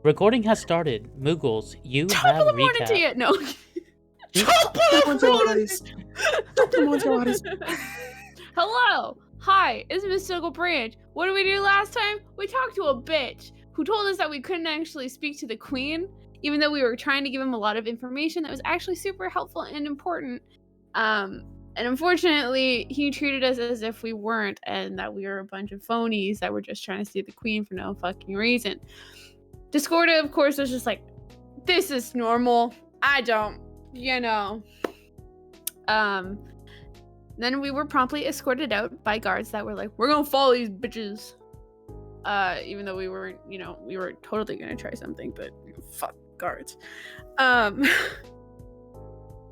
Recording has started. Moogles, you Top have of the morning to recap. you. No. Top of the morning. Top of the morning. Hello. Hi, it's Miss Mystical Branch. What did we do last time? We talked to a bitch who told us that we couldn't actually speak to the queen, even though we were trying to give him a lot of information that was actually super helpful and important. And unfortunately, he treated us as if we weren't, and that we were a bunch of phonies that were just trying to see the queen for no fucking reason. Discordia, of course, was just like, this is normal. I don't, you know. Then we were promptly escorted out by guards that were like, we're gonna follow these bitches. Even though we weren't, we were totally gonna try something, but fuck guards.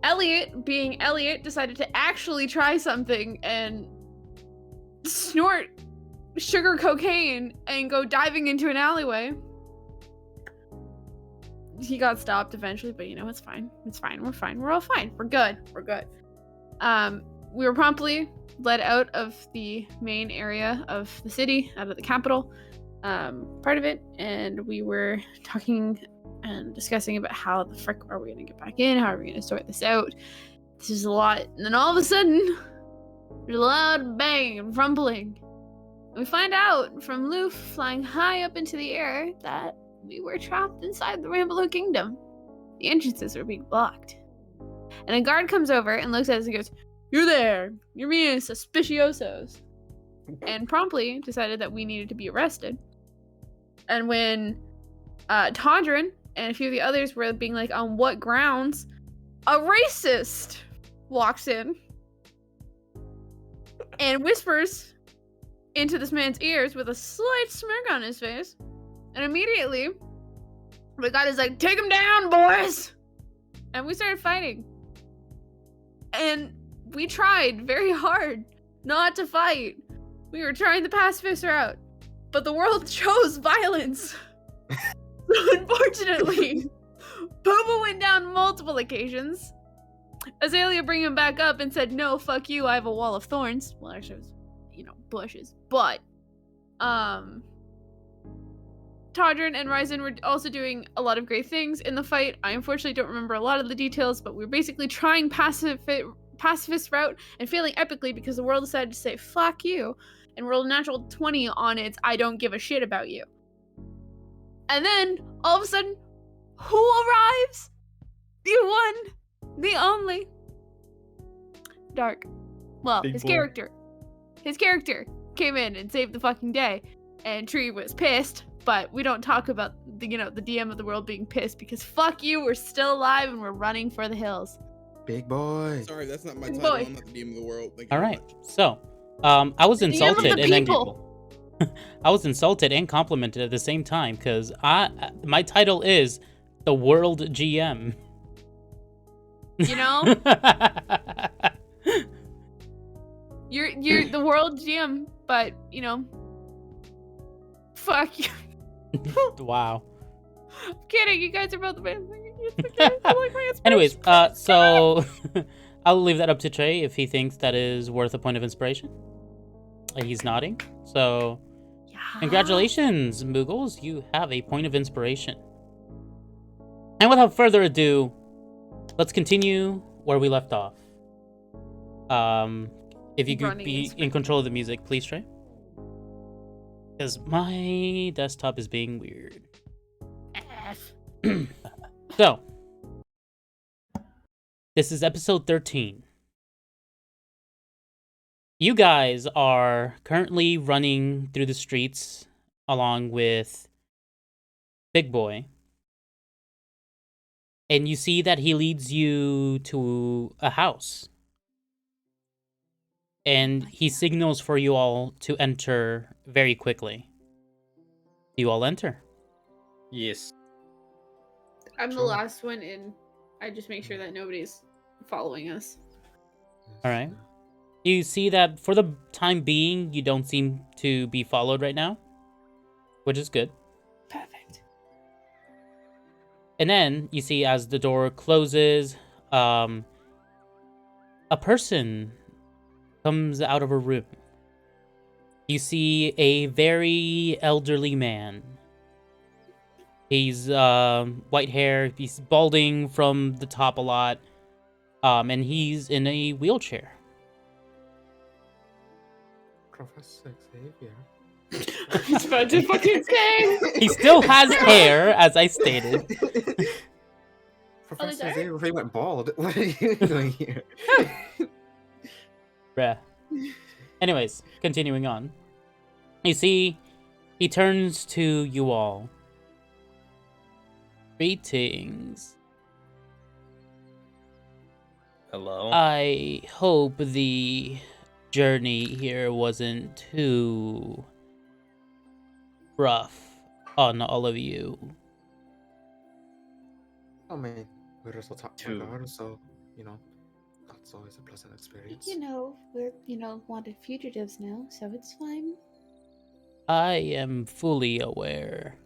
Elliot, being Elliot, decided to actually try something and snort sugar cocaine and go diving into an alleyway. He got stopped eventually, but it's fine. It's fine. We're fine. We're all fine. We're good. We're good. We were promptly led out of the main area of the city, out of the capital, part of it, and we were talking and discussing about how the frick are we going to get back in, how are we going to sort this out. This is a lot. And then all of a sudden, there's a loud bang and rumbling. And we find out from Loof flying high up into the air that we were trapped inside the Rainbow Kingdom. The entrances were being blocked. And a guard comes over and looks at us and goes, "You're there. You're being suspiciosos." And promptly decided that we needed to be arrested. And when Tondrin and a few of the others were being like, on what grounds, a racist walks in and whispers into this man's ears with a slight smirk on his face. And immediately, the guy is like, "Take him down, boys!" And we started fighting. And we tried very hard not to fight. We were trying the pacifist route. But the world chose violence. So unfortunately, Puma went down multiple occasions. Azalea bring him back up and said, "No, fuck you, I have a wall of thorns." Well, actually, it was, bushes. But, Todrin and Ryzen were also doing a lot of great things in the fight. I unfortunately don't remember a lot of the details, but we were basically trying pacifist route and failing epically because the world decided to say, "Fuck you," and rolled a natural 20 on its "I don't give a shit about you." And then, all of a sudden, who arrives? The one, the only, Dark. Well, Big his boy. character. His character came in and saved the fucking day. And Tree was pissed, but we don't talk about the DM of the world being pissed because fuck you, we're still alive and we're running for the hills. Big boy. Sorry, that's not my Big title. boy. I'm not the DM of the world. Thank you All very right. much. So, I was The DM of insulted the and then people. I was insulted and complimented at the same time because my title is the World GM. You know? You're the world GM, but fuck you. Wow. I'm kidding, you guys are both the Anyways, so I'll leave that up to Trey if he thinks that is worth a point of inspiration. He's nodding. So, congratulations, Moogles. You have a point of inspiration. And without further ado, let's continue where we left off. If you could Running be is in control of the music, please, Trey. Because my desktop is being weird. So, this is episode 13. You guys are currently running through the streets along with Big Boy. And you see that he leads you to a house. And he signals for you all to enter very quickly. You all enter. Yes. I'm the last one in. I just make sure that nobody's following us. All right. You see that for the time being, you don't seem to be followed right now, which is good. Perfect. And then you see as the door closes, a person comes out of a room. You see a very elderly man. He's white hair. He's balding from the top a lot. And he's in a wheelchair. Professor Xavier. I was about to fucking say. He still has hair, as I stated. Professor sorry? Xavier, he went bald. What are you doing here? Bruh. Anyways, continuing on. You see, he turns to you all. Greetings. Hello. I hope the journey here wasn't too rough on all of you. I mean, we're just top Two. guard, so that's always a pleasant experience. We're, wanted fugitives now, so it's fine. I am fully aware.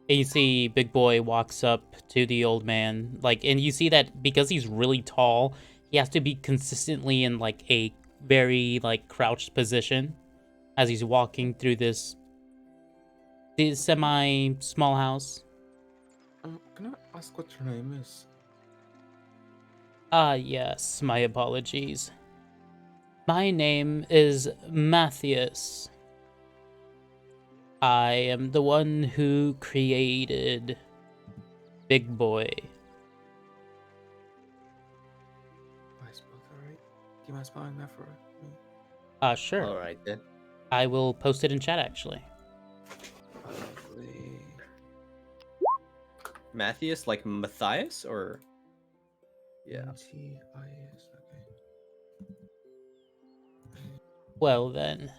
And you see Big Boy walks up to the old man, and you see that because he's really tall, he has to be consistently in, a very, crouched position as he's walking through this semi-small house. Can I ask what your name is? Ah, yes, my apologies. My name is Matthias. I am the one who created Big Boy. I spelled that right? Do you mind spelling that for me? Sure. All right then. I will post it in chat, actually. Lovely. Matthias, like Matthias, or yeah. Matthias, okay. Well, then.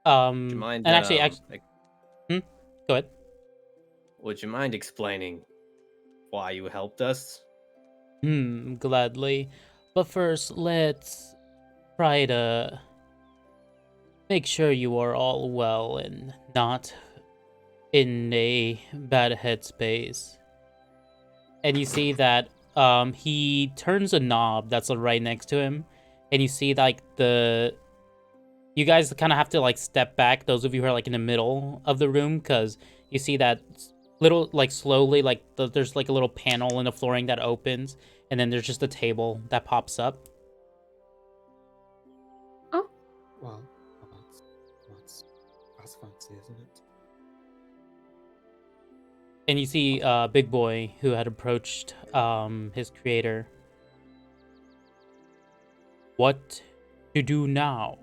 Lovely. Would you mind? And actually, go ahead. Would you mind explaining why you helped us? Gladly. But first, let's try to make sure you are all well and not in a bad headspace. And you see that he turns a knob that's right next to him, and you see you guys kind of have to step back, those of you who are in the middle of the room, because you see that little slowly there's a little panel in the flooring that opens, and then there's just a table that pops up. Oh. Well, that's fancy, isn't it? And you see Big Boy, who had approached his creator. What to do now?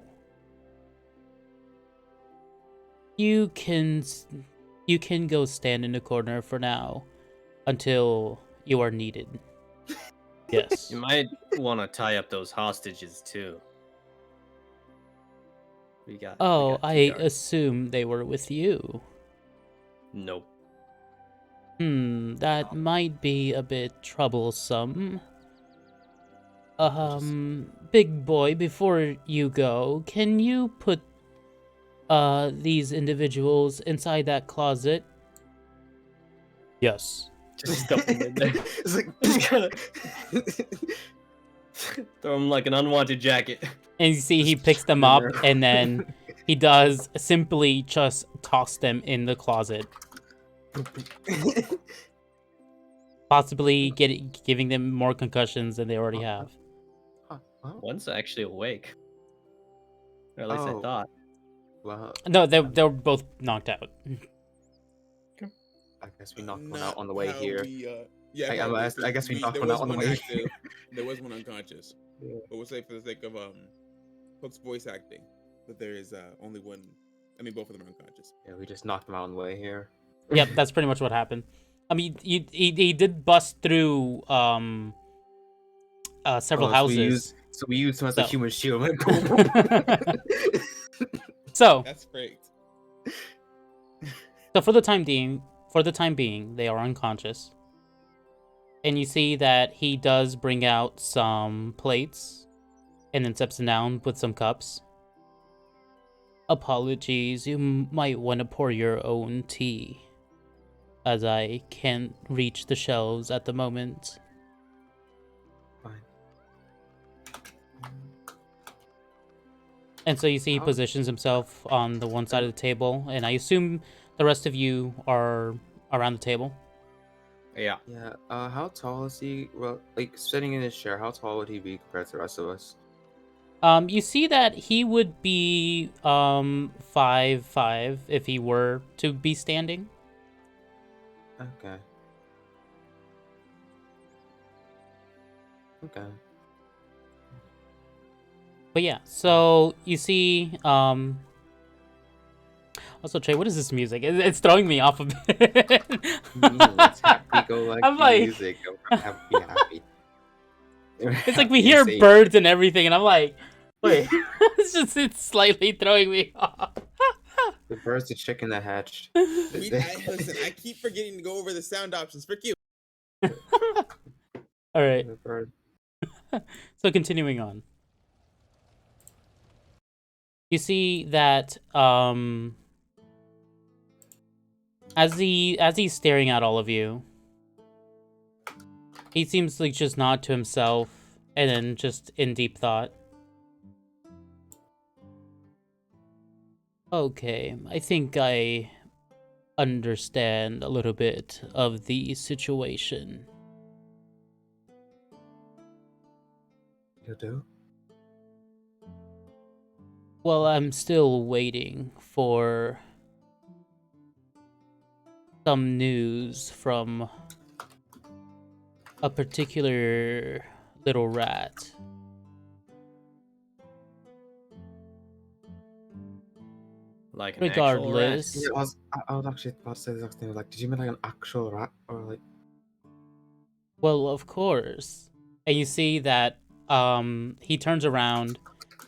You can go stand in the corner for now until you are needed. Yes. You might want to tie up those hostages too. We got two I guards. assume they were with you. Nope. That might be a bit troublesome. Big Boy, before you go, can you put these individuals inside that closet? Yes. Just stuff them in there. It's like Throw them like an unwanted jacket. And you see he picks them up, and then he does simply just toss them in the closet. Possibly giving them more concussions than they already have. One's actually awake. Or at least I Oh. thought. Well, No, they're both knocked out. I guess we knocked one out on the way how here. I guess we knocked there one was out on the one way active, here. There was one unconscious. Yeah. But we'll say for the sake of Hook's voice acting, that there is only one. I mean, both of them are unconscious. Yeah, we just knocked them out on the way here. Yep, that's pretty much what happened. I mean, he did bust through several houses. So we used him as a So. human shield. So That's great. for the time being, they are unconscious. And you see that he does bring out some plates and then steps down with some cups. Apologies, you might want to pour your own tea, as I can't reach the shelves at the moment. Fine. And so you see he positions himself on the one side of the table, and I assume the rest of you are around the table. Yeah. Yeah. How tall is he? Well, like sitting in his chair, how tall would he be compared to the rest of us? You see that he would be 5'5" if he were to be standing. Okay. Okay. But yeah, so you see also Trey, what is this music? It's throwing me off a bit. It's happy-go-lucky I'm like music. I'm happy. it's like we Happy hear safe. birds and everything, and I'm like, wait, it's slightly throwing me off. The birds, the chicken that hatched. Listen, I keep forgetting to go over the sound options for you. All right, The bird. so continuing on, you see that as he's staring at all of you, he seems like just nod to himself and then just in deep thought. Okay, I think I understand a little bit of the situation. You do? Well, I'm still waiting for some news from a particular little rat. Like an actual rat. Regardless, Yeah, I was actually about to say the exact thing. Like, did you mean like an actual rat or like? well, of course. And you see that he turns around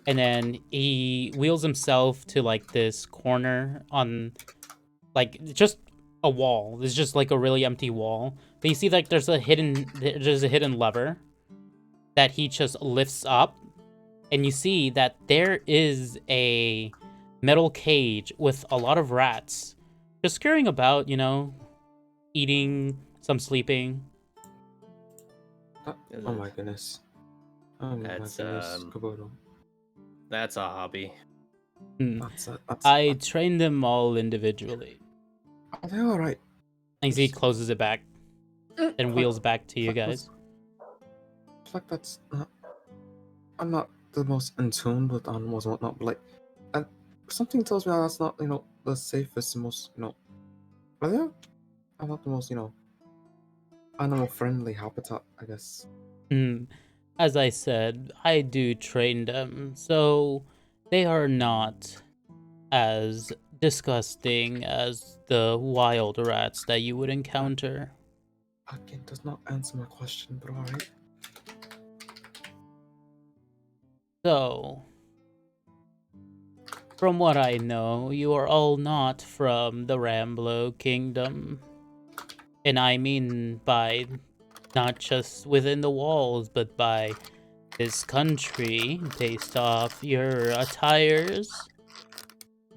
and then he wheels himself to like this corner on like just a wall. It's just like a really empty wall. But you see like there's a hidden lever that he just lifts up, and you see that there is a metal cage with a lot of rats just scurrying about, eating, some sleeping. Oh my goodness. Oh my That's goodness, Komodo. that's a hobby. That's. I trained them all individually. Are they all right? And he closes it back and wheels back to you guys. It's like that's not. I'm not the most in tune with animals and whatnot, but like, and something tells me that's not, the safest, most, but yeah, I'm not the most, animal friendly habitat, I guess. As I said, I do train them, so they are not as disgusting as the wild rats that you would encounter. Again, does not answer my question, but alright. So, from what I know, you are all not from the Ramblo Kingdom. And I mean by not just within the walls, but by this country, based off your attires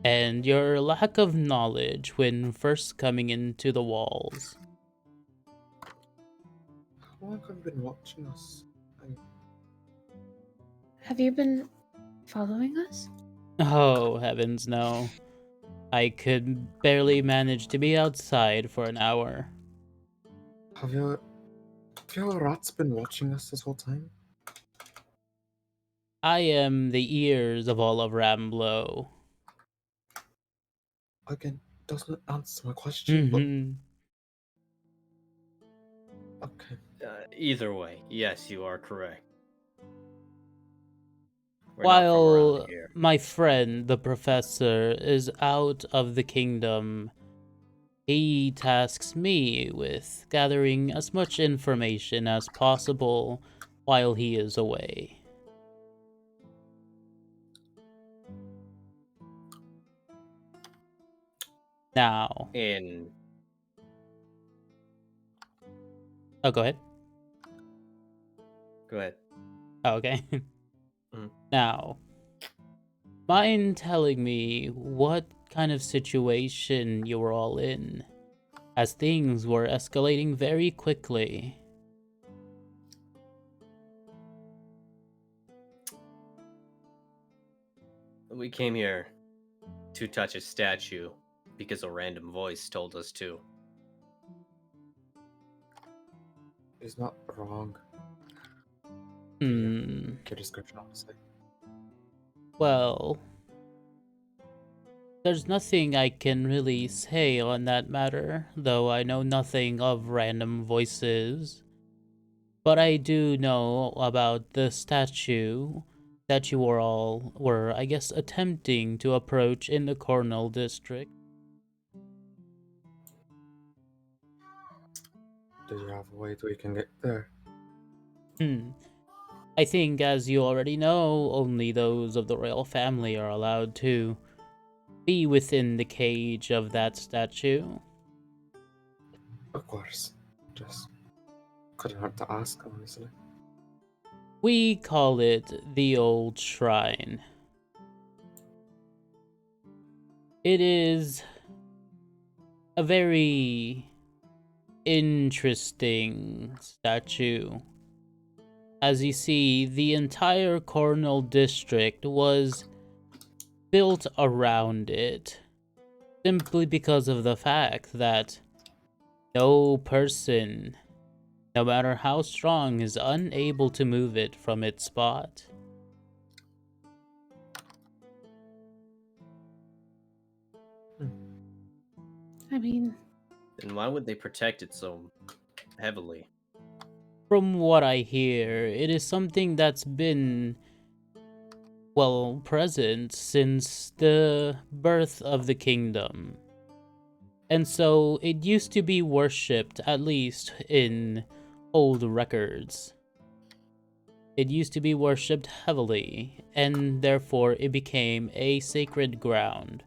and your lack of knowledge when first coming into the walls. How long have you been watching us? Have you been following us? Oh, heavens no. I could barely manage to be outside for an hour. Have your rats been watching us this whole time? I am the ears of all of Ramblo. Again, doesn't answer my question, but okay. Either way, yes, you are correct. We're not from around While here. my friend, the professor, is out of the kingdom, he tasks me with gathering as much information as possible while he is away. Now... Oh, go ahead. Go ahead. Oh, okay. Mhm. Now, mind telling me what kind of situation you were all in, as things were escalating very quickly? We came here to touch a statue because a random voice told us to. He's not wrong. Hmm. Good description, honestly. Well, there's nothing I can really say on that matter, though I know nothing of random voices. But I do know about the statue that you were, I guess, attempting to approach in the Cornell district. Do you have a way that we can get there? I think, as you already know, only those of the royal family are allowed to be within the cage of that statue. Of course. Just couldn't hurt to ask, honestly. We call it the Old Shrine. It is a very interesting statue. As you see, the entire Cornell district was built around it, simply because of the fact that no person, no matter how strong, is unable to move it from its spot. I mean, Then why would they protect it so heavily? From what I hear, it is something that's been, well, present since the birth of the kingdom. And so it used to be worshipped, at least in old records. It used to be worshipped heavily, and therefore it became a sacred ground.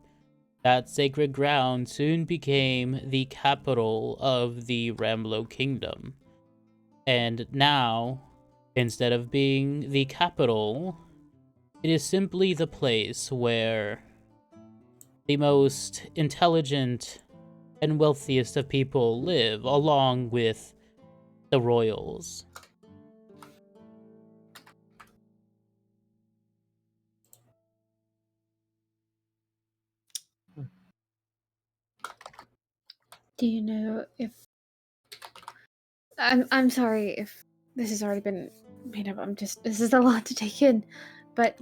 That sacred ground soon became the capital of the Ramlo Kingdom. And now, instead of being the capital, it is simply the place where the most intelligent and wealthiest of people live, along with the royals. do you know if I'm sorry if this has already been made up. This is a lot to take in. But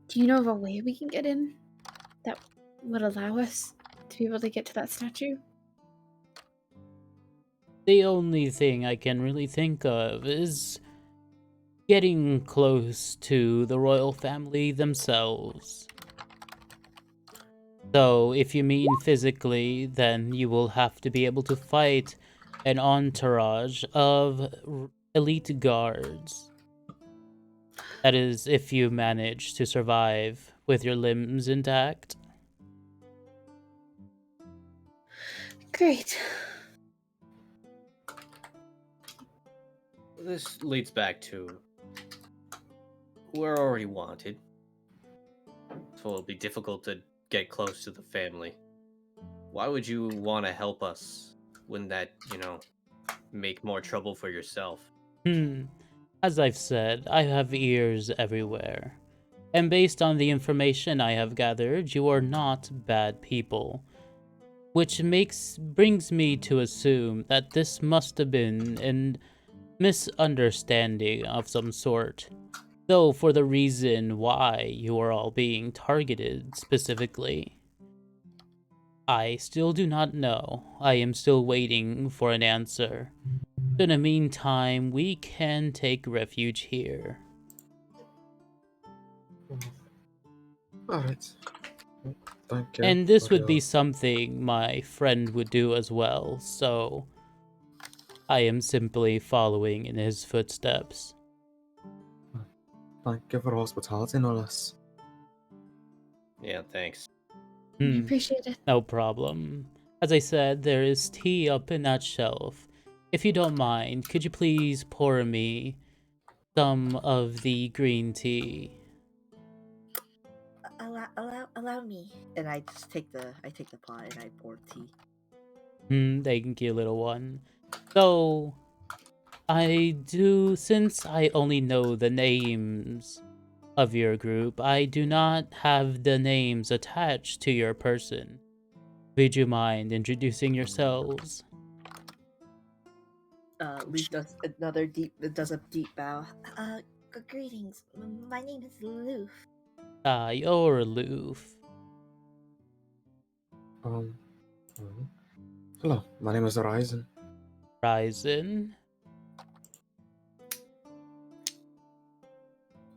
do you know of a way we can get in that would allow us to be able to get to that statue? The only thing I can really think of is getting close to the royal family themselves. So, if you mean physically, then you will have to be able to fight an entourage of elite guards. That is, if you manage to survive with your limbs intact. Great. This leads back to we're already wanted, so it'll be difficult to get close to the family. Why would you want to help us? Wouldn't that, make more trouble for yourself? As I've said, I have ears everywhere. And based on the information I have gathered, you are not bad people. Which brings me to assume that this must have been an misunderstanding of some sort. Though for the reason why you are all being targeted specifically, I still do not know. I am still waiting for an answer. In the meantime, we can take refuge here. Alright. Thank you. And this for would be your- something my friend would do as well, so I am simply following in his footsteps. Thank you for hospitality, no less. Yeah, thanks. We appreciate it. No problem. As I said, there is tea up in that shelf. If you don't mind, could you please pour me some of the green tea? Allow me. And I just take the pot and I pour tea. Thank you, little one. So, since I only know the names of your group, I do not have the names attached to your person. Would you mind introducing yourselves? Luke does a deep bow. Greetings. My name is Loof. You're aloof. Um, hello, my name is Horizon. Ryzen.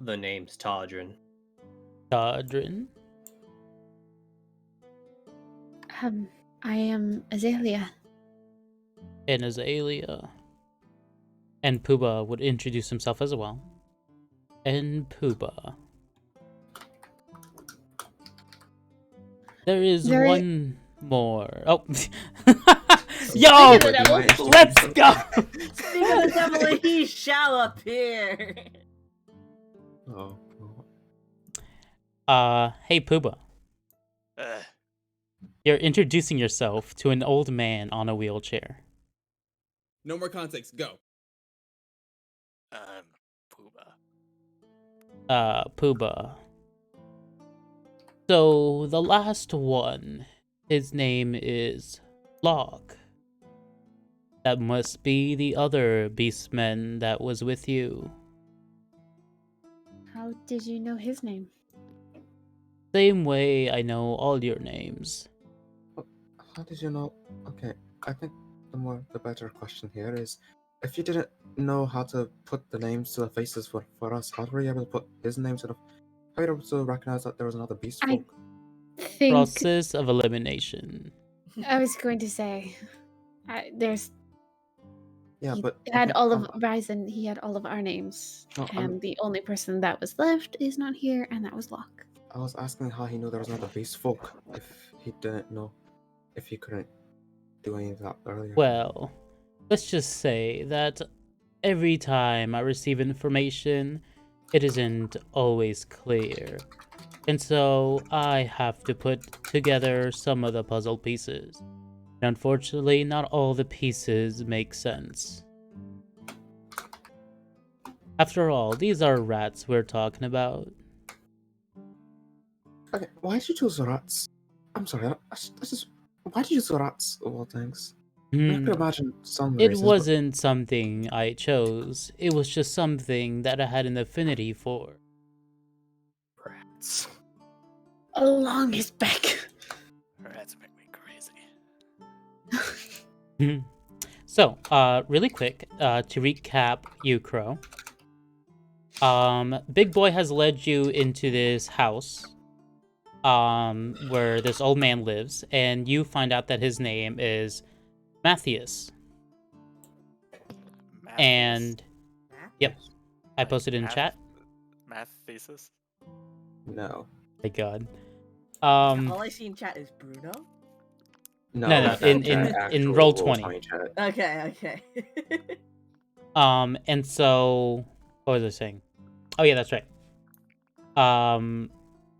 The name's Todrin. Todrin. I am Azalea. And Azalea. And Pooba would introduce himself as well. And Pooba. There is one more. Oh. Yo! Speaking of the devil. Let's go! Speaking of the devil, he shall appear. Oh. Hey Pooba. You're introducing yourself to an old man on a wheelchair. No more context. Go. Pooba. Pooba. So, the last one, his name is Locke. That must be the other beastman that was with you. How did you know his name? Same way I know all your names. How did you know? Okay, I think the better question here is, if you didn't know how to put the names to the faces for us, how were you able to put his name to the? How were you able to recognize that there was another beast I folk? think Process of elimination. I was going to say, there's Yeah, he but had okay, all of Ryzen. He had all of our names, No, and the only person that was left is not here, and that was Locke. I was asking how he knew there was another beast folk if he didn't know, if he couldn't do any of that earlier. Well, let's just say that every time I receive information, it isn't always clear. And so I have to put together some of the puzzle pieces. And unfortunately, not all the pieces make sense. After all, these are rats we're talking about. Okay, why did you choose rats? I'm sorry, why did you choose rats of all things? I could imagine some It reasons, wasn't something I chose. It was just something that I had an affinity for. Rats. Along his back. Rats make me crazy. So, really quick, to recap you, Crow. Big Boy has led you into this house, where this old man lives, and you find out that his name is Matthias. And, yep, I posted in chat. Math thesis? no. My God. All I see in chat is Bruno. No, that's in actual Roll20. chat. Okay. And so, what was I saying? Oh yeah, that's right. And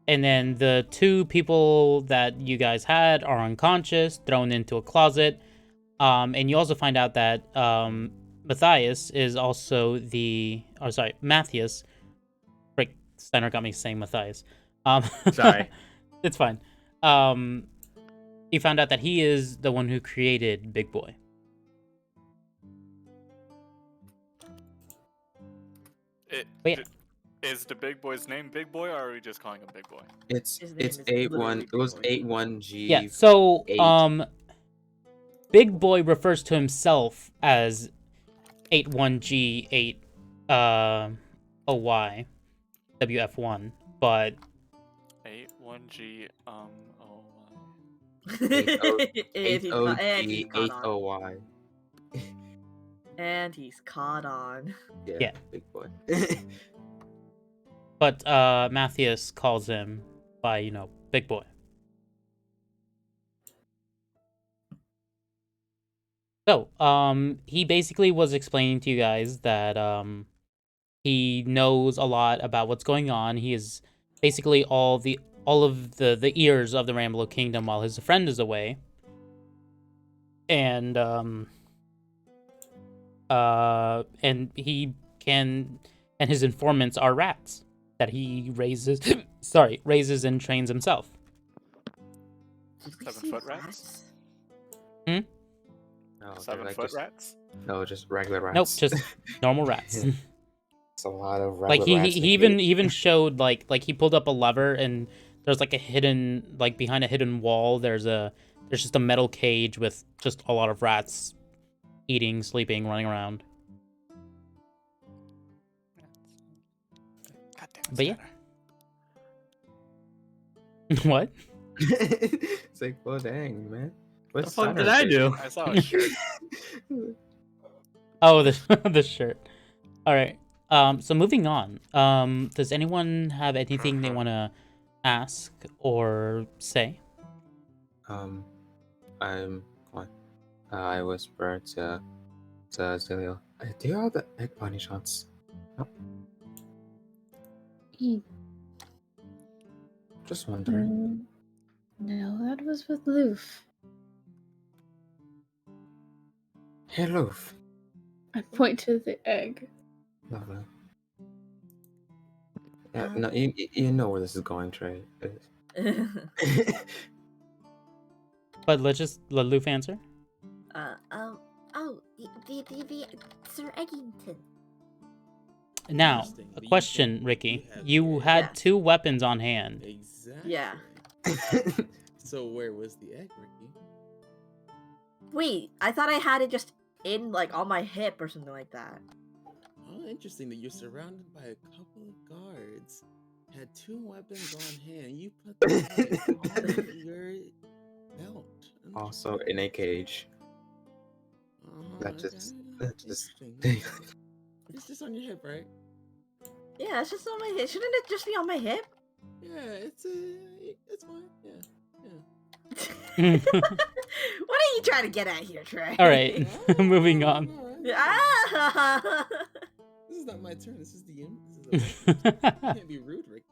then the two people that you guys had are unconscious, thrown into a closet. And you also find out that Matthias is also Matthias. Frick, Steiner got me saying Matthias. Sorry. It's fine. You found out that he is the one who created Big Boy. Wait. Is the big boy's name Big Boy, or are we just calling him Big Boy? It's His name is 8-1. literally It was Big Boy. 8-1-G. Yeah, so, 8. Big Boy refers to himself as 81G8 OY WF1, but 81G oh. H-O-G-8-O-Y. And he's caught on. Yeah. Big Boy. but Matthias calls him by, Big Boy. So, he basically was explaining to you guys that he knows a lot about what's going on. He is basically all of the ears of the Ramblo Kingdom while his friend is away. And he can, and his informants are rats. that he raises, raises and trains himself. Did we 7 see foot rats? No, they're 7 like foot just rats? no, just regular Nope, rats. just normal rats. It's a lot of Like regular rats. he even showed like he pulled up a lever and there's like a hidden, like behind a hidden wall there's just a metal cage with just a lot of rats eating, sleeping, running around. God damn it, But yeah. Steiner. What? It's like, well, dang, man. What the fuck Steiner did I say? do? I saw a shirt. Oh, the shirt. All right. So moving on. Does anyone have anything they want to ask or say? I whispered to Zilio, do you have the egg bunny shots? He- Just wondering. No, that was with Loof. Hey, Loof. I point to the egg. Lovely. Yeah, no, you know where this is going, Trey. But let's just let Loof answer. The Sir Eggington. Now, Interesting. a But question, Ricky. You had Yes. 2 weapons on hand. Exactly. Yeah. So where was the egg, Ricky? Wait, I thought I had it just in like on my hip or something like that. Oh, interesting that you're surrounded by a couple of guards, had 2 weapons on hand. You put them on your belt. Also in a cage. That Okay. just Interesting. Okay. It's just on your hip, right? Yeah, it's just on my hip. Shouldn't it just be on my hip? Yeah, it's fine. What are you trying to get at here, Trey? All right, moving on. Alright. Ah! This is not my turn. This is the end. This is a you can't be rude, Rick.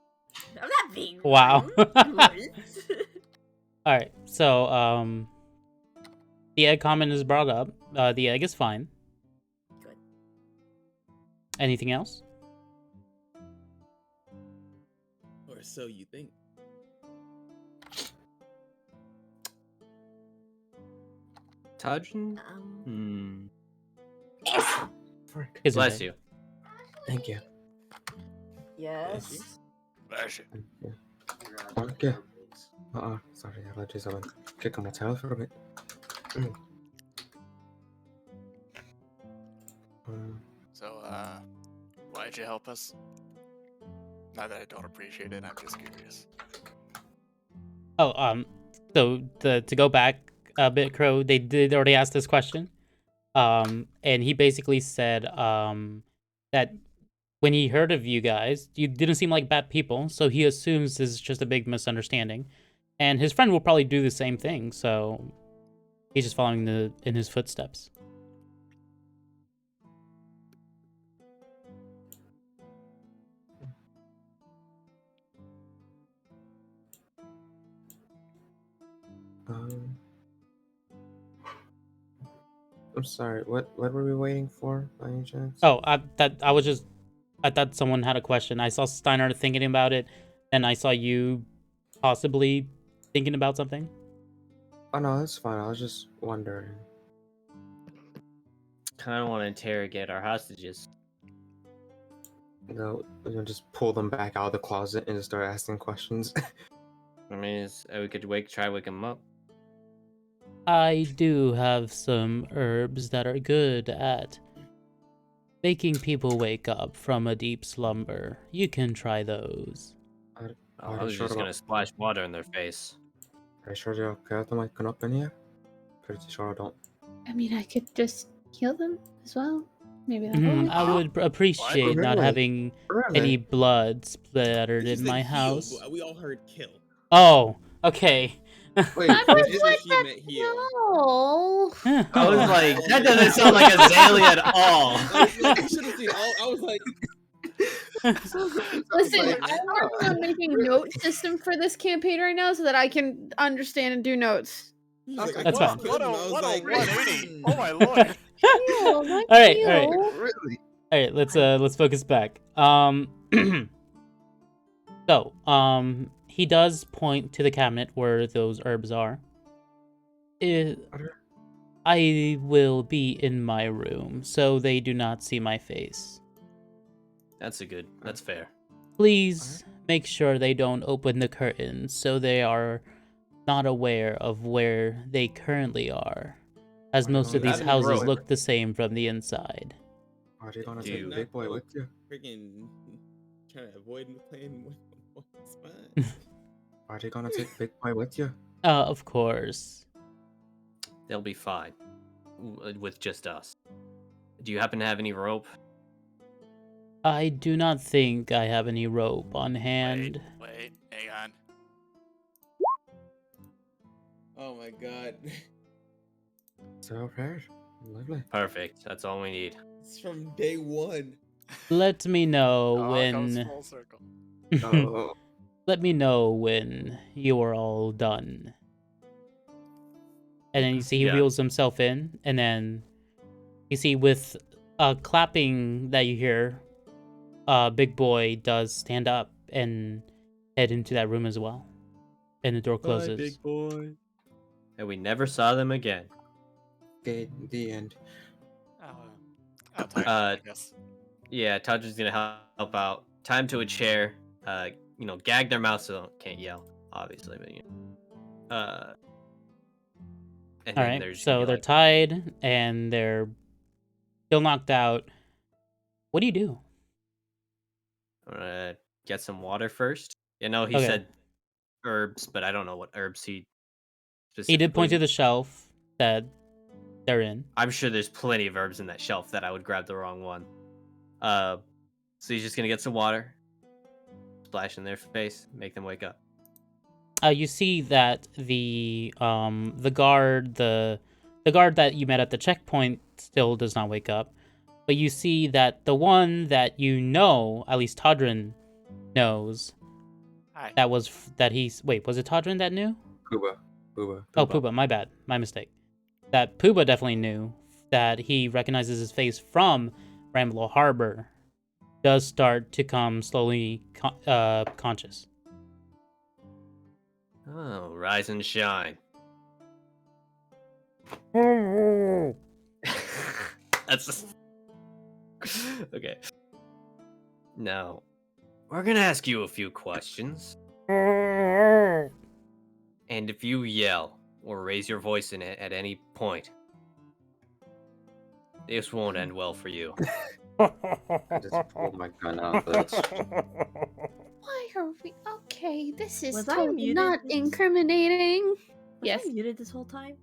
I'm not being Wow. rude. All right, so the egg comment is brought up. The egg is fine. Good. Anything else? Or so you think. Tajin? Frick. Is Bless you. Thank you. Yes. Bash it. Okay. Sorry, allergies. I've been kicking my tail for a bit. So, why'd you help us? Not that I don't appreciate it, I'm just curious. Oh, so to go back a bit, Crow, they did already ask this question. And he basically said that when he heard of you guys, you didn't seem like bad people, so he assumes this is just a big misunderstanding. And his friend will probably do the same thing, so he's just following in his footsteps. I'm sorry. What were we waiting for, by any chance? Oh, I thought someone had a question. I saw Steiner thinking about it, and I saw you possibly thinking about something. Oh no, that's fine. I was just wondering. Kind of want to interrogate our hostages. Just pull them back out of the closet and just start asking questions. I mean, we could try wake them up. I do have some herbs that are good at making people wake up from a deep slumber. You can try those. I was just gonna splash water in their face. Are you sure you're okay with them waking up in here? Pretty sure I don't. I mean, I could just heal them as well. Maybe that'll work. I would appreciate not Really? having Really? any blood splattered She in said my heal, house. but we all heard kill. Oh, okay. Wait, I what was did you like, She that's meant heal. no. I was like, that doesn't sound like Azalea at all. You should have seen all. I was like, Listen, like, I'm working on making a note system for this campaign right now so that I can understand and do notes. he was like, I That's killed fine. him. I was What a like, 180! Oh my lord! Heal, my All right, heal. all right. Really? All right, let's focus back. So, he does point to the cabinet where those herbs are. I will be in my room, so they do not see my face. That's fair. Please make sure they don't open the curtains so they are not aware of where they currently are, as most of You these have any houses rope? look the same from the inside. Are they gonna Do take you- Big Boy with you? Freaking trying to avoid playing with one spot. Are they gonna take Big Boy with you? Of course. They'll be fine with just us. Do you happen to have any rope? I do not think I have any rope on hand. Wait, hang on. Oh my god. So prepared. Lovely. Perfect. That's all we need. It's from day one. Let me know Oh, it comes when. full circle. Oh, Let me know when you are all done. And then you see he Yeah. wheels himself in, and then you see with clapping that you hear, Big Boy does stand up and head into that room as well. And the door closes. boy. And we never saw them again. the end. I'll tell you, Uh, I guess. Yeah, Tadra's gonna help out. Time to a chair. Gag their mouths so they can't yell, obviously, but and All then right, there's so they're tied and they're still knocked out. What do you do? get some water first. He Okay. said herbs, but I don't know what herbs he He specifically. did point to the shelf that they're in. I'm sure there's plenty of herbs in that shelf that I would grab the wrong one. So he's just gonna get some water, splash in their face, make them wake up. You see that the guard that you met at the checkpoint still does not wake up, but you see that the one that you know, at least Todrin knows, Hi. was it Todrin that knew? Pooba. Oh, Pooba, my bad, my mistake. That Pooba definitely knew that he recognizes his face from Rambler Harbor. Does start to come slowly conscious. Oh, rise and shine. That's okay. Now, we're gonna ask you a few questions. And if you yell or raise your voice in it at any point, this won't end well for you. I just pulled my gun out, bitch. Why are we okay? This is Was I totally muted not this- incriminating. Was Yes. I muted this whole time?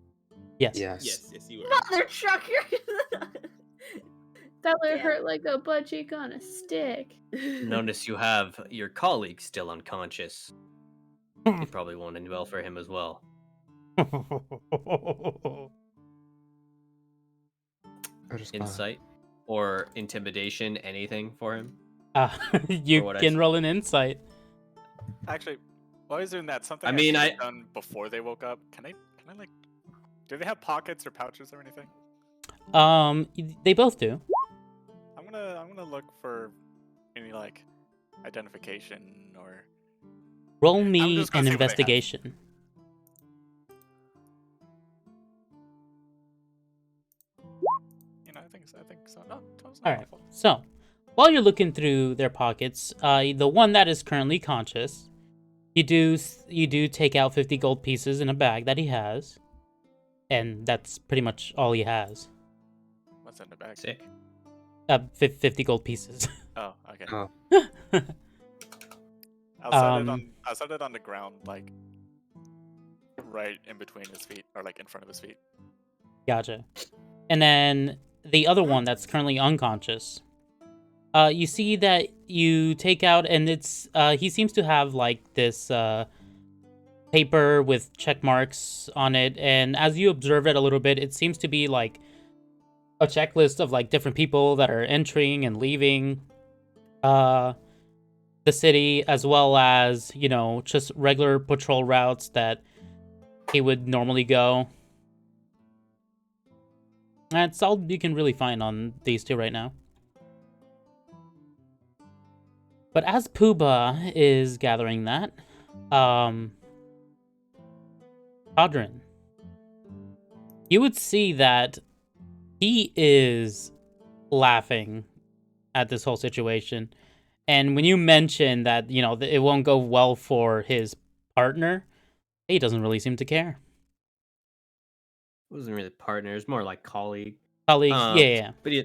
Yes. Yes. Yes, you were. Mother trucker! That would Damn. hurt like a butt cheek on a stick. Notice you have your colleague still unconscious. It probably won't end well for him as well. I just got Insight or intimidation, anything for him? You what I can said. roll an insight. Actually, while he's doing that, something I mean, I should have done before they woke up. Can I like? Do they have pockets or pouches or anything? They both do. I'm gonna look for any like identification or. Roll I'm me just gonna an see what they have. investigation. I think so. No, it's not All right. awful. So, while you're looking through their pockets, the one that is currently conscious, you do take out 50 gold pieces in a bag that he has, and that's pretty much all he has. What's in the bag? Sick. 50 gold pieces. Oh, okay. Oh. I'll set it on the ground, like right in between his feet, or like in front of his feet. Gotcha. And then the other one that's currently unconscious, you see that you take out, and it's he seems to have like this paper with check marks on it, and as you observe it a little bit, it seems to be like a checklist of like different people that are entering and leaving the city, as well as, you know, just regular patrol routes that he would normally go. That's all you can really find on these two right now. But as Puba is gathering that, Podrin, you would see that he is laughing at this whole situation. And when you mention that, it won't go well for his partner, he doesn't really seem to care. It wasn't really partner. It's more like colleague. Colleague, yeah. But yeah.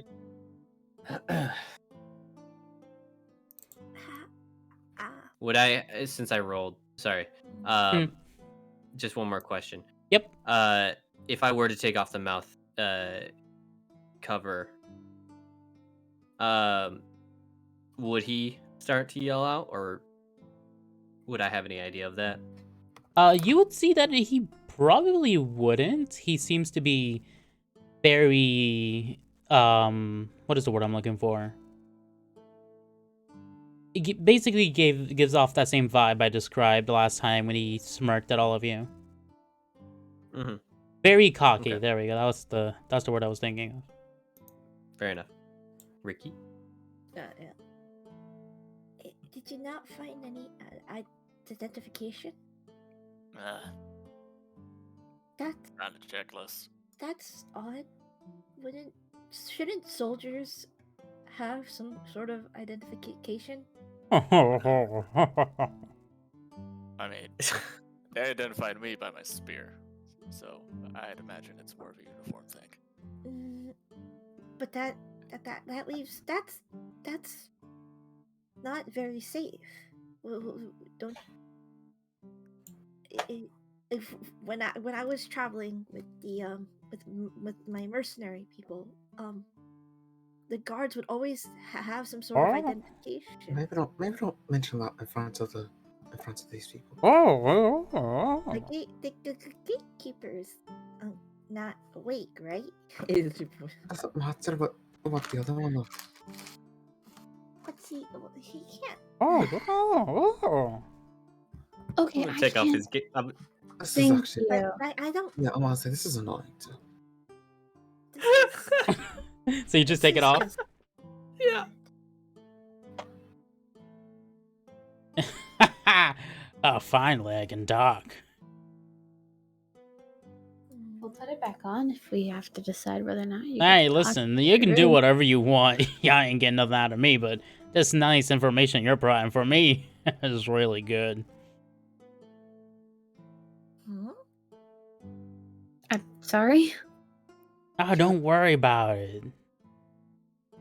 Would I, since I rolled, sorry, just one more question. Yep. If I were to take off the mouth cover, would he start to yell out, or would I have any idea of that? You would see that he probably wouldn't. He seems to be very, what is the word I'm looking for? It basically gives off that same vibe I described last time when he smirked at all of you. Mm-hmm. Very cocky. Okay. There we go. That's the word I was thinking of. Fair enough. Ricky? Yeah. Did you not find any identification? That's On the checklist. That's odd. Shouldn't soldiers have some sort of identification? I mean, they identified me by my spear, so I'd imagine it's more of a uniform thing. But that leaves that's not very safe. Don't. If when I was traveling with the with my mercenary people, the guards would always have some sort of identification. Maybe don't mention that in front of these people. The gatekeepers, not awake, right? Doesn't matter about the other one though. But see, he can't. Okay, I'm gonna I take off can't. his gate. This is Thank actually. you. I don't. Yeah, I'm gonna say this is annoying too. So you just take it off? Yeah. Oh, finally I can talk. We'll put it back on if we have to decide whether or not you. Hey, get to talk listen, to you can your do room. whatever you want. Yeah, I ain't getting nothing out of me, but this nice information you're providing for me is really good. I'm sorry. Oh, don't worry about it.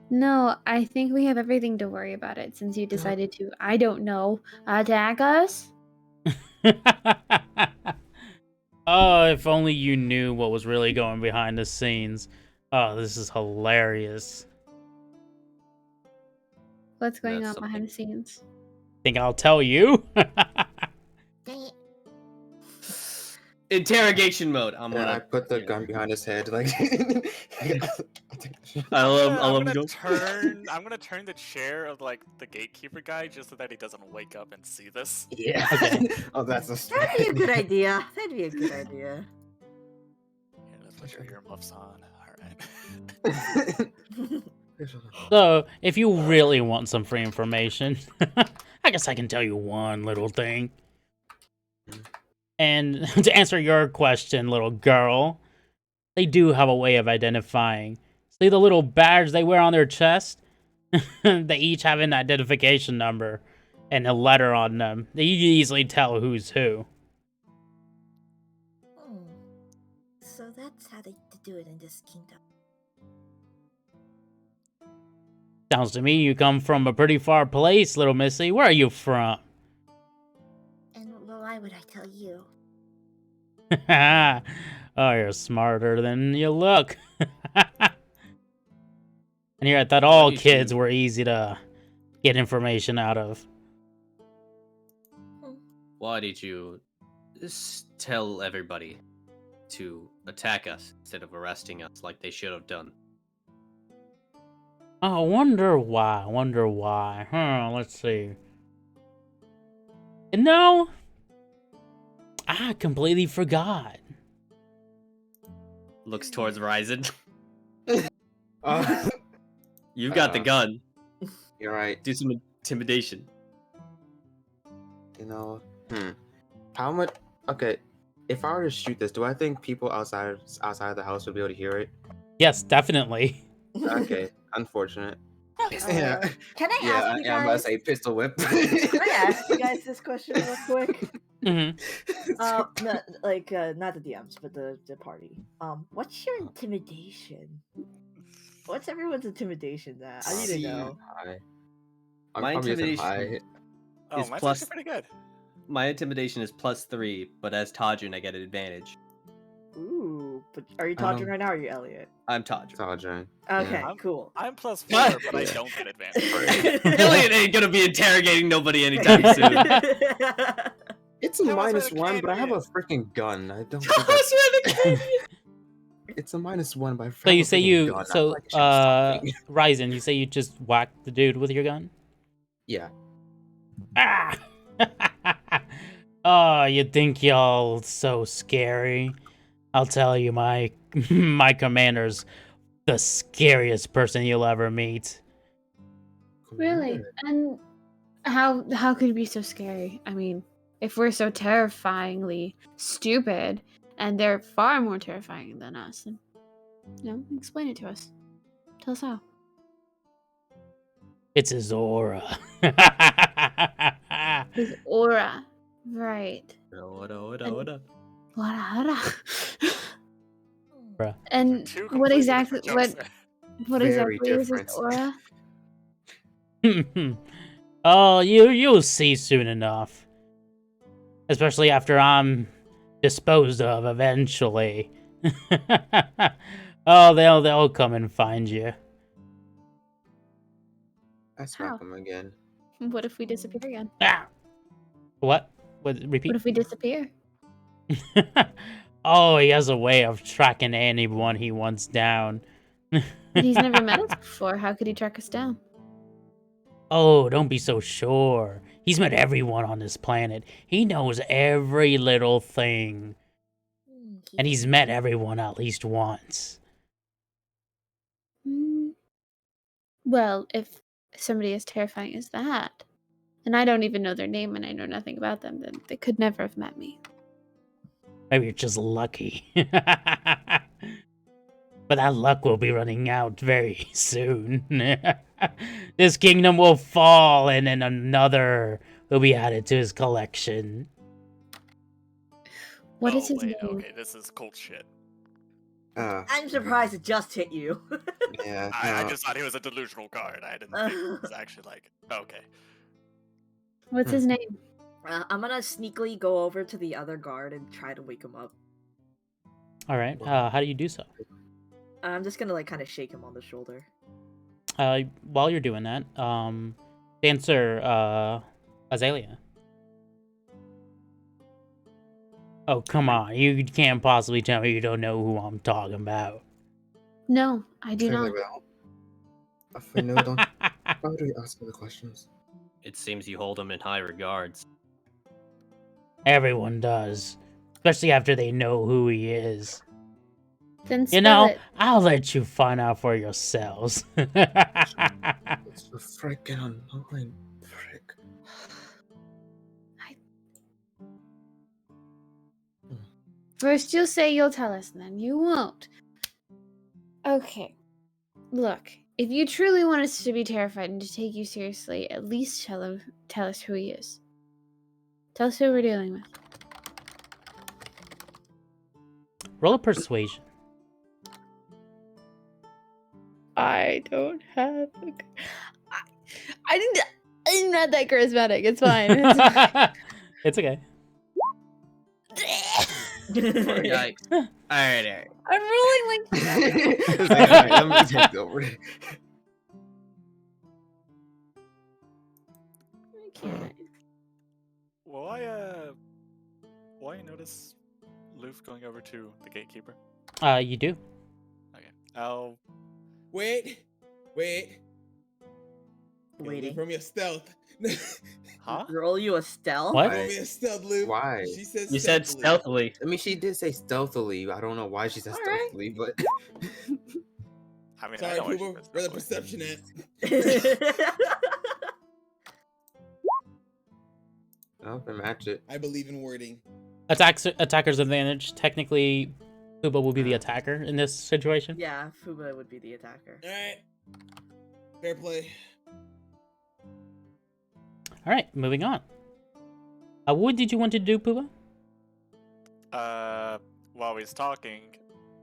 No, I think we have everything to worry about it since you decided to, I don't know, attack us? Oh, if only you knew what was really going behind the scenes. Oh, this is hilarious. What's going That's on behind the scenes? Think I'll tell you? Interrogation mode. I'm Yeah, I gonna put the gun behind his head, like. I love I'm go. gonna turn the chair of like the gatekeeper guy just so that he doesn't wake up and see this. Yeah. Okay. Oh, that's a That'd be a good idea. That'd be a good idea. Yeah, let's put your earmuffs on. Alright. So, if you really want some free information, I guess I can tell you one little thing. And to answer your question, little girl, they do have a way of identifying. See the little badge they wear on their chest? They each have an identification number and a letter on them. You can easily tell who's who. So that's how they do it in this kingdom. Sounds to me you come from a pretty far place, little missy. Where are you from? And why would I tell you? Oh, you're smarter than you look. And here I thought all kids were easy to get information out of. Why did you tell everybody to attack us instead of arresting us like they should have done? Oh, wonder why. Let's see. No, I completely forgot. Looks towards Ryzen. Uh, You've got the gun. You're right. Do some intimidation. You know, how much? Okay, if I were to shoot this, do I think people outside of the house would be able to hear it? Yes, definitely. Okay, unfortunate. Can I ask you I'm about to guys? say pistol whip. Can I ask you guys this question real quick? hmm No, like not the DMs, but the party. What's your intimidation? What's everyone's intimidation? That I need to See, know. High. My I'm probably just intimidation high. Oh, is mine's plus. actually pretty good. My intimidation is +3, but as Tajin, I get an advantage. Ooh, but are you I know. talking right now? Or are you Elliot? I'm Tajin. Sergeant. Okay, I'm- cool. I'm +4, What? but I don't get advantage. Elliot ain't gonna be interrogating nobody anytime soon. It's a That was minus with a one, but I have a canyon. freaking gun. I don't think that's... It's a -1, but I So you have a say freaking you gun. I feel so like I should do something. Ryzen, you say you just whacked the dude with your gun? Yeah. Ah! Oh, you think y'all so scary? I'll tell you, my my commander's the scariest person you'll ever meet. Really? And how could it be so scary? I mean, if we're so terrifyingly stupid and they're far more terrifying than us, then explain it to us. Tell us how. It's his aura. His aura. Right. What? Bruh. And Two what completely exactly different jokes what Very exactly is his different. aura? Oh, you'll see soon enough. Especially after I'm disposed of eventually. Oh, they'll come and find you. I smack How? him again. What if we disappear again? Ah! What? Repeat? What if we disappear? Oh, he has a way of tracking anyone he wants down. But he's never met us before. How could he track us down? Oh, don't be so sure. He's met everyone on this planet. He knows every little thing. And he's met everyone at least once. Well, if somebody as terrifying as that, and I don't even know their name and I know nothing about them, then they could never have met me. Maybe you're just lucky. But that luck will be running out very soon. This kingdom will fall and then another will be added to his collection. What oh, is his wait, name? Okay, this is cult shit. I'm surprised it just hit you. Yeah. I no. just thought he was a delusional guard. I didn't think it was actually like, okay. What's his name? I'm gonna sneakily go over to the other guard and try to wake him up. All right. How do you do so? I'm just gonna like kind of shake him on the shoulder. While you're doing that, answer Azalea. Oh, come on. You can't possibly tell me you don't know who I'm talking about. No, I do not. If I know, don't. Why do we ask other questions? It seems you hold him in high regards. Everyone does. Especially after they know who he is. Then You spill know, it. I'll let you find out for yourselves. It's the freaking annoying frick. First you'll say you'll tell us, and then you won't. Okay. Look, if you truly want us to be terrified and to take you seriously, at least tell us who he is. Tell us who we're dealing with. Roll a persuasion. I don't have. I'm not that charismatic. It's fine. It's okay. Yikes. Alright. I'm rolling like. Alright, let me take over. Okay. Will I notice Loof going over to the gatekeeper? You do. Okay. I'll Wait. Waiting. From your stealth. Huh? Roll you a stealth? What? Roll me a stealth, Luke. Why? She said You said stealthily. I mean, she did say stealthily. I don't know why she said Alright. stealthily, but I mean, I Sorry, know what she Cooper. said Where the stealthily. perception at? I'll match it. I believe in wording. Attacker's advantage. Technically, Fuba will be the attacker in this situation. Yeah, Fuba would be the attacker. All right. Fair play. All right, moving on. What did you want to do, Puba? While he's talking,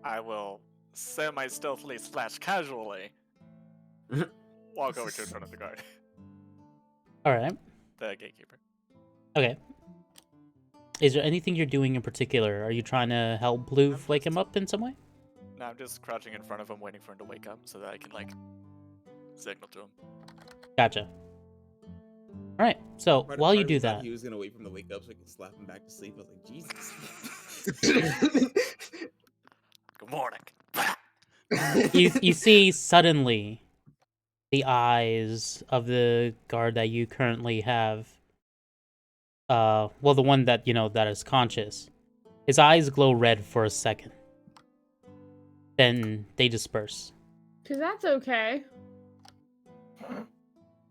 I will semi-stealthily / casually walk over to in front of the guard, All right. the gatekeeper. Okay. Is there anything you're doing in particular? Are you trying to help Blue wake him up in some way? No, I'm just crouching in front of him, waiting for him to wake up, so that I can like signal to him. Gotcha. All right. So Part of- while part you of do me thought that, he was gonna wait for him to wake up so I could slap him back to sleep. I was like, Jesus. Good morning. you see suddenly the eyes of the guard that you currently have. Well, the one that that is conscious. His eyes glow red for a second. Then they disperse. Cause that's okay.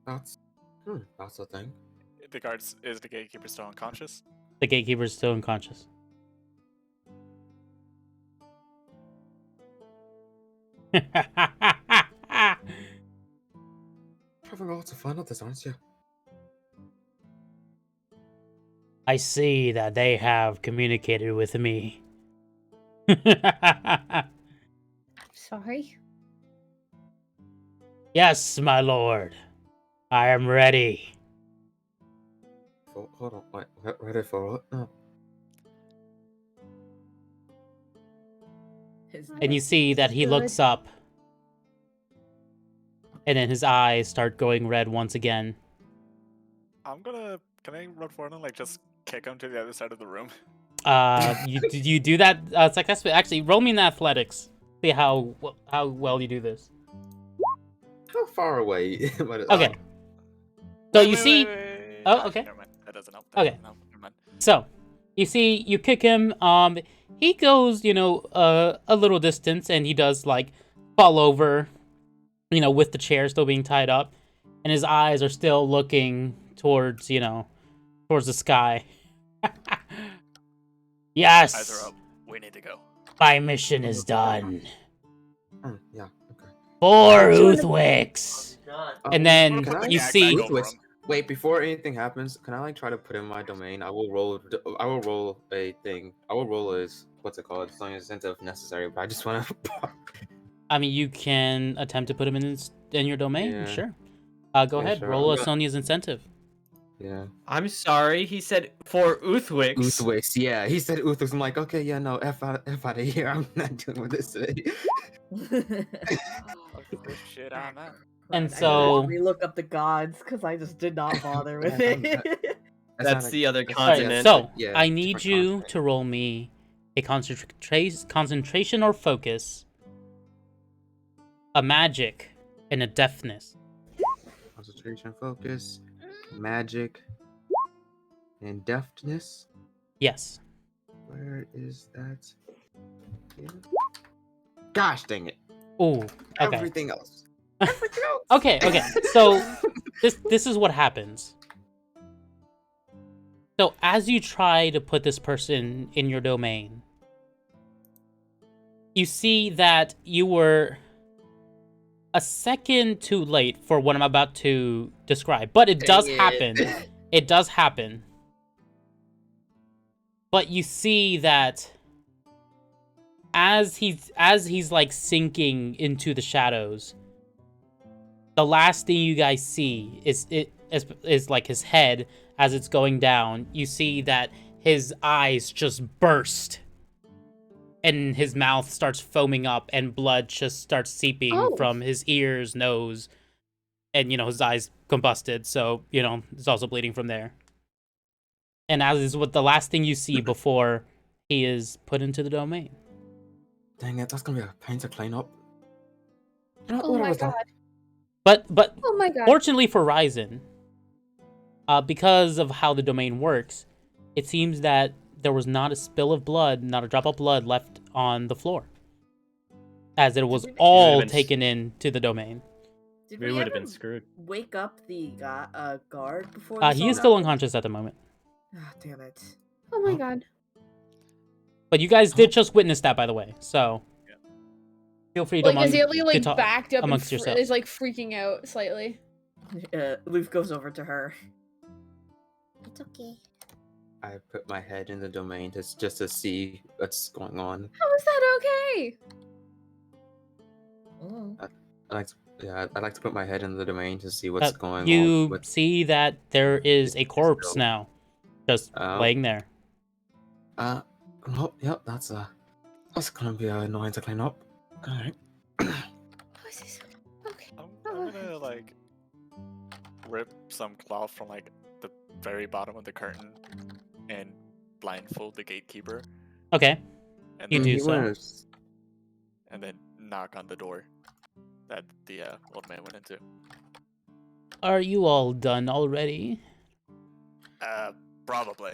That's a thing. The guards is the gatekeeper still unconscious? The gatekeeper is still unconscious. Having lots of fun with this, aren't you? I see that they have communicated with me. I'm sorry. Yes, my lord. I am ready. Hold on, wait, ready for what? No. And you see that he looks up. And then his eyes start going red once again. Can I run forward and like just kick him to the other side of the room? You do that successfully. Actually, roll me in athletics. See how well you do this. How far away? Okay. So you Wait, see. wait. Oh, Ah, okay. Never mind. That doesn't help. Okay. Doesn't help. Never mind. So, you see, you kick him. He goes, a little distance, and he does like fall over, with the chair still being tied up, and his eyes are still looking towards, towards the sky. Yes. Eyes are up. We need to go. My mission is done. Yeah. Okay. For Uthwix. And then Can I you act see. back over him? Wait, before anything happens, can I try to put in my domain? I will roll a thing. I will roll what's it called? Something incentive if necessary, but I just want to. I mean, you can attempt to put him in your domain. Yeah. Sure. Go Yeah, ahead. sure. Roll a I'm Sonia's incentive. Yeah. I'm sorry, he said for Uthwix. Uthwix, yeah. He said Uthwix. I'm like, okay, yeah, no, F out of here. I'm not dealing with this today. Good shit on that. And I had to so. relook up the gods because I just did not bother with Yeah, it. That's the other that's- Alright, continent. so Yeah, I need different you continent. to roll me a concentration or focus, a magic, and a deafness. Concentration, focus, magic, and deftness. Yes. Where is that? Here? Gosh dang it. Ooh. Okay. Everything else. Okay. So this is what happens. So as you try to put this person in your domain, you see that you were a second too late for what I'm about to describe, but it does happen. It does happen. But you see that as he's like sinking into the shadows, the last thing you guys see is like his head as it's going down. You see that his eyes just burst and his mouth starts foaming up and blood just starts seeping from his ears, nose, and his eyes combusted, so it's also bleeding from there. And as is what the last thing you see before he is put into the domain. Dang it, that's gonna be a pain to clean up. You know Oh what I my was doing? god. But Oh my god. fortunately for Ryzen, because of how the domain works, it seems that there was not a spill of blood, not a drop of blood left on the floor, as it was all taken into the domain. Did We we would ever have been screwed. wake up the guard before? He is still unconscious at the moment. Ah, damn it. Oh my Oh. god. But you guys did just witness that, by the way. So feel free to, Like Azalea like talk backed up and amongst yourselves. is like freaking out slightly. Leaf goes over to her. It's okay. I put my head in the domain just to see what's going on. How is that okay? Mm. I'd like to put my head in the domain to see what's going on. You see that there is a corpse now, just laying there. Oh, yep, that's gonna be annoying to clean up. All right. How is this? Okay. I'm gonna like rip some cloth from like the very bottom of the curtain and blindfold the gatekeeper, Okay, and you then, do so. and then knock on the door that the old man went into. Are you all done already? Probably.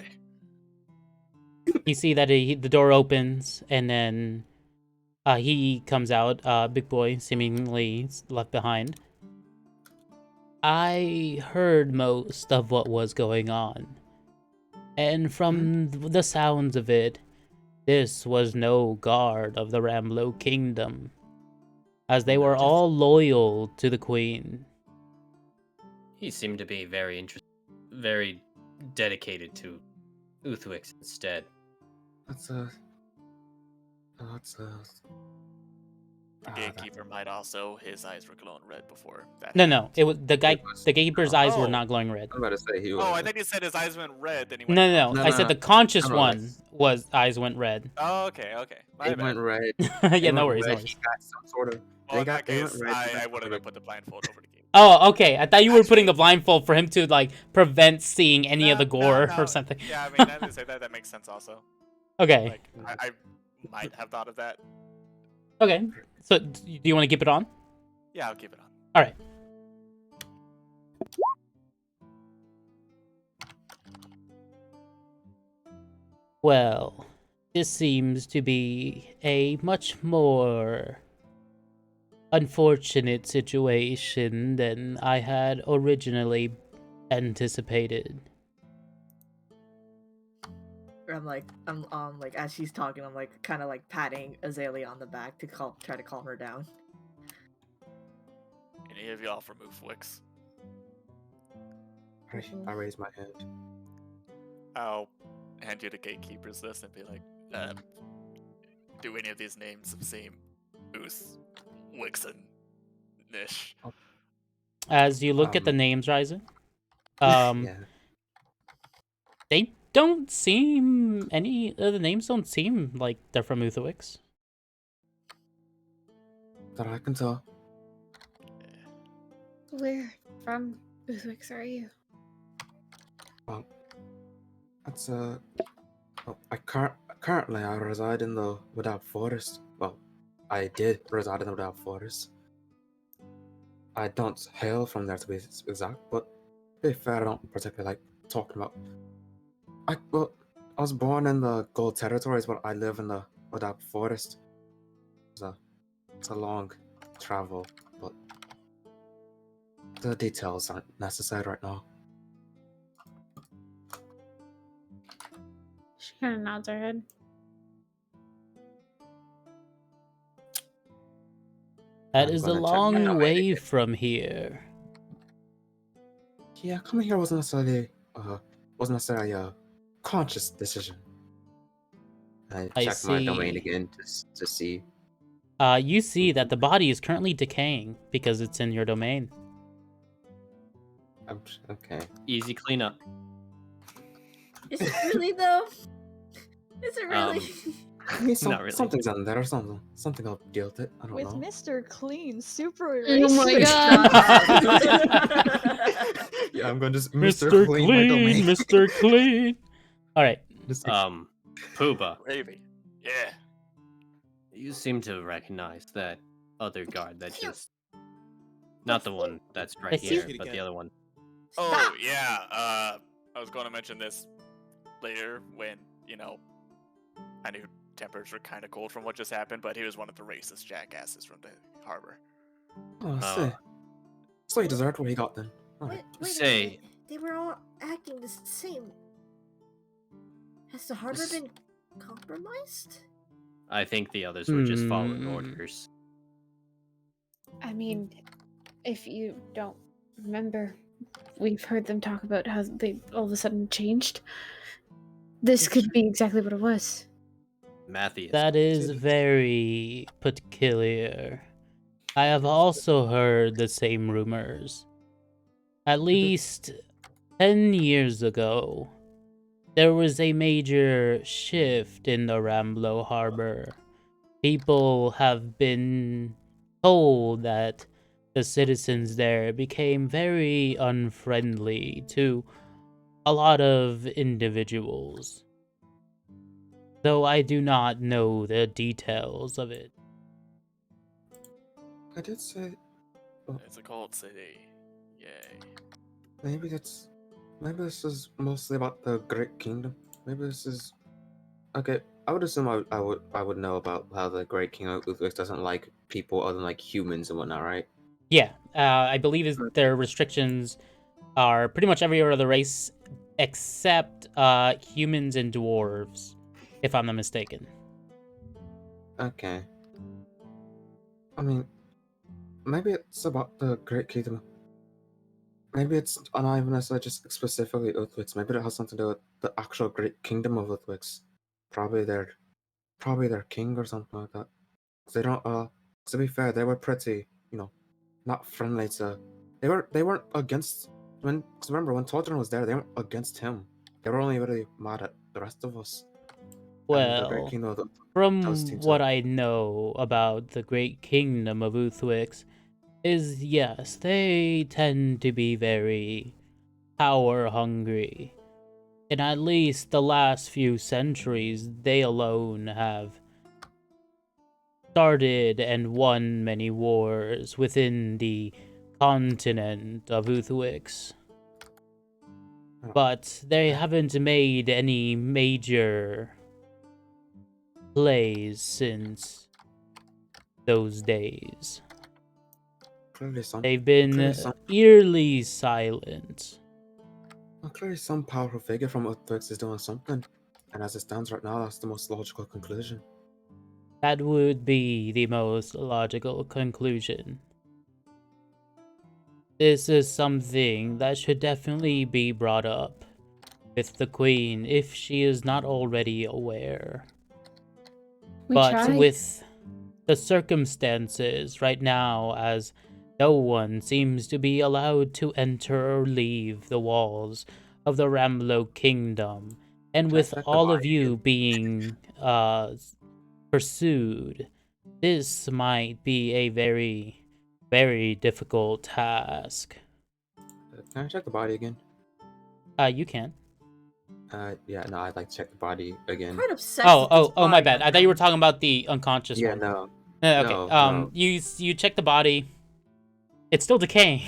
You see that the door opens, and then he comes out, big boy, seemingly left behind. I heard most of what was going on, and from the sounds of it, this was no guard of the Ramlo Kingdom, as they were all loyal to the Queen. He seemed to be very dedicated to Uthwix instead. The Gatekeeper might also. His eyes were glowing red before that. No, happened. it was the gatekeeper's eyes were not glowing red. I'm about to say he was. Oh, I think he said his eyes went red. Then he went. No. No, I said the conscious no, one was eyes went red. Oh, okay. My It bad. went red. Yeah, no went worries, red. no worries. He got some sort of. Well, in They that case, went red. I wouldn't have put the blindfold over the gate. Oh, okay. I thought you were putting the blindfold for him to like prevent seeing any of the gore No. or something. Yeah, I mean, now that you say that, that makes sense also. Okay. Like, I might have thought of that. Okay. So, do you want to keep it on? Yeah, I'll keep it on. All right. Well, this seems to be a much more unfortunate situation than I had originally anticipated. I'm like as she's talking, I'm like kind of like patting Azalea on the back to try to calm her down. Any of y'all from Uthwix? I raised my hand. I'll hand you the gatekeeper's list and be like, do any of these names seem Wixon-ish? As you look at the names, Ryzen, Yeah. they don't seem any of the names don't seem like they're from Uthwix. That I can tell. Where from Uthwix are you? Well, that's currently I reside in the Without Forest. Well, I did reside in the Without Forest. I don't hail from there to be exact, but to be fair, I don't particularly like talking about. I was born in the Gold Territories, but I live in the Without Forest. It's a long travel, but the details aren't necessary right now. She kind of nods her head. That I'm is a gonna check my long way domain. from here. Yeah, coming here wasn't necessarily a conscious decision. I checked my domain see. again to see. You see that the body is currently decaying because it's in your domain. Okay. Easy cleanup. Is it really though? Is it really? I mean, Not really. something's in there or something. Something I'll deal with it. I don't With know. Mr. Clean, super Oh my erasers. Yeah, I'm going to just Mr. Clean my domain. Mr. Clean. All right. Pooba, Gravy. Yeah. you seem to recognize that other guard that just... Not the one that's right I see. here, but the other one. Oh, Stop! yeah. I was going to mention this later when, I knew tempers were kind of cold from what just happened, but he was one of the racist jackasses from the harbor. Oh, so he deserved what he got then. Wait, Alright. wait a Say- minute. They were all acting the same. Has the harbor This- been compromised? I think the others were just following Hmm. orders. I mean, if you don't remember, we've heard them talk about how they all of a sudden changed. This That's could true. be exactly what it was. Matthias. That is City. very peculiar. I have also heard the same rumors. At least 10 years ago, there was a major shift in the Ramblo Harbor. People have been told that the citizens there became very unfriendly to a lot of individuals. Though I do not know the details of it. I did say It's a cold city. Yay. maybe this is mostly about the Great Kingdom. Maybe this is okay. I would assume I would know about how the Great King of Uthwix doesn't like people other than like humans and whatnot, right? Yeah, I believe their restrictions are pretty much every other race except humans and dwarves, if I'm not mistaken. Okay. I mean, maybe it's about the Great Kingdom. Maybe it's not even necessarily just specifically Uthwix. Maybe it has something to do with the actual Great Kingdom of Uthwix. Probably their king or something like that. 'Cause they don't. To be fair, they were pretty. Not friendly to. They weren't against when. Cause remember when Totron was there, they weren't against him. They were only really mad at the rest of us. And the Great Well, Kingdom of the from team what up. I know about the Great Kingdom of Uthwix, is yes, they tend to be very power hungry. In at least the last few centuries, they alone have started and won many wars within the continent of Uthwix. Oh, But they okay. haven't made any major plays since those days. Clearly some. They've Clearly been some. eerily silent. Clearly some powerful figure from Uthwix is doing something. And as it stands right now, that's the most logical conclusion. That would be the most logical conclusion. This is something that should definitely be brought up with the Queen if she is not already aware. We But tried. with the circumstances right now, as no one seems to be allowed to enter or leave the walls of the Ramlo Kingdom, and Can I with check the all of body you again? being pursued, this might be a very, very difficult task. Can I check the body again? You can. Yeah, no, I'd like to check the body again. Quite obsessed with this Oh, my body bad. I thought you were talking about the unconscious Yeah, one. no. Okay. No. You check the body. It's still decaying.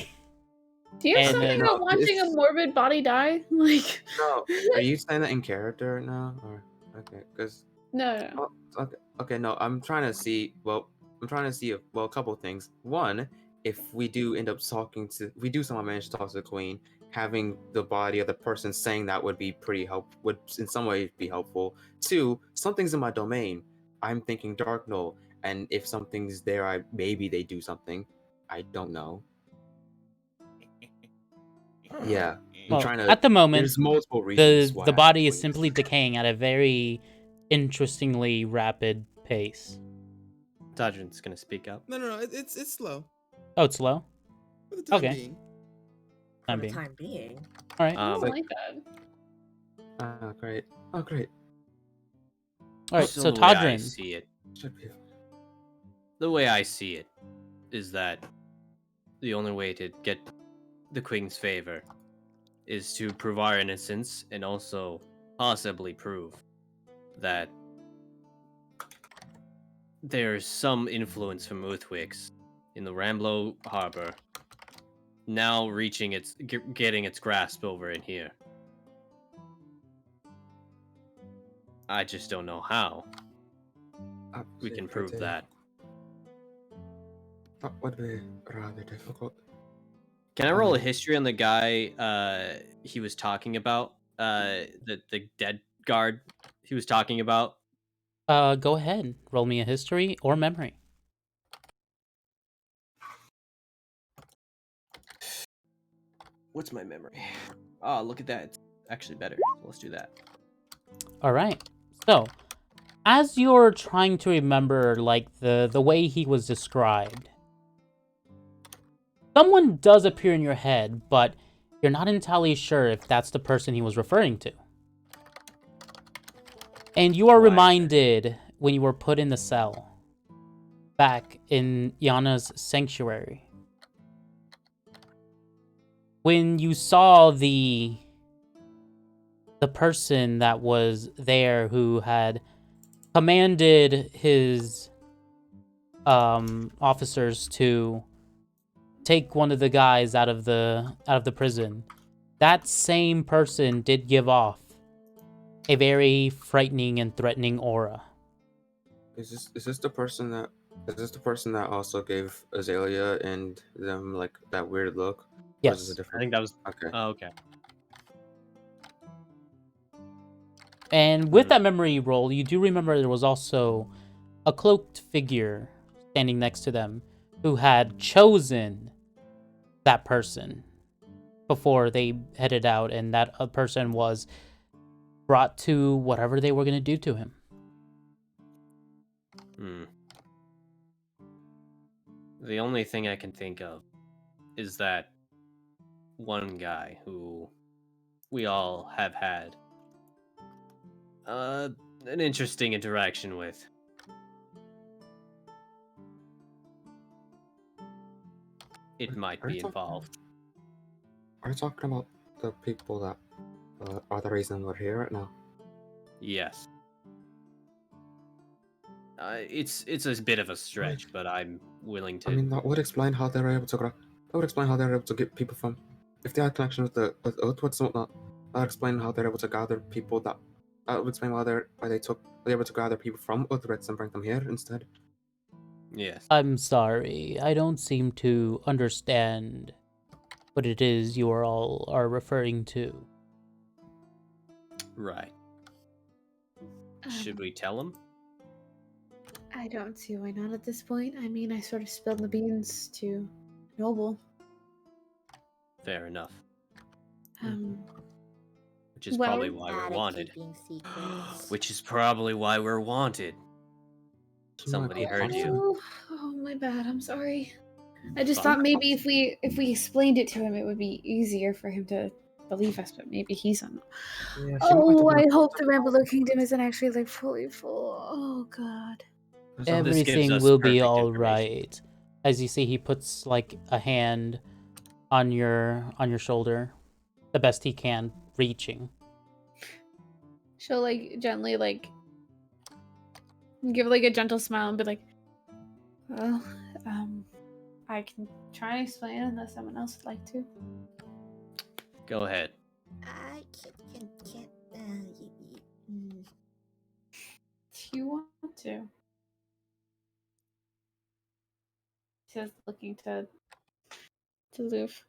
Do you have And something then- about watching a morbid body die? Like, No, are you saying that in character now, or okay? Because no. okay, no, I'm trying to see. Well, I'm trying to see if a couple things. One, if we do end up talking to, we do somehow manage to talk to the queen, having the body of the person saying that would be pretty would in some way be helpful. Two, something's in my domain. I'm thinking Dark Null, and if something's there, maybe they do something. I don't know. Yeah, I'm Well, trying to. at the moment, There's multiple reasons why the I body is believe simply decaying at a very interestingly rapid pace. Tadrin's gonna speak up. No. It's slow Oh, it's slow? for the time Okay. being. For Time the being. time being. All right. I don't like- like that. Ah, great. Oh, great. All right. So, the way I Tadrin. see it, Should be. the way I see it, is that the only way to get the Queen's favor is to prove our innocence and also possibly prove that there's some influence from Uthwix in the Ramblo Harbor now reaching getting its grasp over in here. I just don't know how we can prove that. That would be rather difficult. Can I roll a history on the guy he was talking about? The dead guard he was talking about? Go ahead. Roll me a history or memory. What's my memory? Oh, look at that. It's actually better. So let's do that. All right. So, as you're trying to remember, like, the way he was described, someone does appear in your head, but you're not entirely sure if that's the person he was referring to. And you are Why is that? reminded when you were put in the cell back in Yana's sanctuary. When you saw the person that was there who had commanded his officers to take one of the guys out of the prison, that same person did give off a very frightening and threatening aura. Is this the person that also gave Azalea and them like that weird look? Or is this a Yes. different? I think that was. Okay. Oh, okay. And with that memory roll, you do remember there was also a cloaked figure standing next to them who had chosen that person before they headed out, and that person was brought to whatever they were going to do to him. The only thing I can think of is that one guy who we all have had an interesting interaction with. It might be involved. Are you talking about the people that are the reason we're here right now? Yes. It's a bit of a stretch, but I'm willing to. I mean, that would explain how they were able to get people from. If they had connection with Earthwoods and whatnot, that would explain how they're able to gather people. That would explain why they're able to gather people from Earthwoods and bring them here instead. Yes. I'm sorry, I don't seem to understand what it is you all are referring to. Right. Should we tell him? I don't see why not at this point. I mean, I sort of spilled the beans to Noble. Fair enough. Which is well, probably why we're wanted. Which is probably why we're wanted. Somebody heard you. Oh, my bad. I'm sorry. I just thought maybe if we explained it to him, it would be easier for him to believe us. But maybe he's on. Yeah, I hope the Rambler Kingdom isn't actually like fully full. Oh God. Everything will be all right. As you see, he puts like a hand on your shoulder, the best he can, reaching. She'll like gently like give like a gentle smile and be like, "Well, I can try and explain unless someone else would like to." Go ahead. I can't. Do you want to? She says, looking to Loof.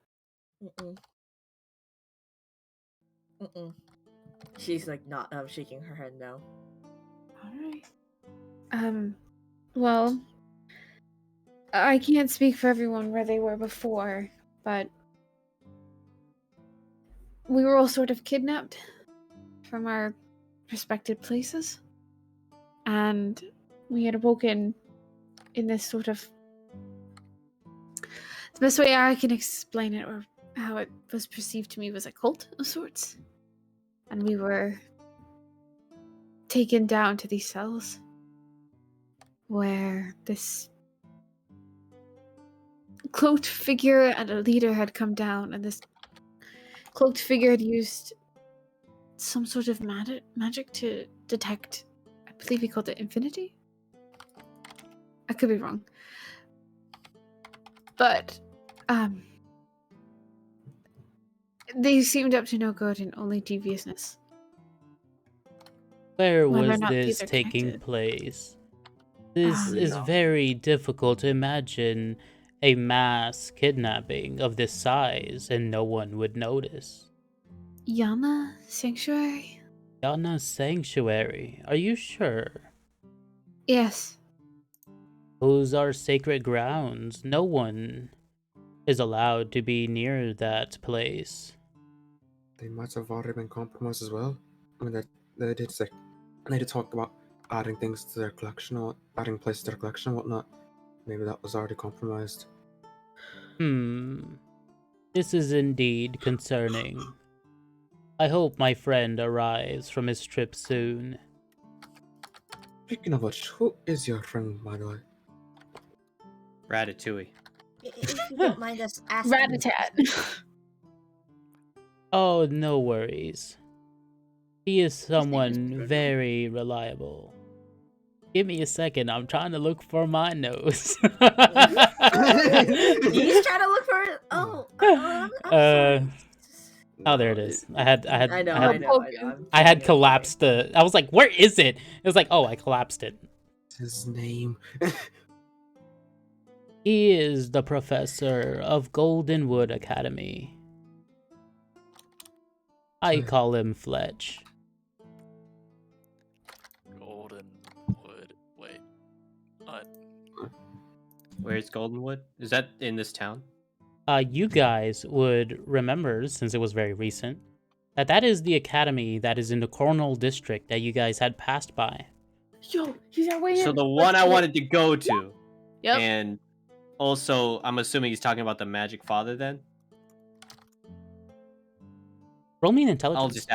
She's like not shaking her head no. Alright. Well, I can't speak for everyone where they were before, but we were all sort of kidnapped from our respected places. And we had awoken in this sort of... The best way I can explain it, or how it was perceived to me, was a cult of sorts. And we were taken down to these cells where this cloaked figure and a leader had come down, and this cloaked figure had used some sort of magic to detect, I believe he called it infinity? I could be wrong. But, they seemed up to no good and only deviousness. Where Whether or was not these this are taking connected. place? This is very difficult to imagine a mass kidnapping of this size and no one would notice. Yana Sanctuary? Yana Sanctuary. Are you sure? Yes. Those are sacred grounds. No one is allowed to be near that place. They might have already been compromised as well. I mean, they did say they did talk about adding things to their collection or adding places to their collection and whatnot. Maybe that was already compromised. This is indeed concerning. I hope my friend arrives from his trip soon. Speaking of which, who is your friend, by the way? Ratatouille. If you don't mind us asking. Rat-a-tat. Oh, no worries. He is someone very reliable. Give me a second, I'm trying to look for my nose. He's trying to look for it. Oh, I'm sorry. Oh, there it is. I had I know. collapsed the. I was like, where is it? It was like, oh, I collapsed it. His name. He is the professor of Goldenwood Academy. I call him Fletch. Goldenwood. Wait. Where's Goldenwood? Is that in this town? You guys would remember, since it was very recent, that is the academy that is in the Cornell district that you guys had passed by. Yo, he's our way in. So the one I wanted to go to. Yep. And also, I'm assuming he's talking about the Magic Father then? Roll me an intelligence.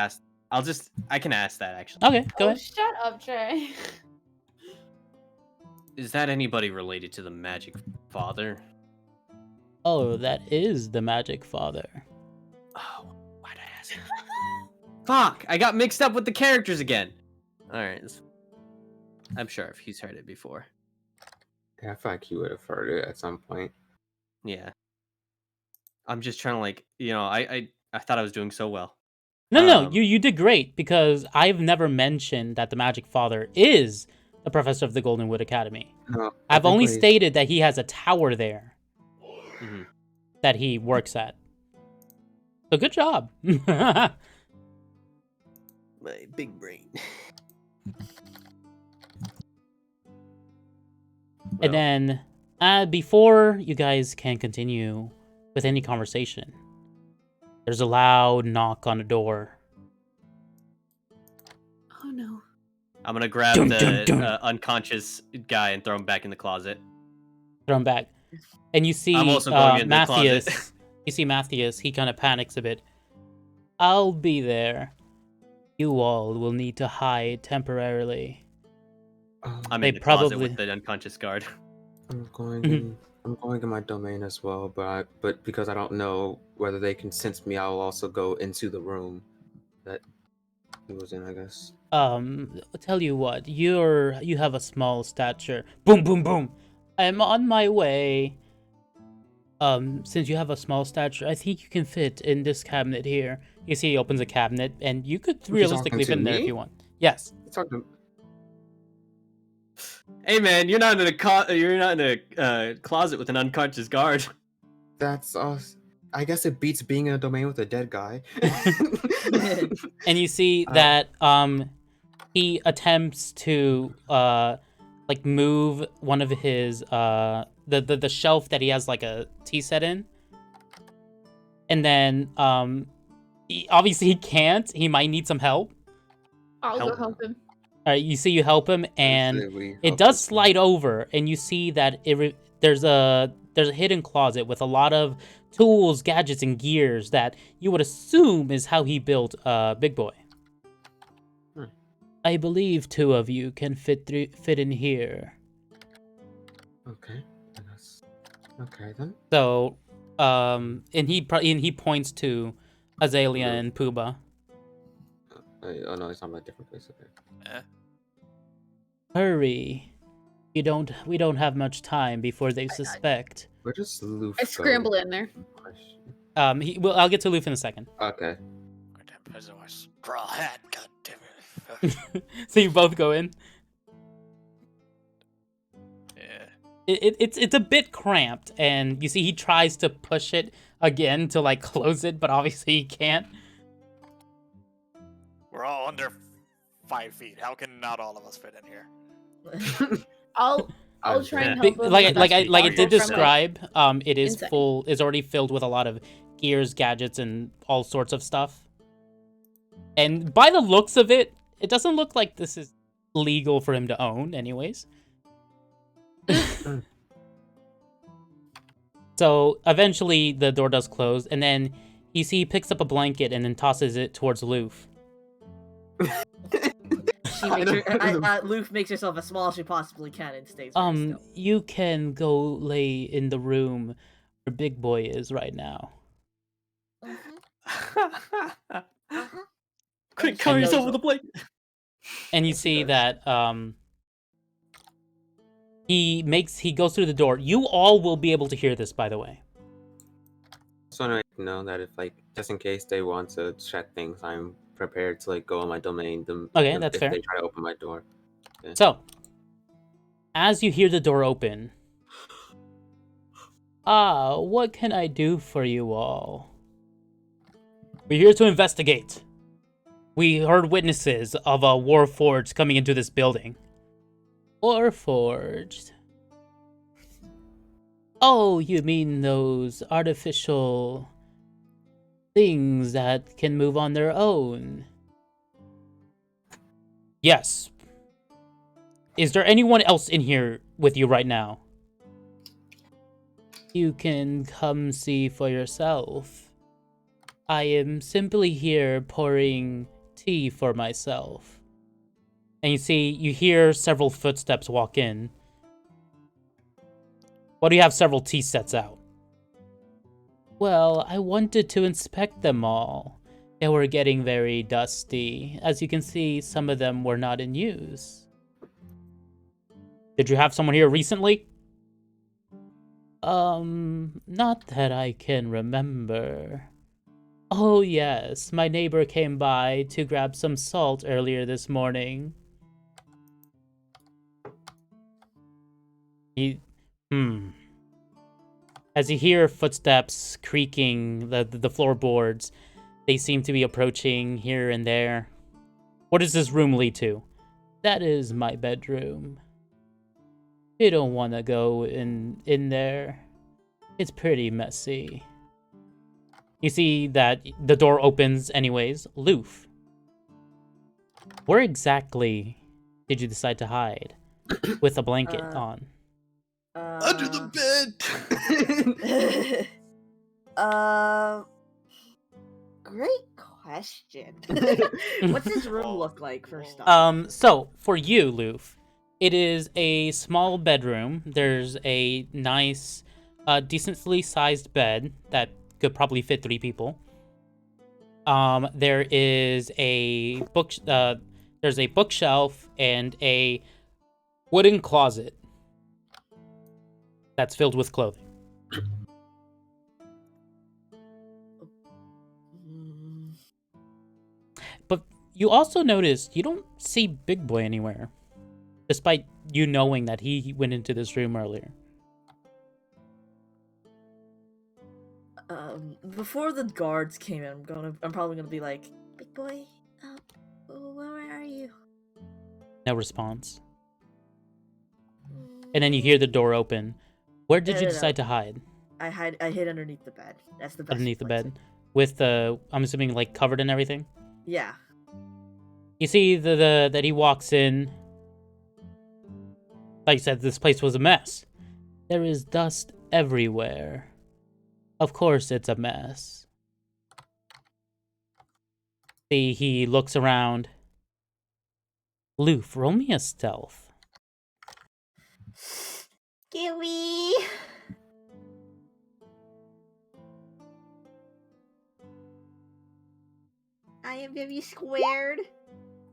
I can ask that actually. Okay, go ahead. Shut up, Trey. Is that anybody related to the Magic Father? Oh, that is the Magic Father. Oh, why'd I ask? Fuck! I got mixed up with the characters again. Alright. I'm sure if he's heard it before. Yeah, I feel like he would have heard it at some point. Yeah. I'm just trying to I thought I was doing so well. No, you did great, because I've never mentioned that the Magic Father is the professor of the Goldenwood Academy. No, I've only stated that he has a tower there that he works at. So good job. My big brain. And then, before you guys can continue with any conversation, there's a loud knock on the door. Oh no. I'm gonna grab Dun, the dun, dun. Unconscious guy and throw him back in the closet. Throw him back. And you see I'm also going in the Matthias. closet. You see Matthias, he kind of panics a bit. I'll be there. You all will need to hide temporarily. I'm They in the closet probably- with the unconscious guard. I'm going in my domain as well, but because I don't know whether they can sense me, I'll also go into the room that he was in, I guess. Tell you what, you have a small stature. Boom, boom, boom. I'm on my way. Since you have a small stature, I think you can fit in this cabinet here. You see, he opens a cabinet, and you could realistically fit in there if you want. Yes. Hey man, you're not in a closet with an unconscious guard. That's I guess it beats being in a domain with a dead guy. And you see that he attempts to like move one of his the shelf that he has like a tea set in, and then obviously he can't. He might need some help. I'll go help him. All right, you see, you help him, and it does slide over, and you see that there's a hidden closet with a lot of tools, gadgets, and gears that you would assume is how he built Big Boy. I believe two of you can fit in here. Okay. Okay then. So, and he points to Azalea and Puba. Oh no, it's not my different place. Okay. Hurry! We don't have much time before they suspect. Where does Luf I scramble in there. I'll get to Luf in a second. Okay. Straw hat, goddammit. So you both go in. Yeah. It's a bit cramped, and you see he tries to push it again to like close it, but obviously he can't. We're all under 5 feet. How can not all of us fit in here? I'll try and Big- help him. like with I the did offer from, like, describe, it is inside. full. Is already filled with a lot of gears, gadgets, and all sorts of stuff. And by the looks of it, it doesn't look like this is legal for him to own, anyways. So eventually, the door does close, and then you see he picks up a blanket and then tosses it towards Loof. She makes Loof makes herself as small as she possibly can and stays very still. You can go lay in the room where Big Boy is right now. Quick, cover yourself with a blanket. And you see that he goes through the door. You all will be able to hear this, by the way. Just want to know that if, like, just in case they want to check things, I'm prepared to, like, go on my domain. Okay, that's if fair. they try to open my door. Yeah. So, as you hear the door open, what can I do for you all? We're here to investigate. We heard witnesses of a Warforged coming into this building. Warforged? Oh, you mean those artificial things that can move on their own? Yes. Is there anyone else in here with you right now? You can come see for yourself. I am simply here pouring tea for myself. And you hear several footsteps walk in. Well, you have several tea sets out. Well, I wanted to inspect them all. They were getting very dusty. As you can see, some of them were not in use. Did you have someone here recently? Not that I can remember. Oh yes, my neighbor came by to grab some salt earlier this morning. As you hear footsteps creaking the floorboards, they seem to be approaching here and there. What does this room lead to? That is my bedroom. You don't want to go in there. It's pretty messy. You see that the door opens anyways. Loof, where exactly did you decide to hide with a blanket on? Under the bed. Great question. What's this room look like first off? So for you, Loof, it is a small bedroom. There's a nice, decently sized bed that could probably fit 3 people. There is a there's a bookshelf and a wooden closet that's filled with clothing. But you also notice you don't see Big Boy anywhere, despite you knowing that he went into this room earlier. Before the guards came in, I'm probably gonna be like, Big Boy, where are you? No response. And then you hear the door open. Where did you decide to hide? I hid underneath the bed. That's the best. Underneath the place. bed, with the, I'm assuming, like, covered and everything. Yeah. You see that he walks in. Like you said, this place was a mess. There is dust everywhere. Of course it's a mess. See, he looks around. Loof, roll me a stealth. Gooey. I am very squared.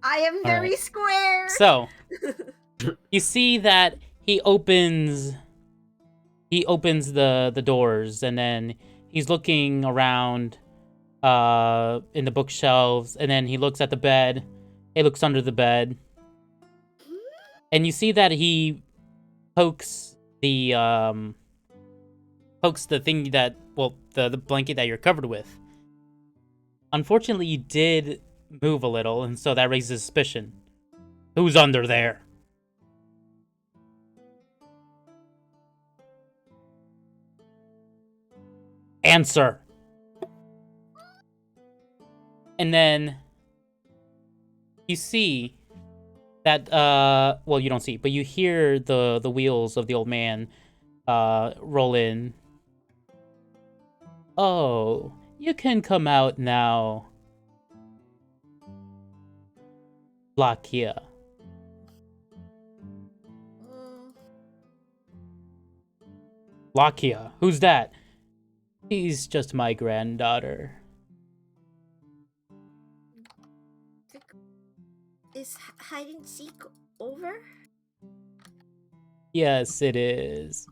I am very squared. So, you see that he opens the doors, and then he's looking around in the bookshelves, and then he looks at the bed. He looks under the bed. And you see that he pokes the thing that, well, the blanket that you're covered with. Unfortunately, you did move a little, and so that raises suspicion. Who's under there? Answer. And then you see that well, you don't see, but you hear the wheels of the old man roll in. Oh, you can come out now, Lakia. Lakia, who's that? She's just my granddaughter. Is hide and seek over? Yes, it is.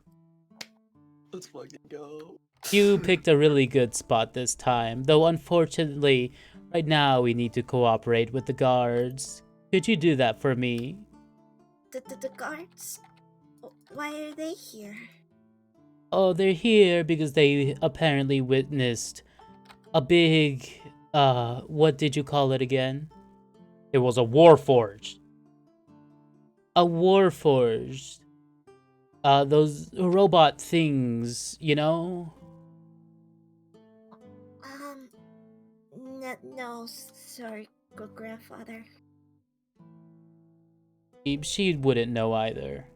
Let's fucking go. You picked a really good spot this time, though unfortunately, right now we need to cooperate with the guards. Could you do that for me? The guards? Why are they here? Oh, they're here because they apparently witnessed a big, what did you call it again? It was a warforged. A warforged. Those robot things, you know? No, sorry, good grandfather. She wouldn't know either.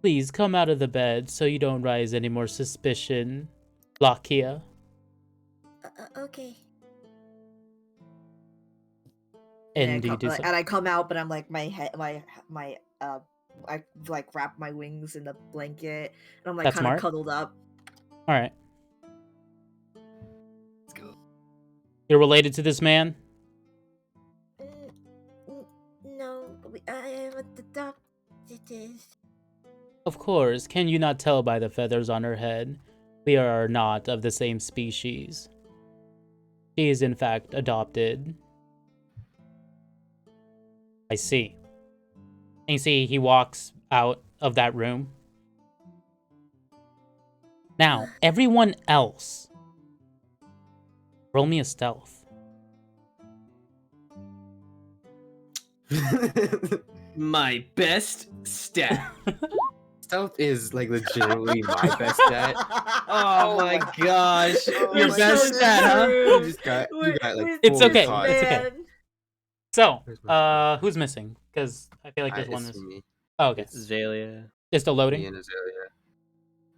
Please come out of the bed so you don't raise any more suspicion, Lakia. Okay. And do you do and I come out, but I'm like I like wrap my wings in the blanket, and I'm like That's kind of smart. cuddled up. All right. Let's go. You're related to this man? No, I am at the doctor. It is. Of course. Can you not tell by the feathers on her head? We are not of the same species. She is in fact adopted. I see. And you see he walks out of that room. Now, everyone else, roll me a stealth. My best stat. Stealth is like legitimately my best stat. Oh my gosh. Your my best God. stat, huh? You got like It's 4 okay, cards. it's okay. So, Where's my who's missing? Because I feel like there's one it's missing. me. Oh, okay. It's Azalea. It's still me loading? and Azalea.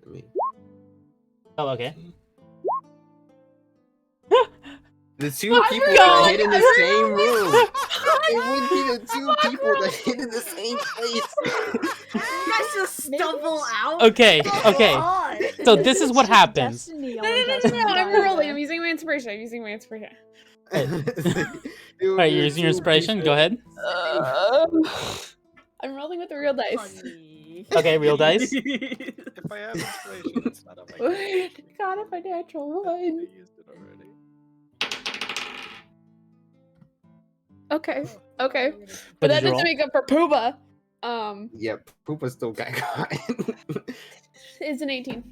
Me. Oh, okay. The two people that hid in the same room. It would be the two people that hid in the same place. You guys just stumble out. Okay, okay. God. So this is what happens. Destiny No, on no, no, no, Destiny no. I'm Diver. rolling. I'm using my inspiration. I'm using my inspiration. Alright, you're using your inspiration? Go ahead. I'm rolling with the real dice. Honey. Okay, real dice. If I have inspiration, it's not on my Got a financial one. I used it already. Okay. Oh, Okay. I'm gonna- But What that did you doesn't roll? make up for Pooba. Yep, Poopa still got caught. It's an 18.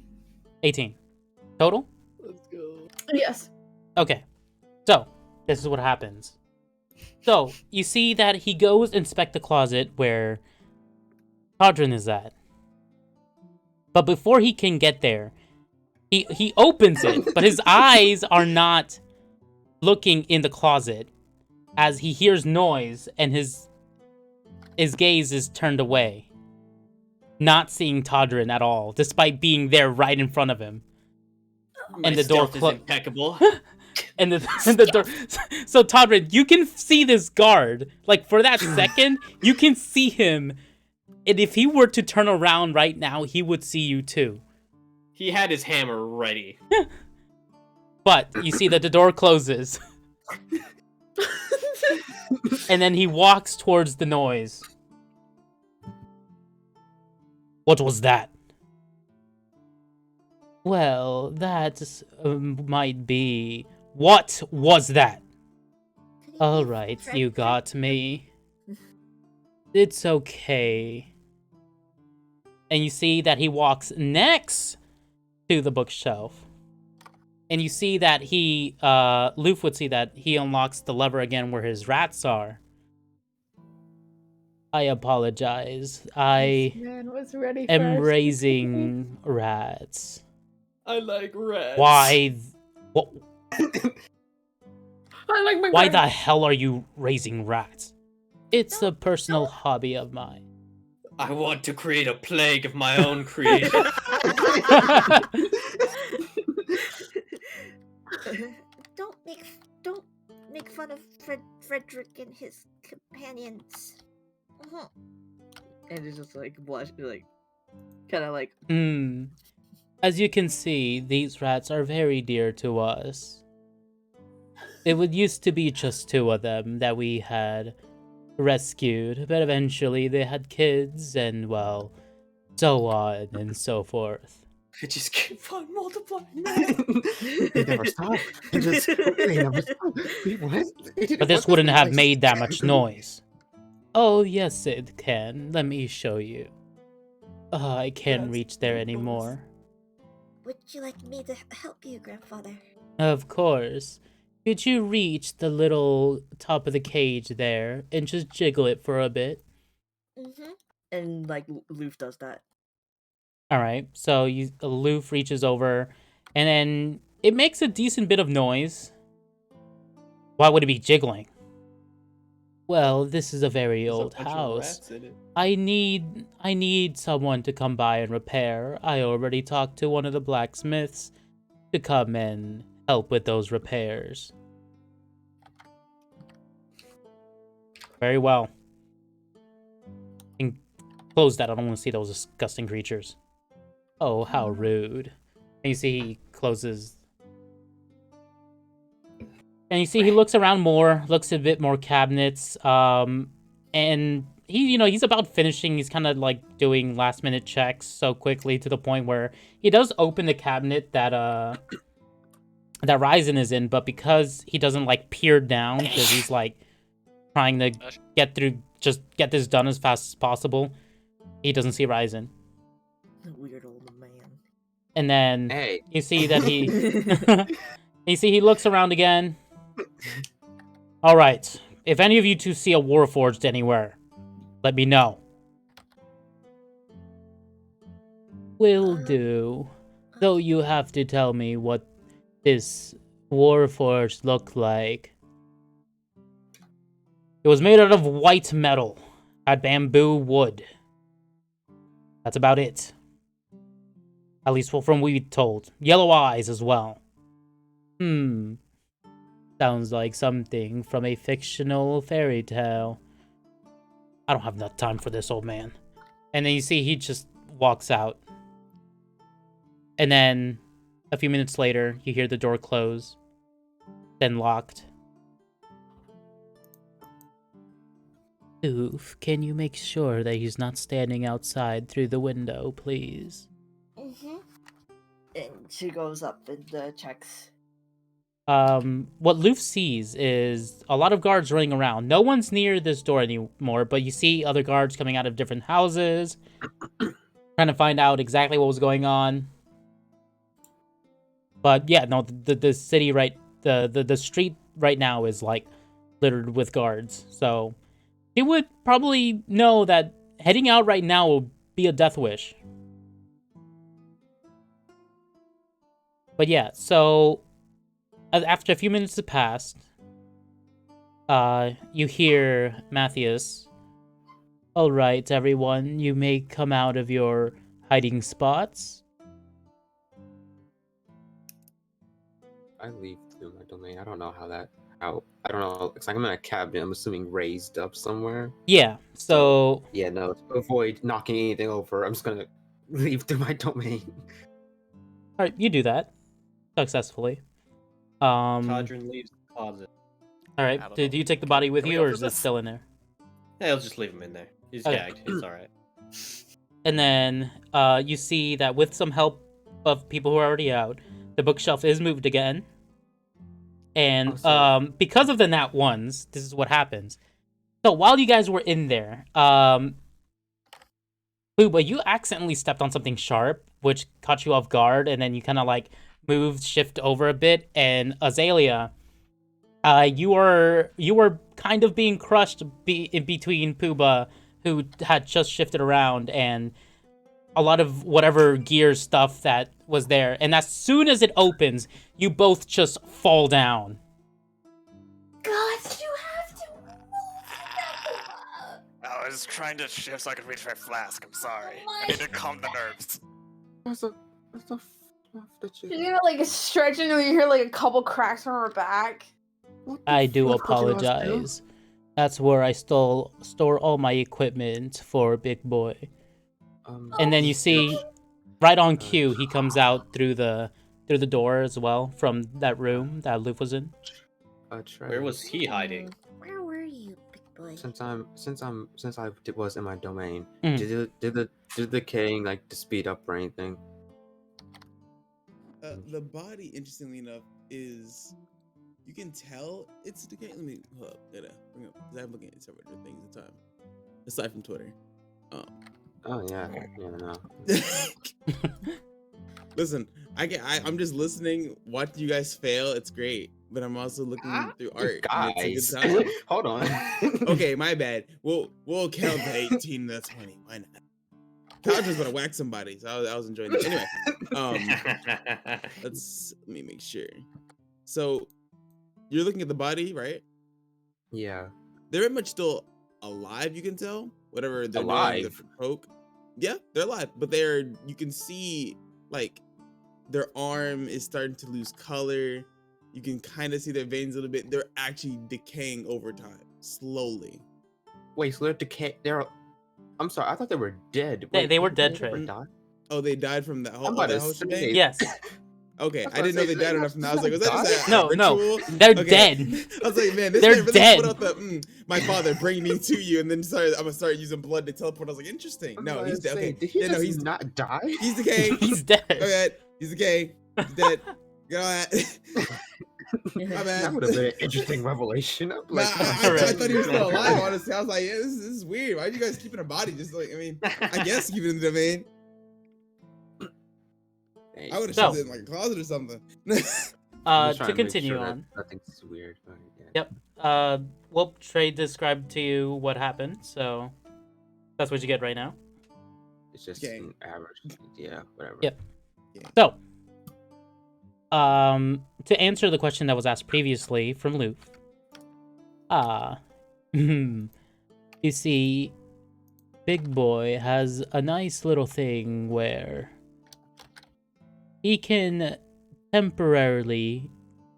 18. Total? Let's go. Yes. Okay. So, this is what happens. So, you see that he goes inspect the closet where Todrin is at. But before he can get there, he opens it, but his eyes are not looking in the closet as he hears noise and his gaze is turned away. Not seeing Todrin at all, despite being there right in front of him. My the door stealth is clo- impeccable. And the door. So Todrin, you can see this guard. Like for that second, you can see him. And if he were to turn around right now, he would see you too. He had his hammer ready. But you see that the door closes. And then he walks towards the noise. What was that? Well, that might be. What was that? All right, you got me. It's okay. And you see that he walks next to the bookshelf. And you see that Loof would see that he unlocks the lever again where his rats are. I apologize. I Man was ready am for us. raising rats. I like rats. Why? What? I like my Why bird. the hell are you raising rats? It's a personal hobby of mine. I want to create a plague of my own creation. Don't make fun of Frederick and his companions. Mhm. And it's just like blush, like kind of like As you can see, these rats are very dear to us. It would used to be just 2 of them that we had rescued, but eventually they had kids and, well, so on and so forth. I just keep on multiplying. They never stop. They never stop. But this wouldn't have made that much noise. Oh, yes, it can. Let me show you. I can't That's reach there ridiculous. anymore. Would you like me to help you, grandfather? Of course. Could you reach the little top of the cage there and just jiggle it for a bit? Mm-hmm. and like Loof does that. Alright, so Loof reaches over, and then it makes a decent bit of noise. Why would it be jiggling? Well, this is a very There's a old bunch of house. rats in it. I need someone to come by and repair. I already talked to one of the blacksmiths to come and help with those repairs. Very well. And close that. I don't want to see those disgusting creatures. Oh, how rude. And you see he closes. And you see he looks around more, looks a bit more cabinets, and he's about finishing. He's kind of like doing last minute checks so quickly to the point where he does open the cabinet that Ryzen is in, but because he doesn't like peer down, because he's like trying to just get this done as fast as possible, he doesn't see Ryzen. Weird old man. And then Hey. you see that he looks around again. All right. If any of you two see a Warforged anywhere, let me know. Will do. Though you have to tell me what this Warforged looked like. It was made out of white metal. Had bamboo wood. That's about it. At least from what we told. Yellow eyes as well. Sounds like something from a fictional fairy tale. I don't have enough time for this, old man. And then you see he just walks out. And then a few minutes later, you hear the door close. Then locked. Oof, can you make sure that he's not standing outside through the window, please? Mm-hmm. And she goes up and checks. What Loof sees is a lot of guards running around. No one's near this door anymore, but you see other guards coming out of different houses, trying to find out exactly what was going on. But yeah, no, the city the street right now is like littered with guards. So he would probably know that heading out right now will be a death wish. But yeah, so after a few minutes have passed, you hear Matthias. All right, everyone, you may come out of your hiding spots. I leave to my domain. I don't know I don't know. It's like I'm in a cabinet. I'm assuming raised up somewhere. Yeah. So yeah, no. To avoid knocking anything over, I'm just gonna leave to my domain. All right, you do that successfully. Tadrin leaves the closet. All right. Did you take the body with Can we you, or open is it this? still in there? Yeah, I'll just leave him in there. He's Okay. gagged. It's alright. And then you see that with some help of people who are already out, the bookshelf is moved again. And because of the nat ones, this is what happens. So while you guys were in there, Booba, you accidentally stepped on something sharp, which caught you off guard, and then you kind of like shift over a bit, and Azalea, you were kind of being crushed in between Puba, who had just shifted around, and a lot of whatever gear stuff that was there. And as soon as it opens, you both just fall down. God, you have to move. I was trying to shift so I could reach my flask. I'm sorry. Oh I need to calm the nerves. What's the fluff that you? She's gonna like stretch until you hear like a couple cracks from her back. What the I do fluff did you guys do? apologize. That's where I store all my equipment for Big Boy. And then you see, right on cue, he comes out through the door as well from that room that Luke was in. Where was he hiding? Where were you, big boy? Since I was in my domain, Mm. did the decaying like to speed up or anything? The body, interestingly enough, is you can tell it's decaying. Let me hold up. Bring up because I'm looking at several different things at the time, aside from Twitter. Oh yeah, no. Listen, I'm just listening, watching you guys fail. It's great, but I'm also looking through art. And it's a good time. Hold on. Okay, my bad. We'll count the 18 and the 20. Why not? Kyle just gonna whack somebody, so I was enjoying that. Anyway, let me make sure. So you're looking at the body, right? Yeah. They're very much still alive. You can tell whatever they're Alive? doing. The poke. Yeah, they're alive, but you can see like their arm is starting to lose color. You can kind of see their veins a little bit. They're actually decaying over time, slowly. Wait, so they're decay? I'm sorry, I thought they were dead. They were dead, did they ever Trey. die? Oh, they died from that whole. I'm about that to whole say, shebang? Yes. Okay, That's I what didn't know I they said. died enough. And I was like, was that just a No, ritual? they're Okay. dead. I was like, man, this They're man really dead. put out the my father bring me to you, and then I'm gonna start using blood to teleport. I was like, interesting. No, he's dead. Okay, Did he yeah, no, just he's not die? he's decaying. He's dead. Go ahead. He's decaying. He's dead. Go ahead. My bad. That would have been an interesting revelation. I'm Nah, like, I thought he was still alive. Honestly, I was like, yeah, this is weird. Why are you guys keeping a body? Just like, I mean, I guess keep it in the domain. I would have shoved it in like a closet or something. To continue on. Nothing's weird. But yeah. Yep. Well, Trey described to you what happened, so that's what you get right now. It's just Okay. an average. Yeah, whatever. Yep. So, to answer the question that was asked previously from Luke, you see, Big Boy has a nice little thing where he can temporarily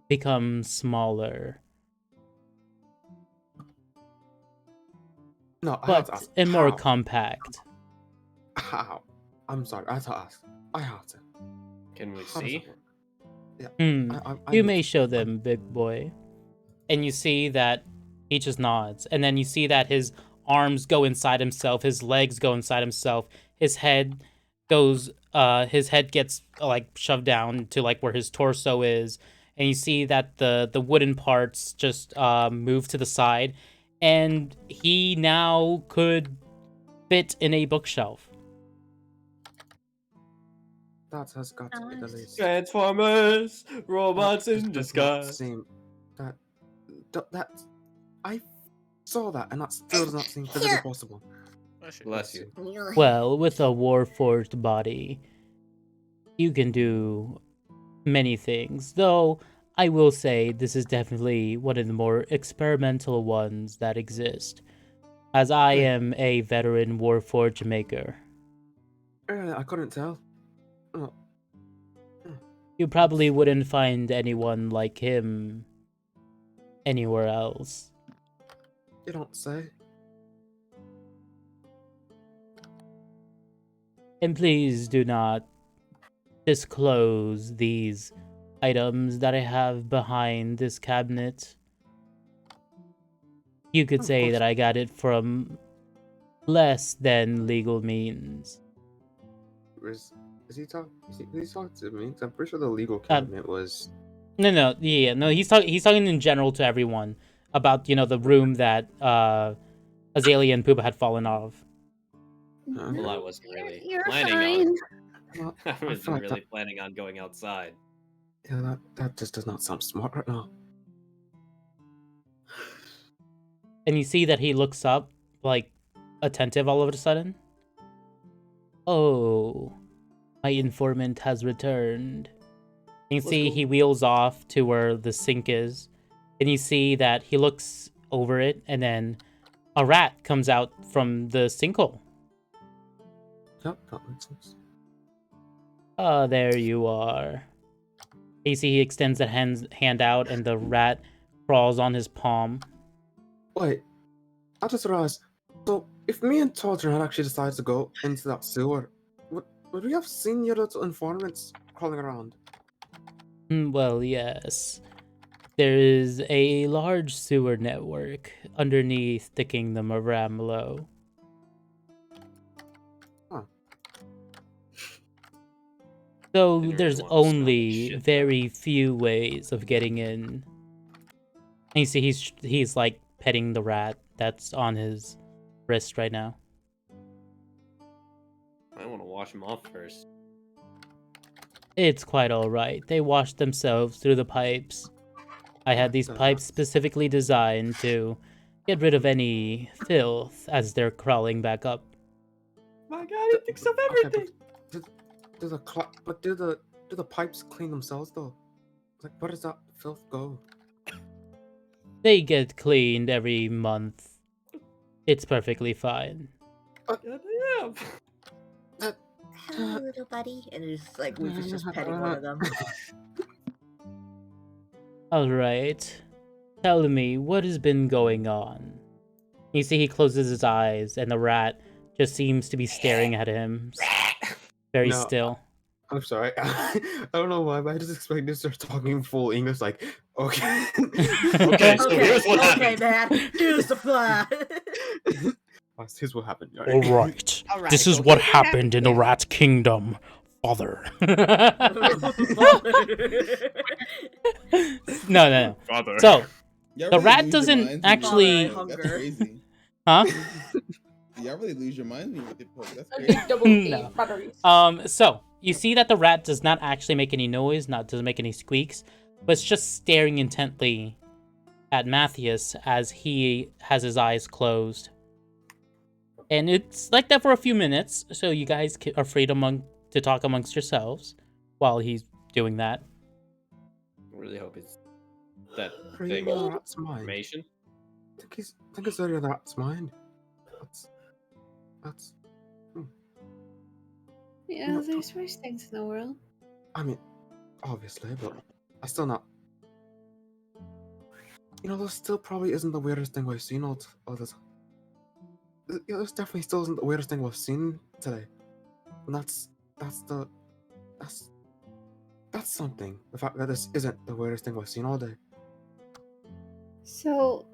become smaller, No, I have to but ask. and more How? compact. How? I'm sorry. I have to ask. I have to. Can we How does see? it work? Yeah. Hmm. I You need may to- show them, Big Boy. And you see that he just nods. And then you see that his arms go inside himself, his legs go inside himself, his head gets like shoved down to like where his torso is. And you see that the wooden parts just move to the side. And he now could fit in a bookshelf. That has got to be the Nice. least. Transformers, robots That in just does not disguise. seem that I saw that, and that still does not seem physically possible. Bless you. Well, with a warforged body, you can do many things. Though, I will say this is definitely one of the more experimental ones that exist, as I am a veteran warforged maker. I couldn't tell. Oh, You probably wouldn't find anyone like him anywhere else. you don't say. And please do not disclose these items that I have behind this cabinet. You could Of say course. that I got it from less than legal means. Is he talking? He's talking to me? 'Cause I'm pretty sure the legal cabinet was. No, he's talking in general to everyone about, the room that Azalea and Puba had fallen off. Well, I wasn't really You're planning fine. on. Well, I I wasn't feel like really planning on going outside. Yeah, that just does not sound smart right now. And you see that he looks up, like, attentive all of a sudden. Oh, my informant has returned. And you see he wheels off to where the sink is. And you see that he looks over it, and then a rat comes out from the sinkhole. Yep, that makes sense. Ah, there you are. You see he extends that hand out, and the rat crawls on his palm. Wait, I just realized. So, if me and Todger had actually decided to go into that sewer, would we have seen your little informants crawling around? Well, yes. There is a large sewer network underneath the Kingdom of Ramlo. Huh. So Didn't really there's want to smell this only shit, though. very few ways of getting in. And you see he's like petting the rat that's on his wrist right now. I want to wash them off first. It's quite alright. They wash themselves through the pipes. I had these pipes specifically designed to get rid of any filth as they're crawling back up. My God, he thinks of everything. But do the pipes clean themselves though? Like, where does that filth go? They get cleaned every month. It's perfectly fine. Goddamn. Hello, little buddy. And it's like Weef is just petting one of them. Alright. Tell me, what has been going on? You see he closes his eyes, and the rat just seems to be staring at him. Very No, still. I'm sorry. I don't know why, but I just expected to start talking full English, like, okay. Okay, so here's what Okay, happened. man. Here's the plan. Here's what happened. Alright. Alright, This is so what here's what happened in the now. rat kingdom, father. No. Father. So, Y'all the really rat lose your doesn't minds when you actually- get poked. That's Hunger. crazy. huh? Y'all really lose your minds when you get poked. That's Okay, crazy. double No. A batteries. So you see that the rat does not actually make any noise, doesn't make any squeaks, but it's just staring intently at Matthias as he has his eyes closed. And it's like that for a few minutes, so you guys are free to talk amongst yourselves while he's doing that. I really hope it's that Reading thing the of rat's mind. information. I think it's really the rat's mind. That's. Yeah, No. there's worse things in the world. I mean, obviously, but I still not. You know, this still probably isn't the weirdest thing we've seen all this. Yeah, this definitely still isn't the weirdest thing we've seen today. And that's something. The fact that this isn't the weirdest thing we've seen all day. So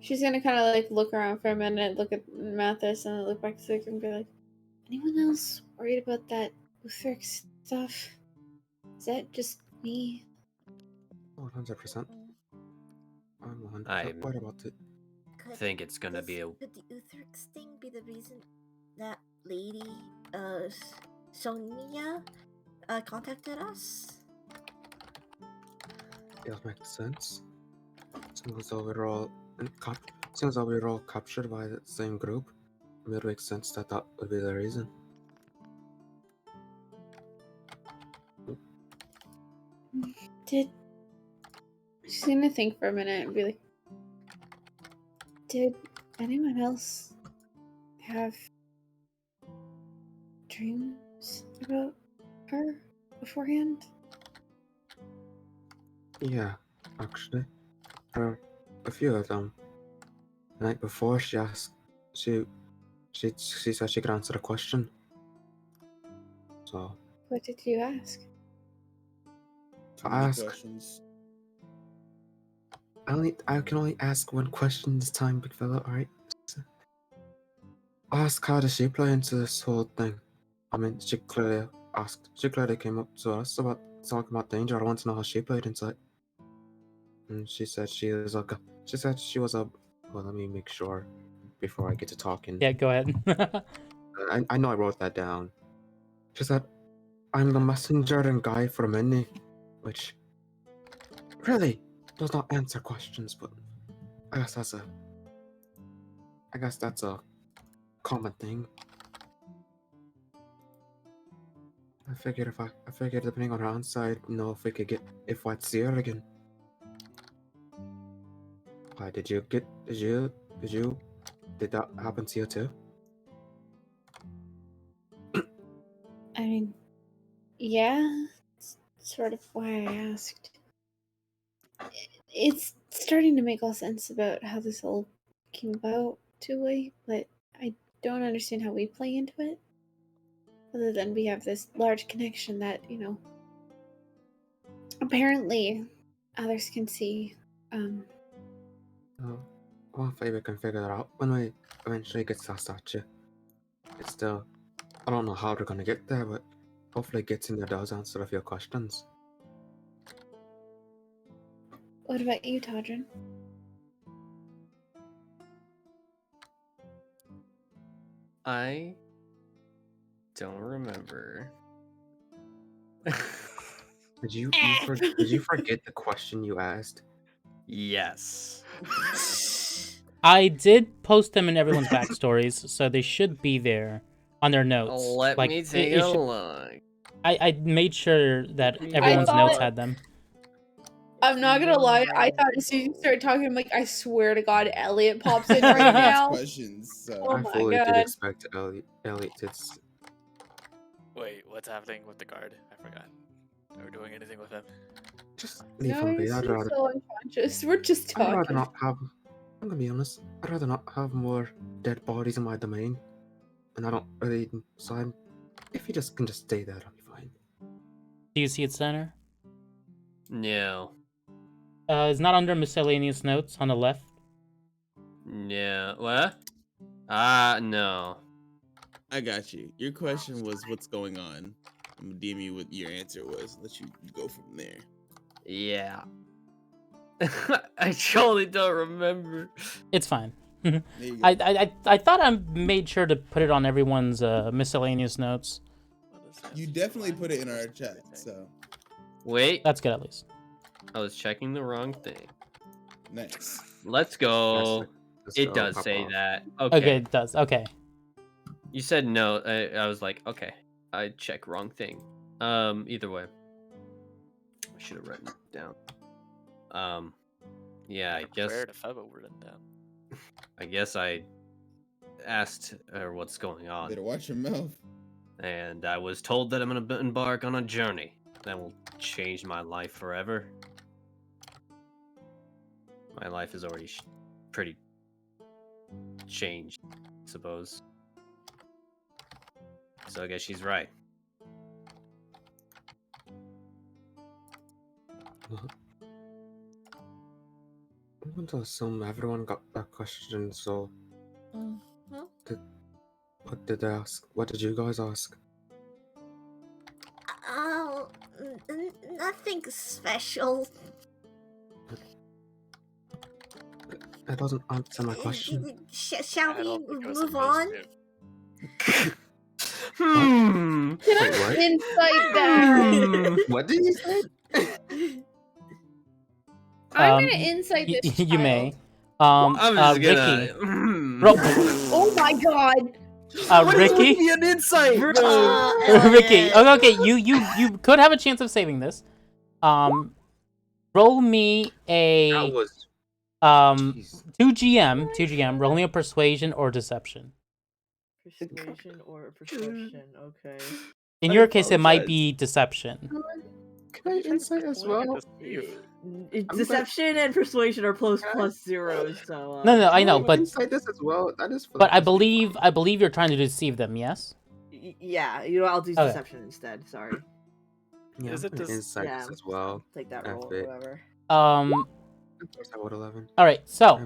she's gonna kind of like look around for a minute, look at Mathis, and then look back to the group and be like, "Anyone else worried about that Utherk stuff? Is that just me?" 100%. I'm 100% I'm- worried about it. I think it's gonna be a. Could the Utherk sting be the reason that lady, Sonia, contacted us? Yeah, that makes sense. Seems as though we're all seems as though we're all captured by the same group. It would make sense that would be the reason. She's gonna think for a minute and be like, "Did anyone else have dreams about her beforehand?" Yeah, actually, a few of them. The night before, she said she could answer a question. So What did you ask? I Many asked. questions. I can only ask one question this time, big fella. All right. Ask how does she play into this whole thing? I mean, she clearly came up to us about talking about danger. I want to know how she played into it. And she said she was a. Well, let me make sure before I get to talking. Yeah, go ahead. I know I wrote that down. She said, "I'm the messenger and guide for many. which really does not answer questions, but I guess that's a common thing. I figured depending on our answer, if we could if I'd see her again. Why did that happen to you too? I mean, yeah, it's sort of why I asked. It's starting to make all sense about how this all came about, Tuli, but I don't understand how we play into it. Other than we have this large connection that, apparently others can see. Well, hopefully we can figure that out when we eventually get to Sasachi. It's still, I don't know how we're gonna get there, but hopefully getting there does answer a few questions. What about you, Todrin? I don't remember. Did you forget the question you asked? Yes. I did post them in everyone's backstories, so they should be there on their notes. Let me take a look. I made sure that I everyone's thought- notes had them. I'm not gonna lie, I thought as soon as you started talking, I'm like, I swear to God, Elliot pops in right now. Questions. So. Oh I my fully did God. expect Elliot to. Wait, what's happening with the guard? I forgot. Are we doing anything with him? Just leave No, him be. he's I'd still rather. so unconscious. We're just I'd rather talking. not have. I'm gonna be honest. I'd rather not have more dead bodies in my domain, and I don't really. So I'm. If you can just stay there, I'll be fine. Do you see its center? No. It's not under miscellaneous notes on the left. No. What? No. I got you. Your question was what's going on. I'm gonna DM you what your answer was. Let you go from there. Yeah. I totally don't remember. It's fine. There you go. I thought I made sure to put it on everyone's miscellaneous notes. You definitely put it in our chat. So Wait, That's good at least. I was checking the wrong thing. nice. Let's go. Let's It go, does pop say off. that. Okay, Okay. it does. Okay. You said no. I was like, okay. I check wrong thing. Either way. I should have written it down. Yeah, I guess Where the Febo written down? I guess I asked her what's going on. Better watch your mouth. And I was told that I'm gonna embark on a journey that will change my life forever. My life is already pretty changed, I suppose. So I guess she's right. I'm going to assume everyone got that question, so what did they ask? What did you guys ask? Oh, nothing special. That doesn't answer my question. Shall I we don't think it was move supposed on? to. Wait, what? Insight that. What did you say? I'm gonna insight this You may. child. I'm just Ricky. gonna. Bro, Oh my God. Ricky. An insight. Ricky. Okay, you could have a chance of saving this. Roll me That a was. 2 GM. Roll me a persuasion or deception. Persuasion or perception? Okay. In I your case, it might apologize. be deception. Can I insight as well? Deception and persuasion are plus zeros, so. No, I know, Can but insight this as well. That is. For but I the first believe you're trying to deceive them. Yes. Yeah, I'll do Okay. deception instead. Sorry. Yeah, Is it I'm gonna just- insight Yeah, this as well. take that F roll, it. whatever. Of course, I would 11. All right. So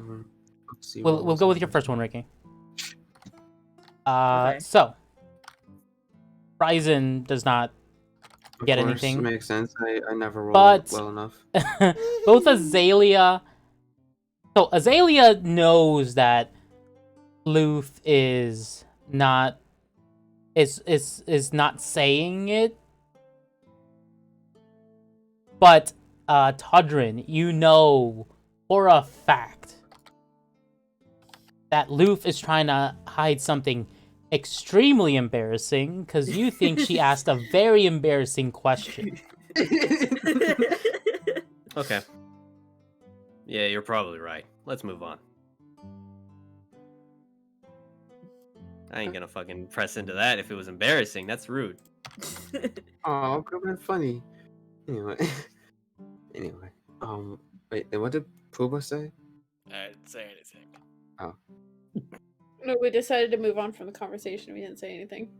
Let's see we'll what go with was your it. first one, Ricky. Okay. So Ryzen does not Of get course, anything. Makes sense. I never rolled But- well enough. both Azalea. So Azalea knows that Luth is not not saying it But, Todrin, you know for a fact that Loof is trying to hide something extremely embarrassing because you think she asked a very embarrassing question. Okay. Yeah, you're probably right. Let's move on. I ain't gonna fucking press into that if it was embarrassing. That's rude. Oh, could have been funny. Anyway. Anyway. Wait, then what did Pooba say? I didn't say anything. Oh. No, we decided to move on from the conversation. We didn't say anything.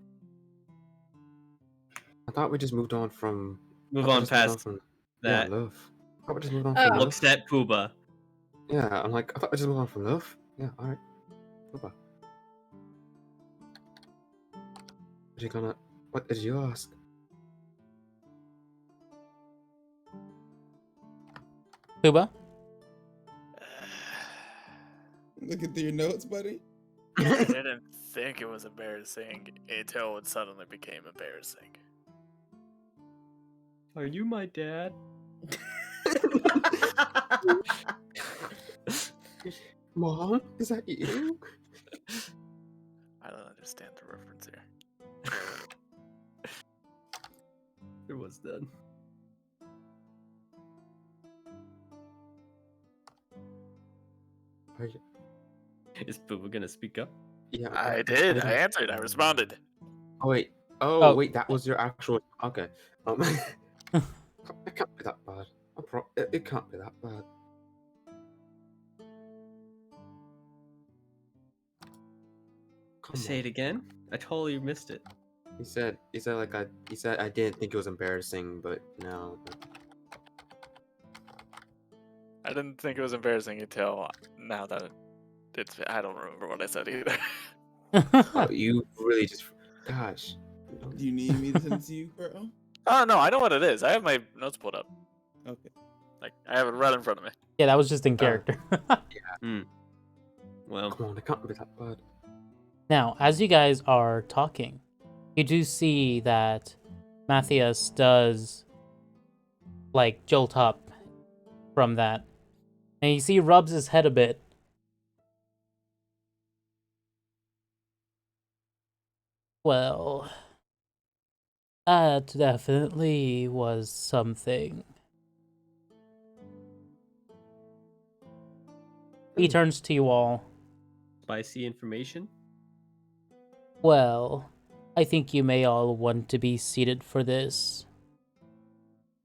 I thought we just moved on from. Move I thought we on just moved past from that. Yeah, love. I thought we just moved on Oh. from love. Looks at Pooba. Yeah, I'm like, I thought we just moved on from love. Yeah, alright. Pooba. What did you ask? Pooba? Looking through your notes, buddy. I didn't think it was embarrassing until it suddenly became embarrassing. Are you my dad? Mom, is that you? I don't understand the reference here. It was done. Are you? Is Pooba gonna speak up? Yeah. I did. I answered. I responded. Oh wait. Oh. Wait, that was your actual. Okay. It can't be that bad. It can't be that bad. Come Say it on. again? I totally missed it. He said I didn't think it was embarrassing, but now. I didn't think it was embarrassing until now that it's. I don't remember what I said either. Oh, you really just. Gosh. Do you need me to send it to you, bro? Oh no, I know what it is. I have my notes pulled up. Okay. Like I have it right in front of me. Yeah, that was just in character. Well, Come on, it can't be that bad. Now, as you guys are talking, you do see that Matthias does, like, jolt up from that. And you see he rubs his head a bit. Well, that definitely was something. He turns to you all. spicy information? Well, I think you may all want to be seated for this.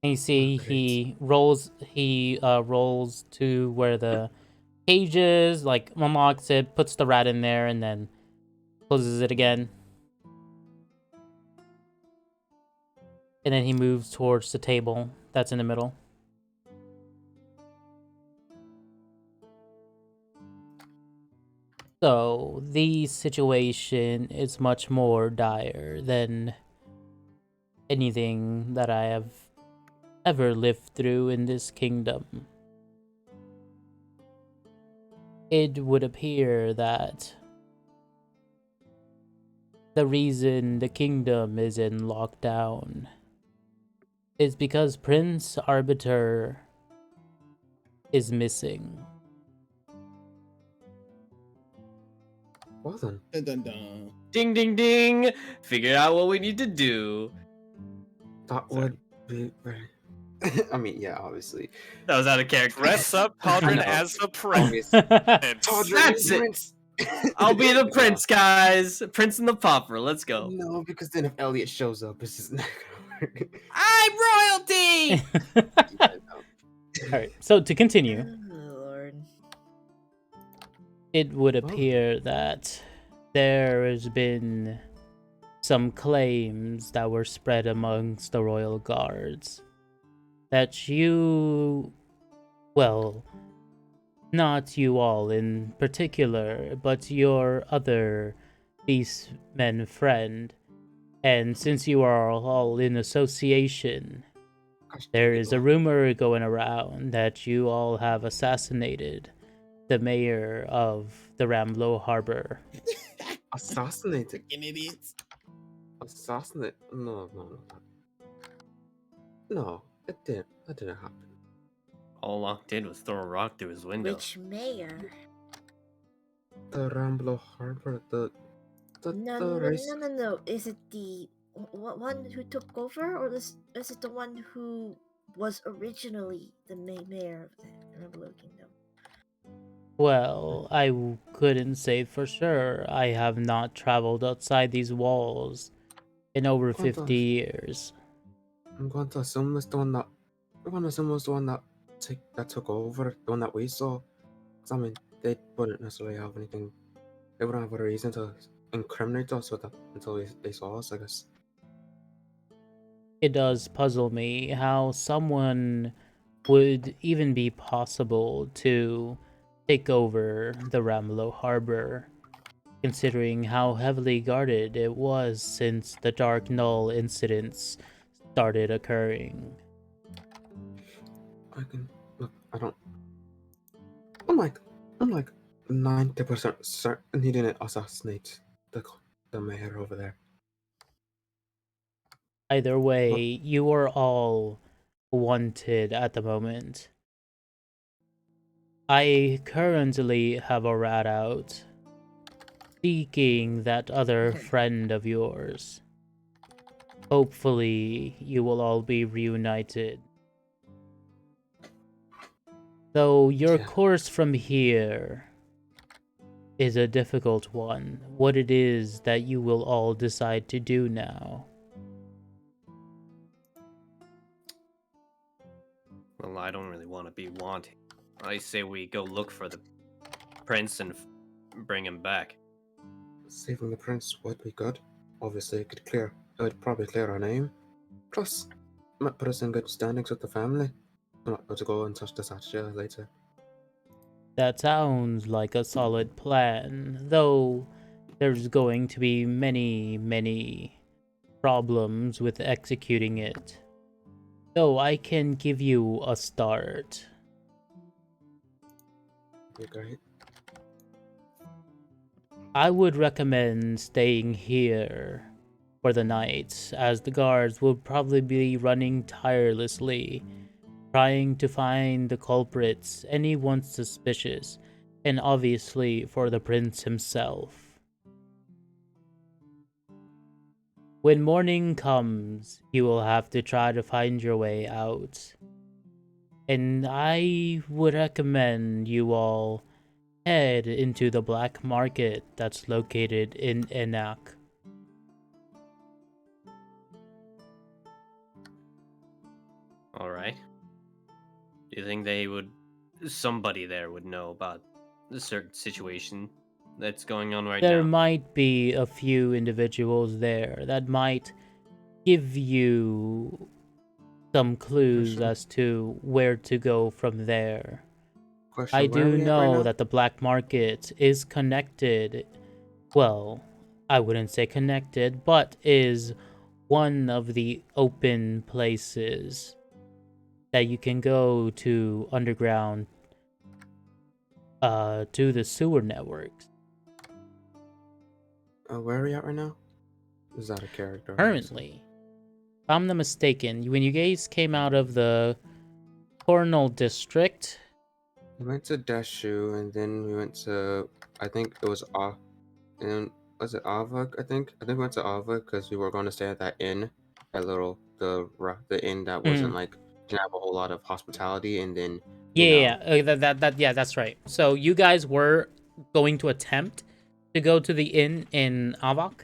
And you see he rolls to where the cage is, like unlocks it, puts the rat in there, and then closes it again. And then he moves towards the table that's in the middle. So, the situation is much more dire than anything that I have ever lived through in this kingdom. It would appear that the reason the kingdom is in lockdown is because Prince Arbiter is missing. Well then. Dun, dun, dun. Ding ding ding! Figure out what we need to do. That would be very. I mean, yeah, obviously. That was out of character. Dress up Podrin know. as the prince. Todrick, That's it. Prince. I'll be the prince, guys. Prince and the pauper. Let's go. No, because then if Elliot shows up, it's just not gonna work. I'm royalty. Yeah, no. Alright, so to continue, Oh, Lord. it would appear that there has been some claims that were spread amongst the royal guards that you, well, not you all in particular, but your other beastmen friend, and since you are all in association, Gosh, there is a rumor going around that you all have assassinated the mayor of the Ramlo Harbor. Assassinated. Fucking idiots. Assassinate? No. No. It did. That didn't happen. All Locke did was throw a rock through his window. Which mayor? The Ramblo Harbor, No, the no, no, race. no, no, no. Is it the one who took over, or is it the one who was originally the mayor of the Rebel Kingdom? Well, couldn't say for sure. I have not traveled outside these walls in over I'm going 50 to, years. I'm going to assume it's the one that. I'm going to assume it was the one that took over, the one that we saw. 'Cause, I mean, they wouldn't necessarily have anything. They wouldn't have a reason to incriminate us with that until they saw us, I guess. It does puzzle me how someone would even be possible to take over the Ramlo Harbor, considering how heavily guarded it was since the Dark Null incidents started occurring. I can look. I don't. I'm like 90% certain he didn't assassinate the mayor over there. Either way, But you are all wanted at the moment. I currently have a rat out seeking that other friend of yours. Hopefully, you will all be reunited. Though your yeah, course from here is a difficult one, what it is that you will all decide to do now. Well, I don't really want to be wanted. I say we go look for the prince and bring him back. saving the prince would be good. Obviously, it would probably clear our name. Plus, might put us in good standings with the family. I'm not going to go and touch the satchel later. That sounds like a solid plan, though there's going to be many problems with executing it. Though I can give you a start. Be great. I would recommend staying here for the night, as the guards will probably be running tirelessly, trying to find the culprits, anyone suspicious, and obviously for the prince himself. When morning comes, you will have to try to find your way out. And I would recommend you all head into the black market that's located in Enak. All right. Do you think somebody there would know about the certain situation that's going on right There now? might be a few individuals there that might give you some clues Question. as to where to go from there. I Question, where are do we at right know now? that the black market is connected. Well, I wouldn't say connected, but is one of the open places that you can go to underground to the sewer networks. Where are we at right now? Is that a character? Currently, if I'm not mistaken, when you guys came out of the Coronal District, We went to Deshu, and then we went to, I think it was and was it Ava? I think we went to Ava because we were going to stay at that inn, the inn that wasn't didn't have a whole lot of hospitality, and then yeah, that's right. So you guys were going to attempt to go to the inn in Avak,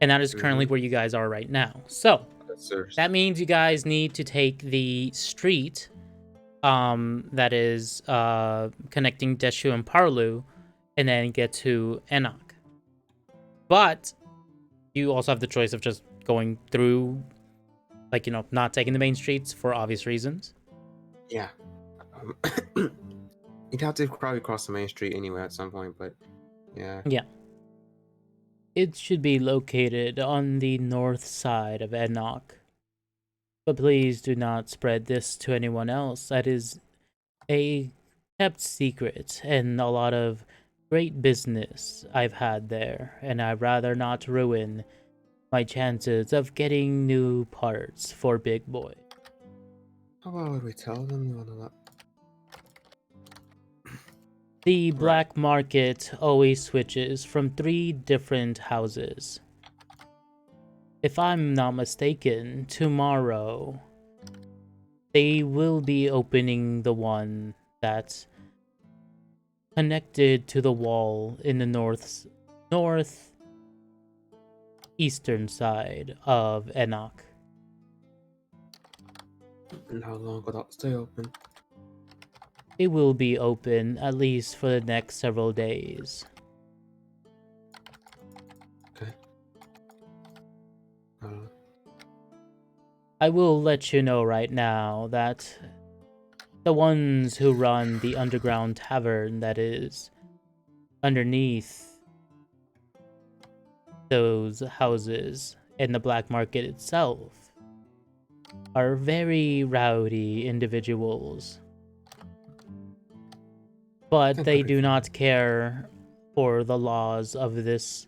and that is currently where you guys are right now. So that means you guys need to take the street that is connecting Deshu and Parlu, and then get to Enoch. But you also have the choice of just going through, not taking the main streets for obvious reasons. Yeah. You'd have to probably cross the main street anyway at some point, but yeah. Yeah. It should be located on the north side of Enoch. But please do not spread this to anyone else. That is a kept secret and a lot of great business I've had there, and I'd rather not ruin my chances of getting new parts for Big Boy. How would we tell them none of that? The Right. black market always switches from 3 different houses. If I'm not mistaken, tomorrow they will be opening the one that's connected to the wall in the northeastern side of Enoch. And how long will that stay open? It will be open at least for the next several days. Okay. I will let you know right now that the ones who run the underground tavern that is underneath those houses and the black market itself are very rowdy individuals. But Think they that'd be do fine. not care for the laws of this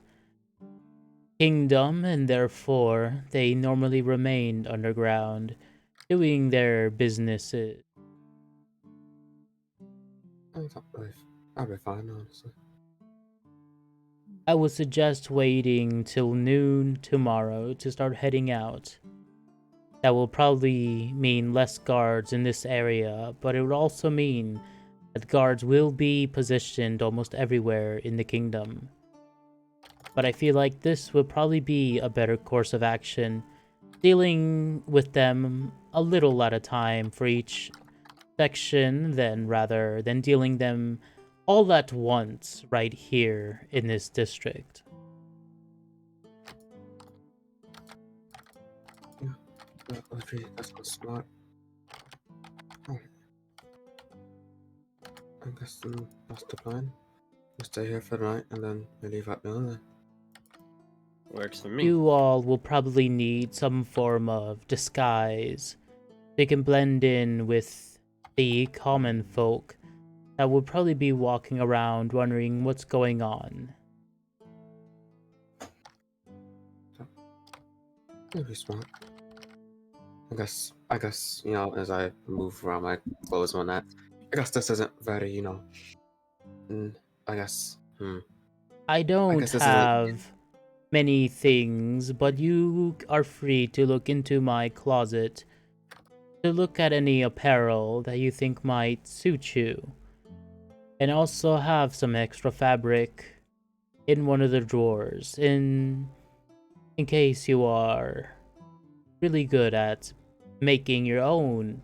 kingdom, and therefore they normally remain underground, doing their businesses. I think that'd be fine, honestly. I would suggest waiting till noon tomorrow to start heading out. That will probably mean less guards in this area, but it would also mean that guards will be positioned almost everywhere in the kingdom. But I feel like this would probably be a better course of action, dealing with them a little at a time for each section, rather than dealing them all at once right here in this district. That's smart. Alright. I guess that's the plan. We stay here for the night and then we leave at noon then. Works for me. You all will probably need some form of disguise. They can blend in with the common folk that would probably be walking around wondering what's going on. That'd be smart. I guess, as I move around my clothes and that, I guess this isn't very, I guess, I don't guess this isn't, have many things, but you are free to look into my closet to look at any apparel that you think might suit you. And also have some extra fabric in one of the drawers in case you are really good at making your own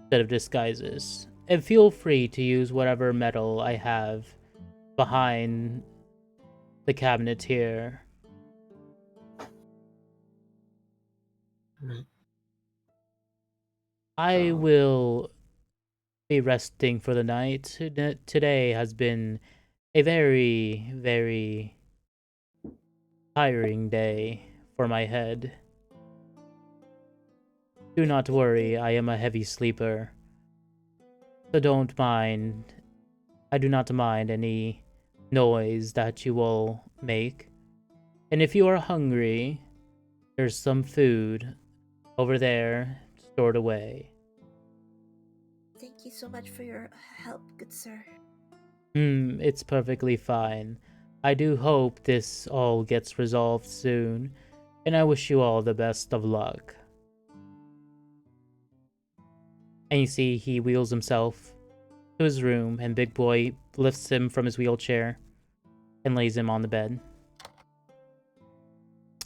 set of disguises. And feel free to use whatever metal I have behind the cabinet here. right. I will be resting for the night. Today has been a very, very tiring day for my head. Do not worry, I am a heavy sleeper. So don't mind. I do not mind any noise that you will make. And if you are hungry, there's some food over there stored away. Thank you so much for your help, good sir. It's perfectly fine. I do hope this all gets resolved soon, and I wish you all the best of luck. And you see he wheels himself to his room, and Big Boy lifts him from his wheelchair and lays him on the bed.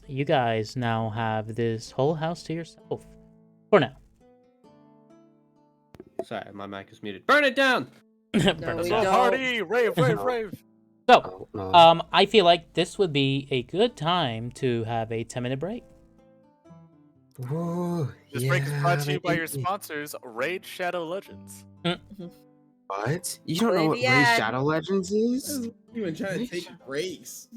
You guys now have this whole house to yourself. For now. Sorry, my mic is muted. Burn it down! Burn No, it Let's we go down. don't. party! Rave, rave, rave! So, Oh, no. I feel like this would be a good time to have a 10-minute break. Whoa, This break is brought to you by your baby. sponsors, Raid Shadow Legends. What? You don't know Play what the Raid ad. Shadow Legends is? Even trying to take breaks.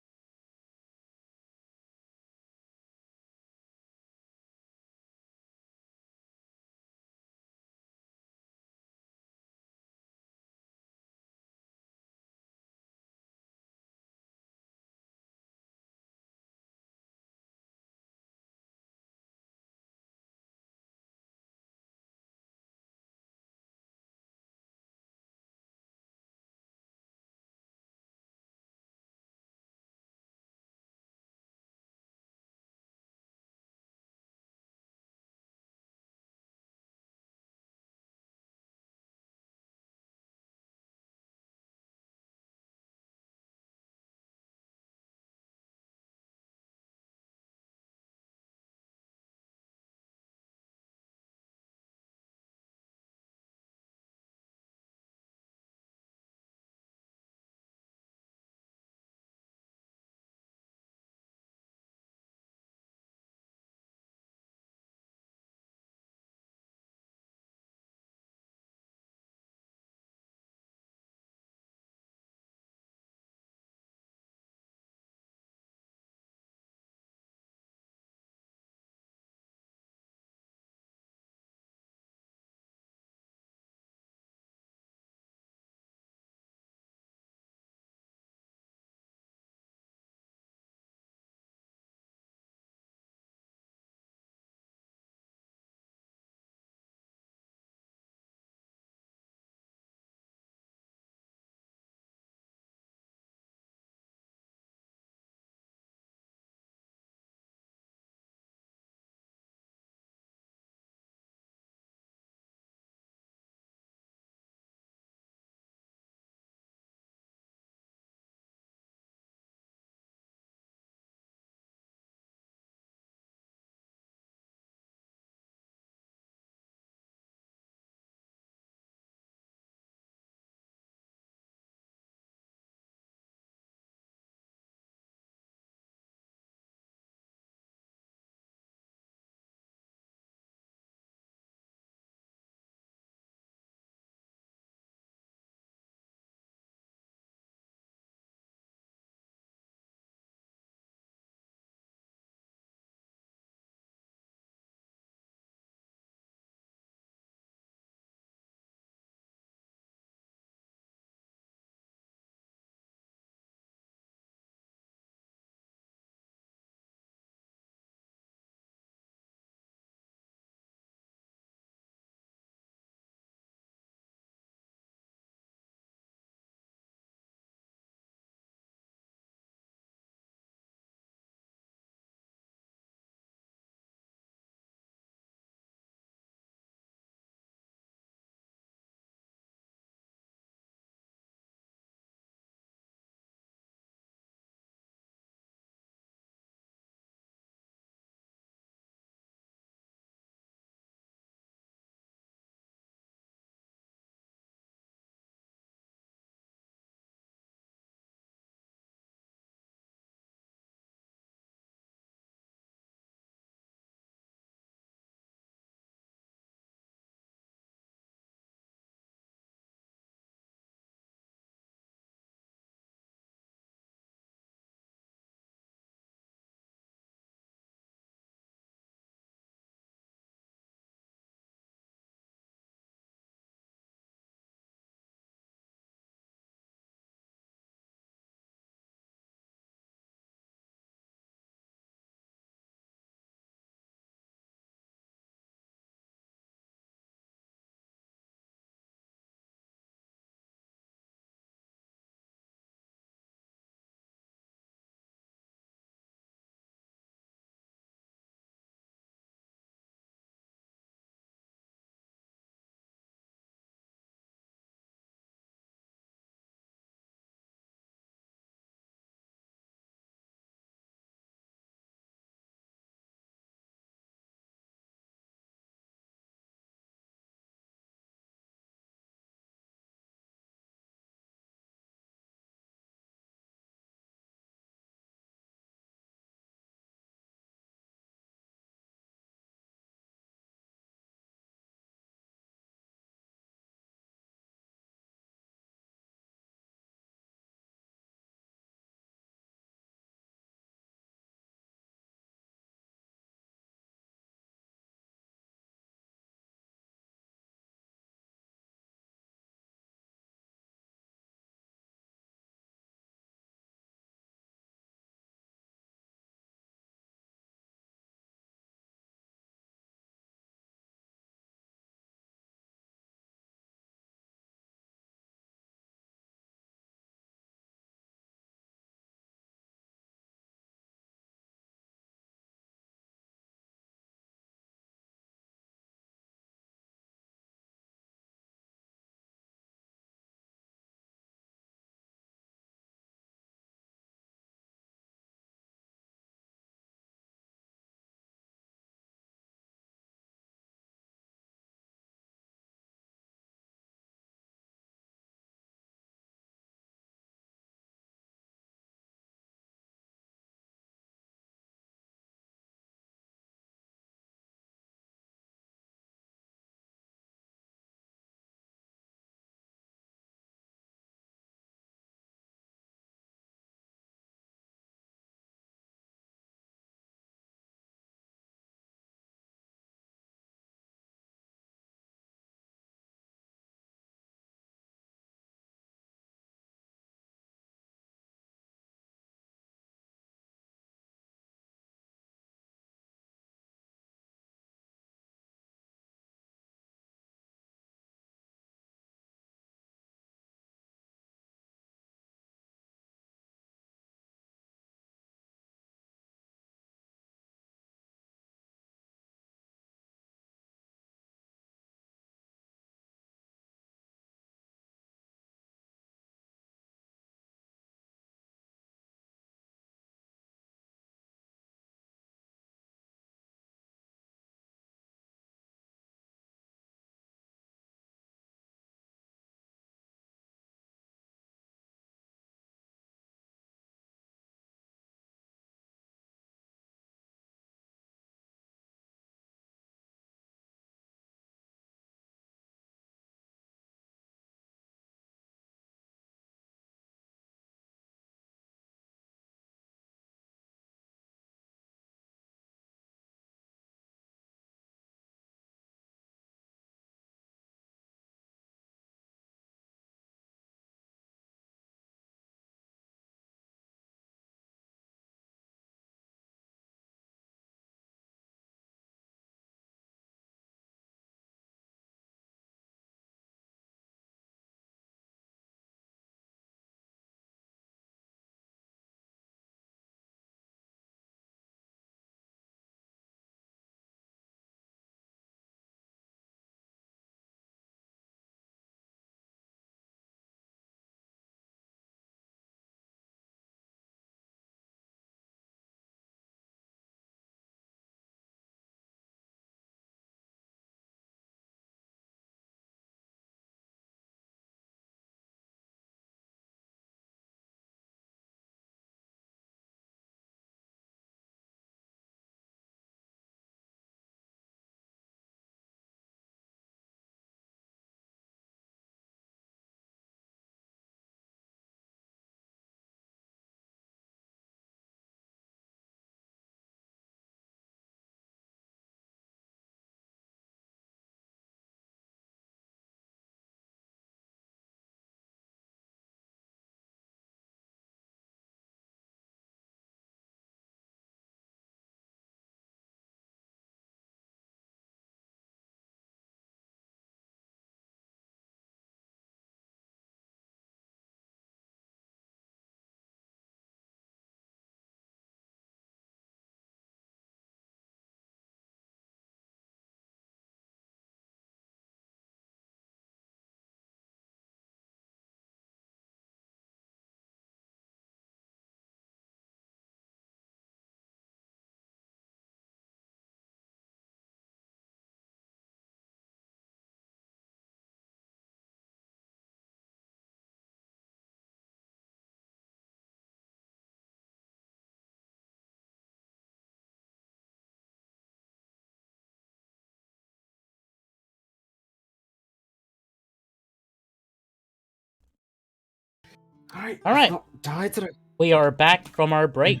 Alright. All right. Not die today. We are back from our break.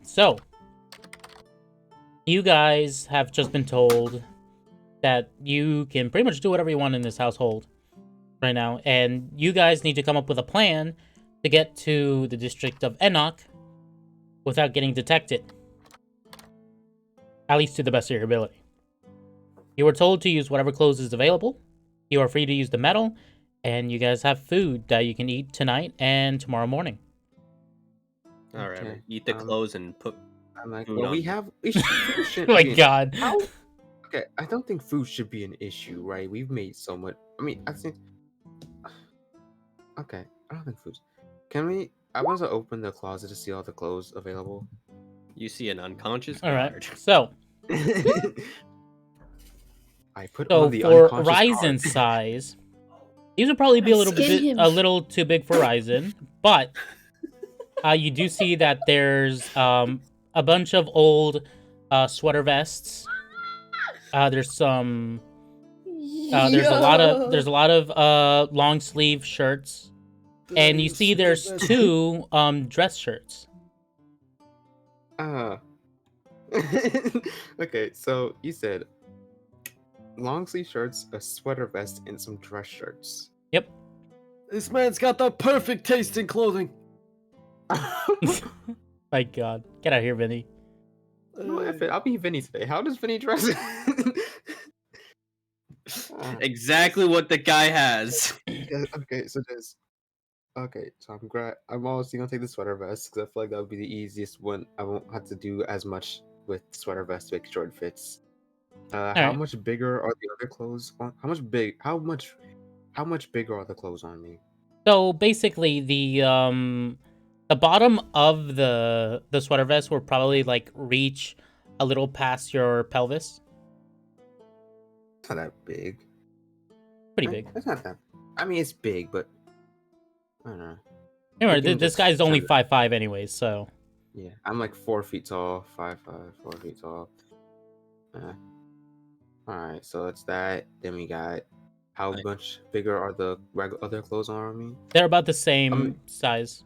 So, you guys have just been told that you can pretty much do whatever you want in this household right now, and you guys need to come up with a plan to get to the district of Enoch without getting detected. At least to the best of your ability. You were told to use whatever clothes is available. You are free to use the metal, and you guys have food that you can eat tonight and tomorrow morning. All right, Okay, eat the clothes and put. I'm like, Food well, on we them. have. Food shouldn't Oh my be an- god. How? Okay, I don't think food should be an issue, right? We've made so much. I mean, I think. Okay, I don't think food's. Can we? I want to open the closet to see all the clothes available. You see an unconscious All right. guard. So, I put so on the for unconscious Ryzen's guard. size, these would probably be a little Skin him. too big for Ryzen, but you do see that there's a bunch of old sweater vests. There's some. There's a lot of long sleeve shirts, and you see there's two dress shirts. Okay, so you said long sleeve shirts, a sweater vest, and some dress shirts. Yep. This man's got the perfect taste in clothing. My God, get out of here, Vinny. No, F it. I'll be Vinny today. How does Vinny dress? Exactly what the guy has. Yeah, okay, so there's. Okay, so I'm honestly gonna take the sweater vest because I feel like that would be the easiest one. I won't have to do as much with the sweater vest to make sure it fits. How right. much bigger are the other clothes on? How much bigger are the clothes on me? So basically, the bottom of the sweater vest will probably like reach a little past your pelvis. It's not that big. Pretty big. It's not that. I mean, it's big, but I don't know. Anyway, We can this just guy's only turn 5'5" anyways, so. Yeah, I'm like 4 feet tall, 5'5", 4 feet tall. All right, so it's that. Then we got how Right. much bigger are the other clothes on me? They're about the same Um, size.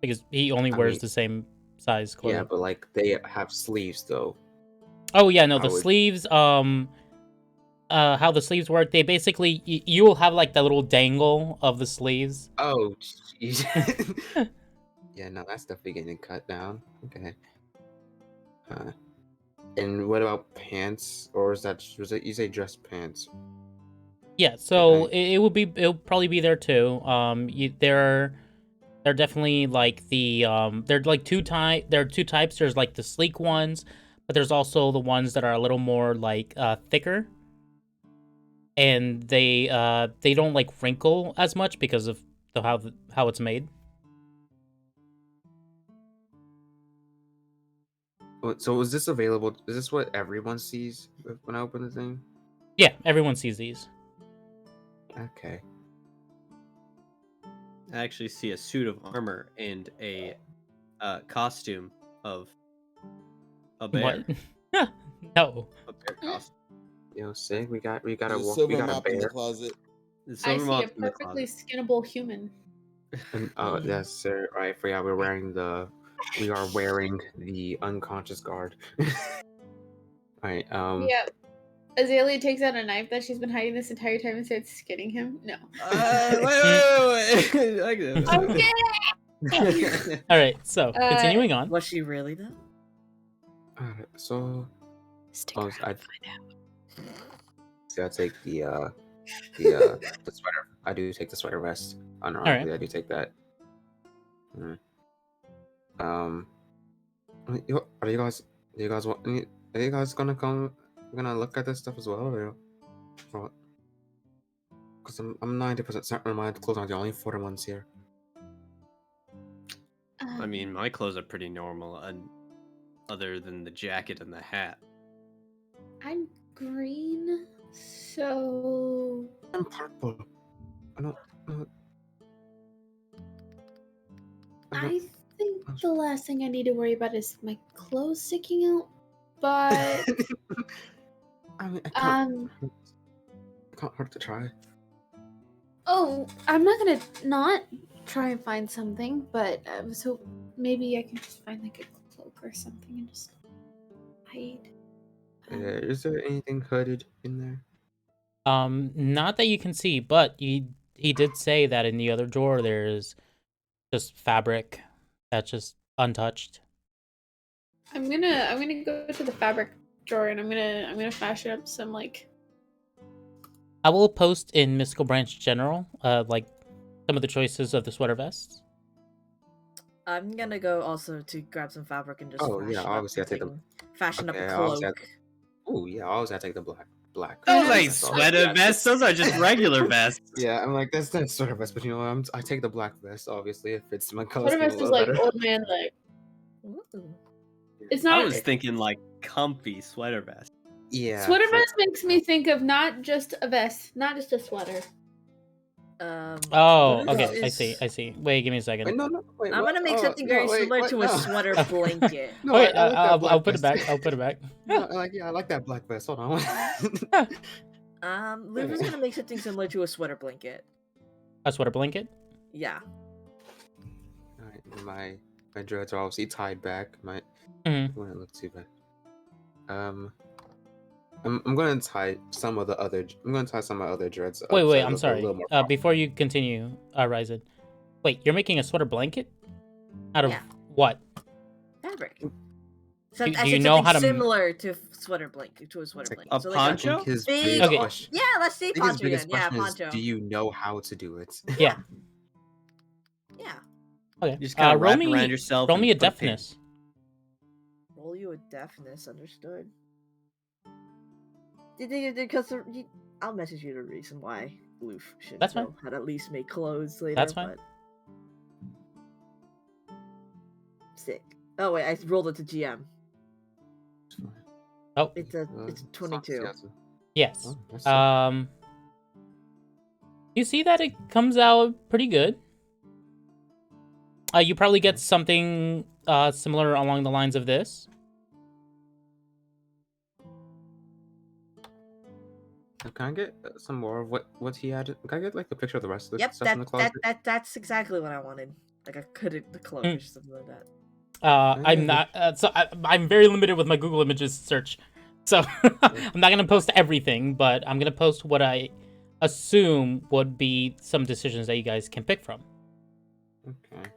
Because he only I wears mean, the same size clothing. Yeah, but like they have sleeves though. Oh yeah, no, the How would- sleeves, how the sleeves work, they basically, you will have like the little dangle of the sleeves. Oh, jeez. Yeah, no, that's definitely getting cut down. Okay. And what about pants? Or was it you say dress pants? Yeah, so Okay. it'll probably be there too. They're definitely like the there are two types. There's like the sleek ones, but there's also the ones that are a little more like thicker, and they don't like wrinkle as much because of how it's made. So is this available? Is this what everyone sees when I open the thing? Yeah, everyone sees these. Okay. I actually see a suit of armor and a costume of a bear. What? No. A bear costume. Yo, sick. We got There's a a silver we got a mop in the bear. closet. The I silver see a mop's in the perfectly closet. skinnable human. And, yes, sir. Right. Yeah, we are wearing the unconscious guard. Alright, Yeah. Azalea takes out a knife that she's been hiding this entire time and starts skinning him. No. Wait. I can- Okay. All right, so continuing on. Was she really though? alright, so Stick Oh, around I- and find out. see, I take the sweater. I do take the sweater vest. Unironically, I do take that. Are you guys? Do you guys want? Are you guys gonna come? Gonna look at this stuff as well, or what? Because I'm 90% certain my clothes are the only foreign ones here. I mean, my clothes are pretty normal, and other than the jacket and the hat. I'm green, so I'm purple. I don't. I think the last thing I need to worry about is my clothes sticking out. But I mean, it can't hurt to try. Oh, I'm not gonna not try and find something, but so maybe I can just find like a cloak or something and just hide. Is there anything hooded in there? Not that you can see, but he did say that in the other drawer there's just fabric that's just untouched. I'm gonna go to the fabric drawer and I'm gonna fashion up some like. I will post in Mystical Branch General, like some of the choices of the sweater vests. I'm gonna go also to grab some fabric and just Oh yeah, fashion up obviously I take the. something. Fashion up a Okay, obviously I. cloak. Oh yeah, obviously I take the black. I Those noticed- ain't vest, sweater obviously. vests. Those are just regular vests. Yeah, I'm like that's sort of vest, but you know what? I take the black vest. Obviously, it fits my color Sweater scheme a vest is little like better. old man like. Ooh. It's I not. was thinking like comfy sweater vest. Yeah. Sweater but- vest makes me think of not just a vest, not just a sweater. Oh, Blue okay, I is- see. Wait, give me a second. Wait, no, wait. I'm what? gonna make Oh, something no, very wait, similar what? to a No. sweater blanket. No, Okay, I like that I'll black put it vest. back. I'll put it back. No, I like that black vest. Hold on. Luke is gonna make something similar to a sweater blanket. A sweater blanket. Yeah. Alright, my dreads are obviously tied back. My Mhm. wouldn't look too bad. I'm gonna tie some of the other. I'm gonna tie some of my other dreads. Up Wait, so it I'm look a sorry. little more Before you continue, Ryzen. Wait, you're making a sweater blanket? Out of Yeah. what? Fabric. So Do I you said know something how to similar to sweater blanket to a sweater It's like blanket. a So I like poncho? think his big. biggest Okay. question. Yeah, let's say I think his poncho biggest again. Yeah, question is, poncho. do you know how to do it? Yeah. Yeah. Okay. You just kind of roll wrap it me, around yourself. roll and me a put pin. deafness. Roll you a deafness. Understood. Because I'll message you the reason why Loof should That's fine. know how to at least make clothes later. That's fine. But... Sick. Oh wait, I rolled it to GM. Oh, It's 22. yes. Oh, that's You see that it comes out pretty good. You probably get something similar along the lines of this. Can I get some more of what he added? Can I get like a picture of the rest of the Yep, stuff in the closet? that's exactly what I wanted. Like a the cloak or something like that. I'm not. I'm very limited with my Google Images search, so I'm not gonna post everything, but I'm gonna post what I assume would be some decisions that you guys can pick from. Okay.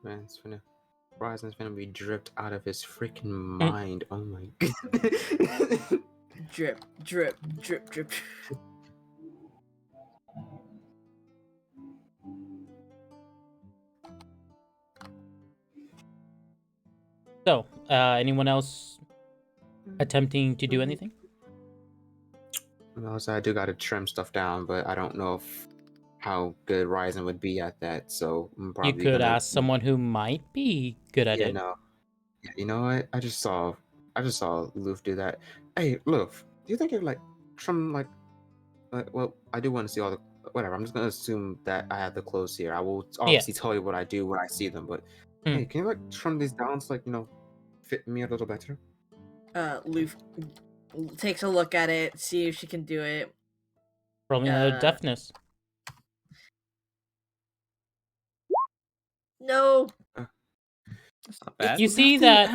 Man, Ryzen's gonna be dripped out of his freaking mind. Oh my god. Drip, drip, drip, drip. So, anyone else attempting to do anything? Well, so I do gotta trim stuff down, but I don't know how good Ryzen would be at that. So I'm You probably could gonna. ask someone who might be good at Yeah, it. no. Yeah, you know what? I just saw Loof do that. Hey, Loof, do you think you're like trim like well, I do want to see all the whatever. I'm just gonna assume that I have the clothes here. I will obviously tell you what I do when I see them, but hey, can you like trim these down so like fit me a little better? Loof takes a look at it, see if she can do it. Roll me another deafness. No. That's not bad. You see that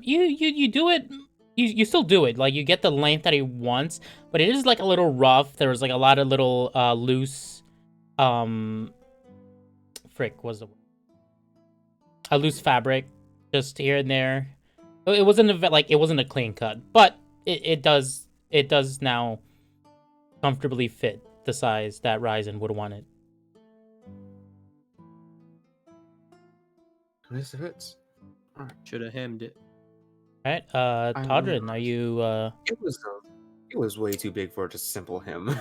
you do it. You still do it. Like you get the length that he wants, but it is like a little rough. There was like a lot of little loose frick was the word. A loose fabric just here and there. It wasn't it wasn't a clean cut, but it does now comfortably fit the size that Ryzen would want it. This fits. Should have hemmed it. All right, Todrin, are you? It was way too big for a just simple hem.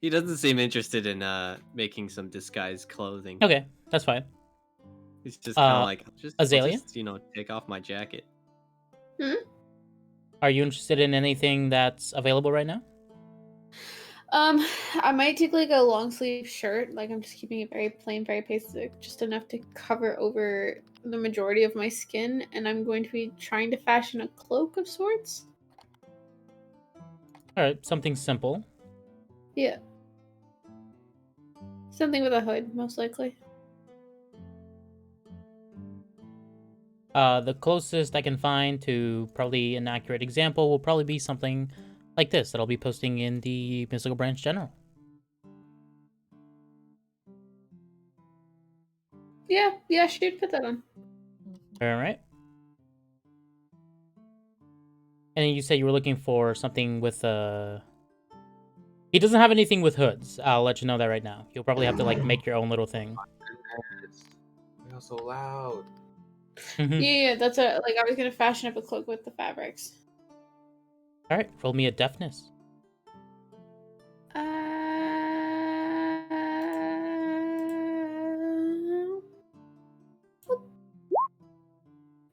He doesn't seem interested in making some disguised clothing. Okay, that's fine. He's just kind of like, I'll Azalea? just, take off my jacket. Are you interested in anything that's available right now? I might take like a long sleeve shirt. Like I'm just keeping it very plain, very basic, just enough to cover over the majority of my skin. And I'm going to be trying to fashion a cloak of sorts. All right, something simple. Yeah. Something with a hood, most likely. The closest I can find to probably an accurate example will probably be something like this that I'll be posting in the Mystical Branch General. Yeah, shoot, put that on. All right. And then you said you were looking for something with He doesn't have anything with hoods. I'll let you know that right now. You'll probably have to like make your own little thing. They are so loud. Yeah, that's I was gonna fashion up a cloak with the fabrics. All right, roll me a deafness.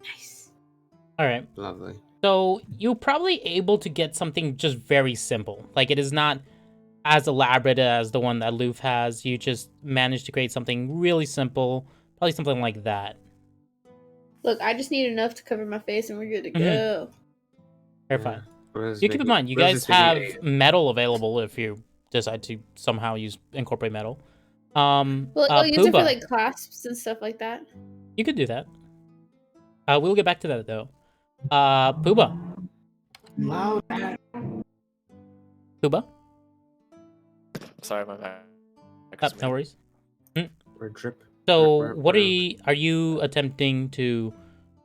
Nice. All right. Lovely. So you're probably able to get something just very simple. Like it is not as elaborate as the one that Loof has. You just managed to create something really simple, probably something like that. Look, I just need enough to cover my face and we're good to Mhm. go. Very fine. You keep in mind, you guys have metal available if you decide to somehow incorporate metal. Well, I'll use it for Pumbaa. like clasps and stuff like that. You could do that. We'll get back to that though. Pumbaa. Loud. Pumbaa. Sorry, my bad. No worries. Or drip. So, what are you attempting to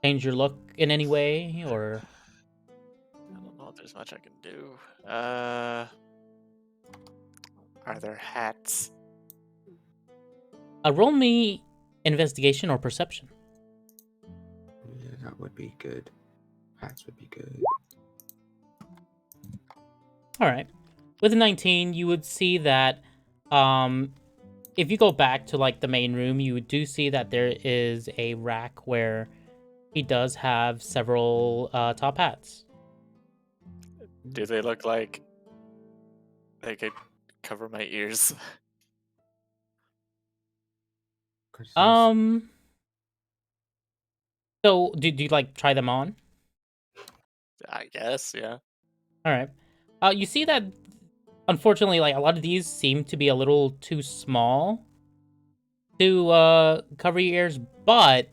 change your look in any way, or? I don't know if there's much I can do. Are there hats? Roll me investigation or perception. Yeah, that would be good. Hats would be good. All right. With a 19, you would see that if you go back to like the main room, you do see that there is a rack where he does have several top hats. Do they look like they could cover my ears? So do you like try them on? I guess, yeah. All right. You see that unfortunately, like a lot of these seem to be a little too small to cover your ears, but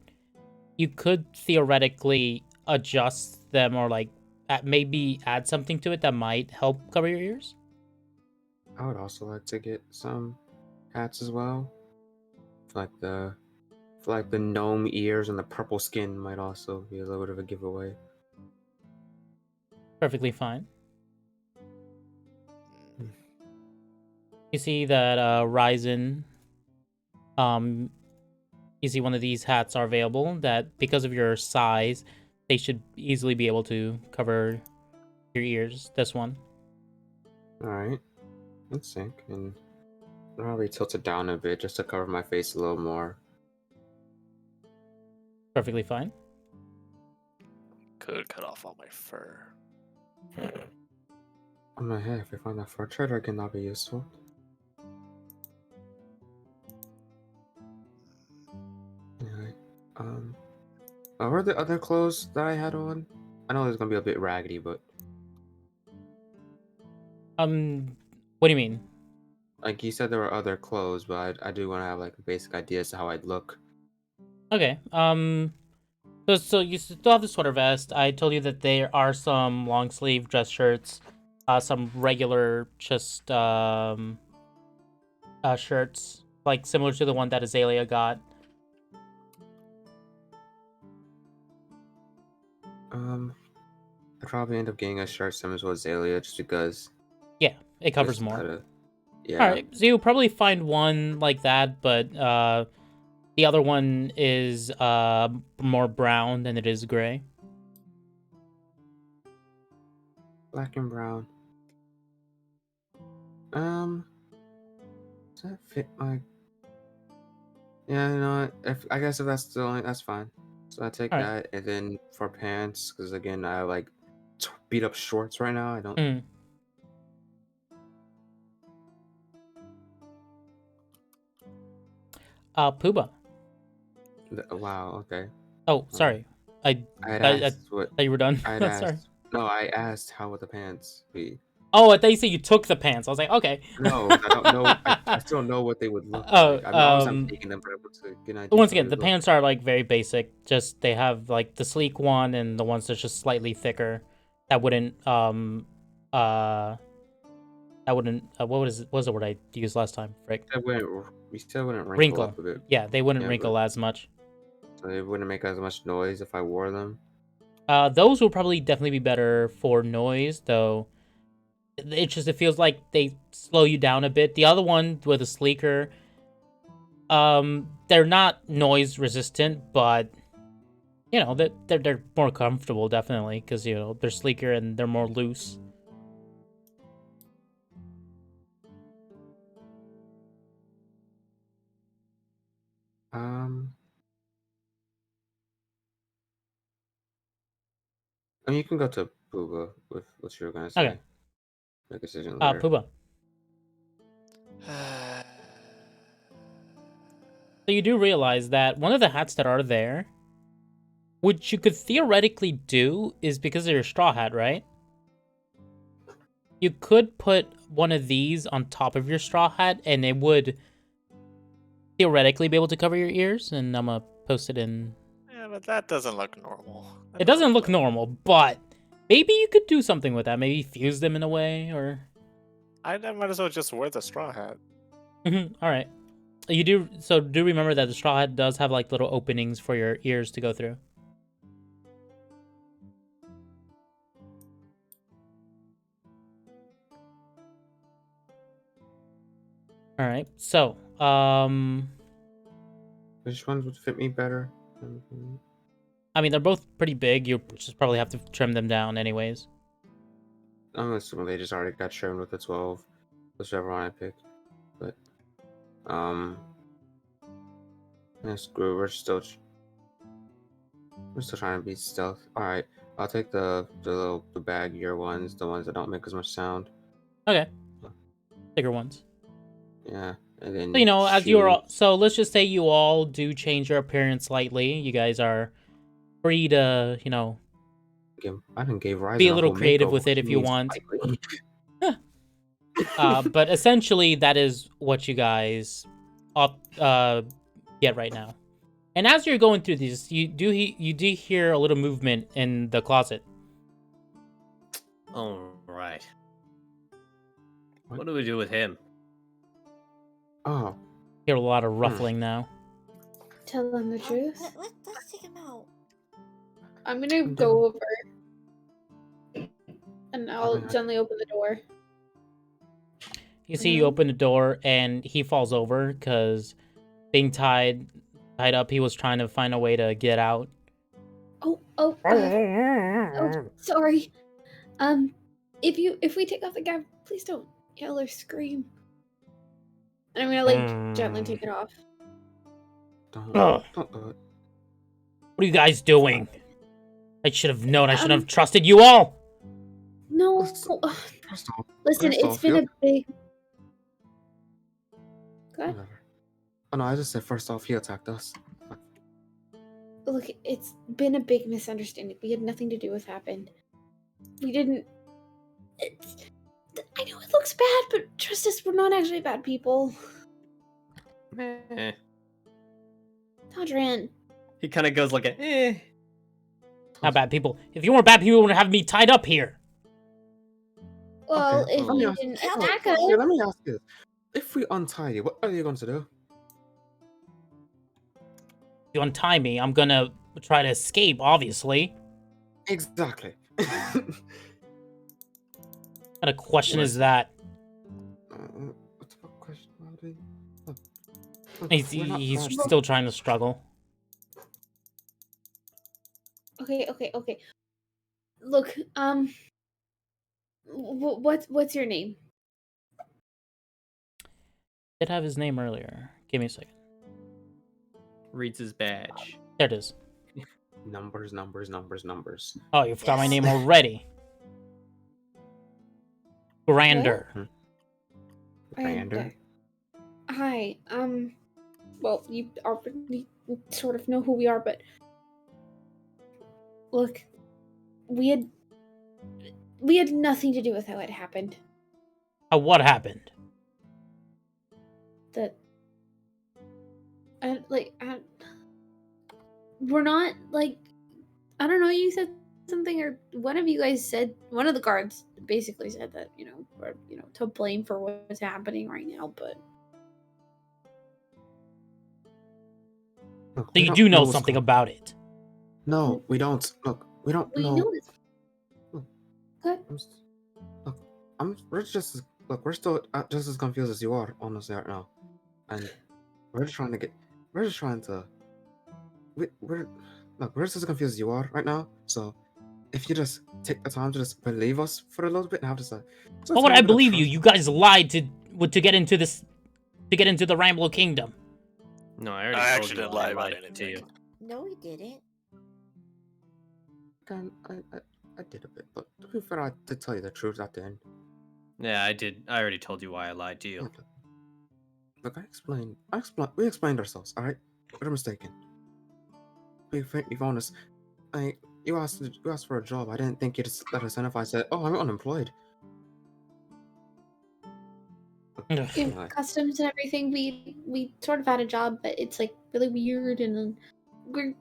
you could theoretically adjust them or like maybe add something to it that might help cover your ears. I would also like to get some hats as well. For like the gnome ears and the purple skin might also be a little bit of a giveaway. Perfectly fine. You see that Ryzen, you see one of these hats are available that because of your size, they should easily be able to cover your ears. This one. Alright. Let's sync and probably tilt it down a bit just to cover my face a little more. Perfectly fine. Could cut off all my fur. On my head, if I find that fur trader again, that'll be useful. Anyway, what were the other clothes that I had on? I know it's gonna be a bit raggedy, but What do you mean? like you said, there were other clothes, but I do want to have like a basic idea as to how I'd look. Okay. So you still have the sweater vest. I told you that there are some long sleeve dress shirts, some regular just shirts, like similar to the one that Azalea got. I'd probably end up getting a shirt similar to Azalea just because. Yeah, it covers just more. Yeah. All right, so you'll probably find one like that, but the other one is more brown than it is gray. Black and brown. Does that fit my? Yeah, you know what? I guess if that's the only, that's fine. So I take All that, and then for pants, because again, I have like beat up shorts right now. I don't. Pumbaa. Wow. Okay. Oh, sorry. I had asked what thought you were done. I had Sorry. asked. No, I asked how would the pants be. Oh, I thought you said you took the pants. I was like, okay. No, I don't know. I still don't know what they would look Oh, like. I mean, obviously I'm taking them, but I want to get an idea once of how again, they the look. pants are like very basic. Just they have like the sleek one and the ones that's just slightly thicker. That wouldn't what was the word I used last time? Frick. We still wouldn't wrinkle Wrinkle. up a bit. Yeah, they wouldn't Yeah, wrinkle as much. so they wouldn't make as much noise if I wore them. Those will probably definitely be better for noise, though. It feels like they slow you down a bit. The other one with a sleeker, they're not noise resistant, but you know they're more comfortable definitely because you know they're sleeker and they're more loose. I mean, you can go to Booba with what you were gonna say. Okay. Make a decision later. Puba. So you do realize that one of the hats that are there, which you could theoretically do, is because of your straw hat, right? You could put one of these on top of your straw hat, and it would theoretically be able to cover your ears. And I'm gonna post it in. Yeah, but that doesn't look normal. It doesn't look normal, but maybe you could do something with that. Maybe fuse them in a way, or. I might as well just wear the straw hat. All right. You do remember that the straw hat does have like little openings for your ears to go through. All right. So, which ones would fit me better? I mean, they're both pretty big. You just probably have to trim them down anyways. I'm assuming they just already got trimmed with the 12, whichever one I picked. But, yeah, screw. We're still trying to be stealth. All right, I'll take the baggier ones, the ones that don't make as much sound. Okay. Bigger ones. Yeah, and then so, you know, as you're all, so let's just say you all do change your appearance slightly. You guys are free to, you know, I didn't give Ryzen be a little creative makeover, with it which if you means want. slightly. But essentially, that is what you guys get right now. And as you're going through these, you do hear a little movement in the closet. All right. What do we do with him? Oh. Hear a lot of ruffling now. Tell them the truth. Let's take him out. I'm gonna go over and I'll gently open the door. You see, you open the door and he falls over because being tied up, he was trying to find a way to get out. Oh, sorry. If we take off the gap, please don't yell or scream. And I'm gonna like gently take it off. Don't do it. What are you guys doing? I should have known. I should have trusted you all. No. Listen, it's been a big. What? Oh no, I just said first off, he attacked us. Look, it's been a big misunderstanding. We had nothing to do with what happened. We didn't. I know it looks bad, but trust us, we're not actually bad people. Tadran. He kind of goes like a Not bad people. If you weren't bad people, you wouldn't have me tied up here. Well, Okay, if you didn't attack us. Let me ask you this. If we untie you, what are you going to do? If you untie me, I'm gonna try to escape, obviously. Exactly. What kind of question is that? What question? He's still trying to struggle. Okay. Look, what's your name? Did have his name earlier. Give me a second. reads his badge. There it is. Numbers. Oh, you forgot my name already. Grander. Grander. Hi. Well, you already sort of know who we are, but look, we had We had nothing to do with how it happened. What happened? That we're not like, I don't know, you said something, or one of you guys said, one of the guards basically said that, we're, to blame for what's happening right now, but Look, So we you don't do know what's something going- about it. No, we don't. Look, we don't we know. know this. Look, Good. We're still just as confused as you are, honestly, right now. And we're just trying to get, we're just trying to, we're just as confused as you are right now. So if you just take the time to just believe us for a little bit and have just Why would I believe you? You guys lied to get into this, to get into the Ramblo Kingdom. No, I already I told actually you didn't why I lie about lied to anything. you. No, we didn't. I did a bit, but to be fair, I did tell you the truth at the end. Yeah, I did. I already told you why I lied to you. Look, we explained ourselves, alright? We're mistaken. Be honest. You asked for a job. I didn't think you'd just let us in if I said, "Oh, I'm unemployed." In customs and everything, we sort of had a job, but it's like really weird, and we're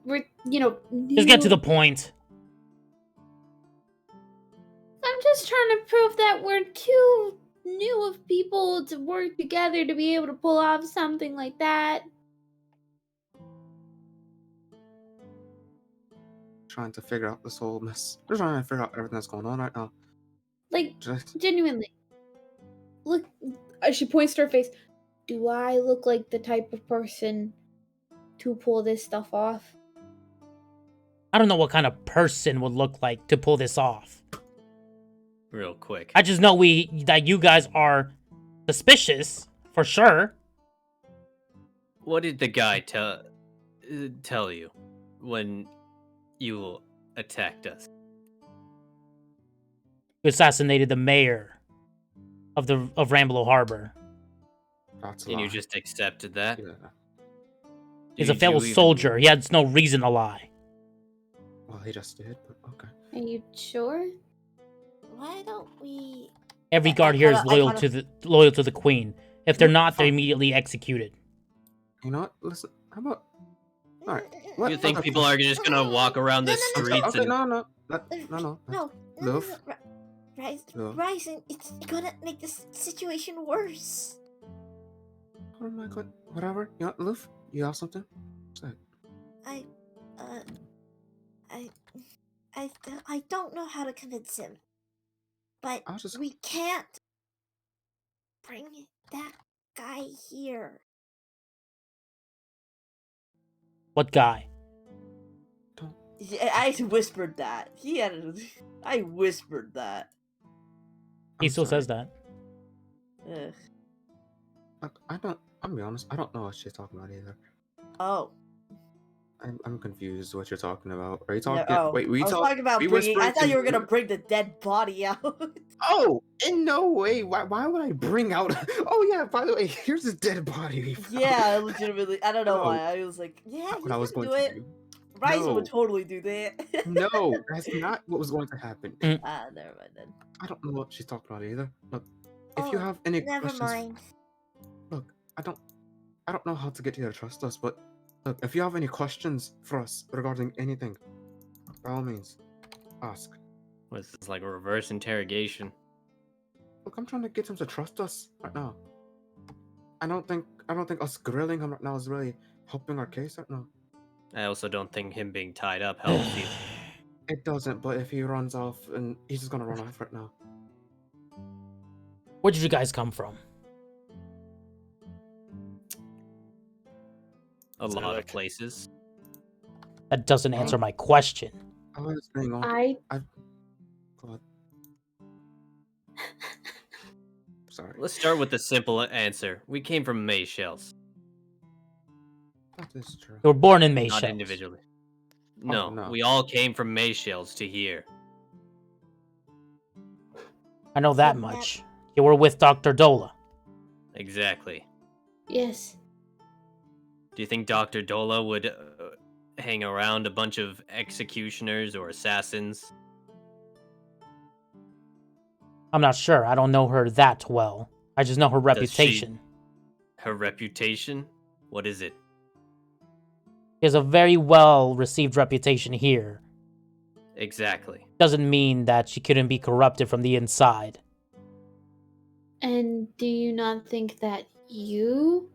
Just get to new. the point. I'm just trying to prove that we're too new of people to work together to be able to pull off something like that. Trying to figure out this whole mess. We're trying to figure out everything that's going on right now. Like, Just genuinely. Look, she points to her face. Do I look like the type of person to pull this stuff off? I don't know what kind of person would look like to pull this off. Real quick. I just know that you guys are suspicious, for sure. What did the guy tell you when you attacked us? You assassinated the mayor of Ramblo Harbor. that's a And you lie. just accepted that? Yeah. He's a Did fellow you even- soldier. He had no reason to lie. Well, he just did, but okay. Are you sure? Why don't we? Every I guard here is kinda- I loyal kinda- to the queen. If they're not, they're Fine. immediately executed. You know what? Listen, how about? All right. You think people are just gonna walk around the No, no, no, streets Okay, and no. No, Love. Love. Ryzen, it's gonna make this situation worse. Oh my god. Whatever. You know, Love, you have something? Say it. I, uh, I don't know how to convince him, but I was just. we can't bring that guy here. What guy? Yeah, I whispered that. I whispered that. He I'm still sorry. says that. Ugh. Look, I'm gonna be honest. I don't know what she's talking about either. Oh. I'm confused what you're talking about. Are you Yeah, talking? oh. Wait, we I was talk. talking about we bringing. I whispering thought to you were gonna you? bring the dead body out. Oh, in no way. Why would I bring out? Oh yeah. By the way, here's a dead body we found. Yeah, legitimately. I don't know No. why. I was like, yeah, Not he's what I was gonna going do to it. do. Ryzen No. would totally do that. No, that's not what was going to happen. Ah, never mind then. I don't know what she's talking about either. Look, if you Oh, have any never questions, mind. look, I don't know how to get you to trust us, but look, if you have any questions for us regarding anything, by all means, ask. This is like a reverse interrogation. Look, I'm trying to get him to trust us right now. I don't think us grilling him right now is really helping our case right now. I also don't think him being tied up helps either. It doesn't, but if he runs off, and he's just gonna run off right now. Where did you guys come from? A lot of like- places. That doesn't answer my question. I was saying, go on. Sorry. Let's start with the simple answer. We came from May shells, That is true. You were born in May not shells. individually. No, no. we all came from May shells to here. I know that much. You were with Dr. Dola. Exactly. Yes. Do you think Dr. Dola would hang around a bunch of executioners or assassins? I'm not sure. I don't know her that well. I just know her reputation. Her reputation? What is it? She has a very well-received reputation here. Exactly. Doesn't mean that she couldn't be corrupted from the inside. And do you not think that you,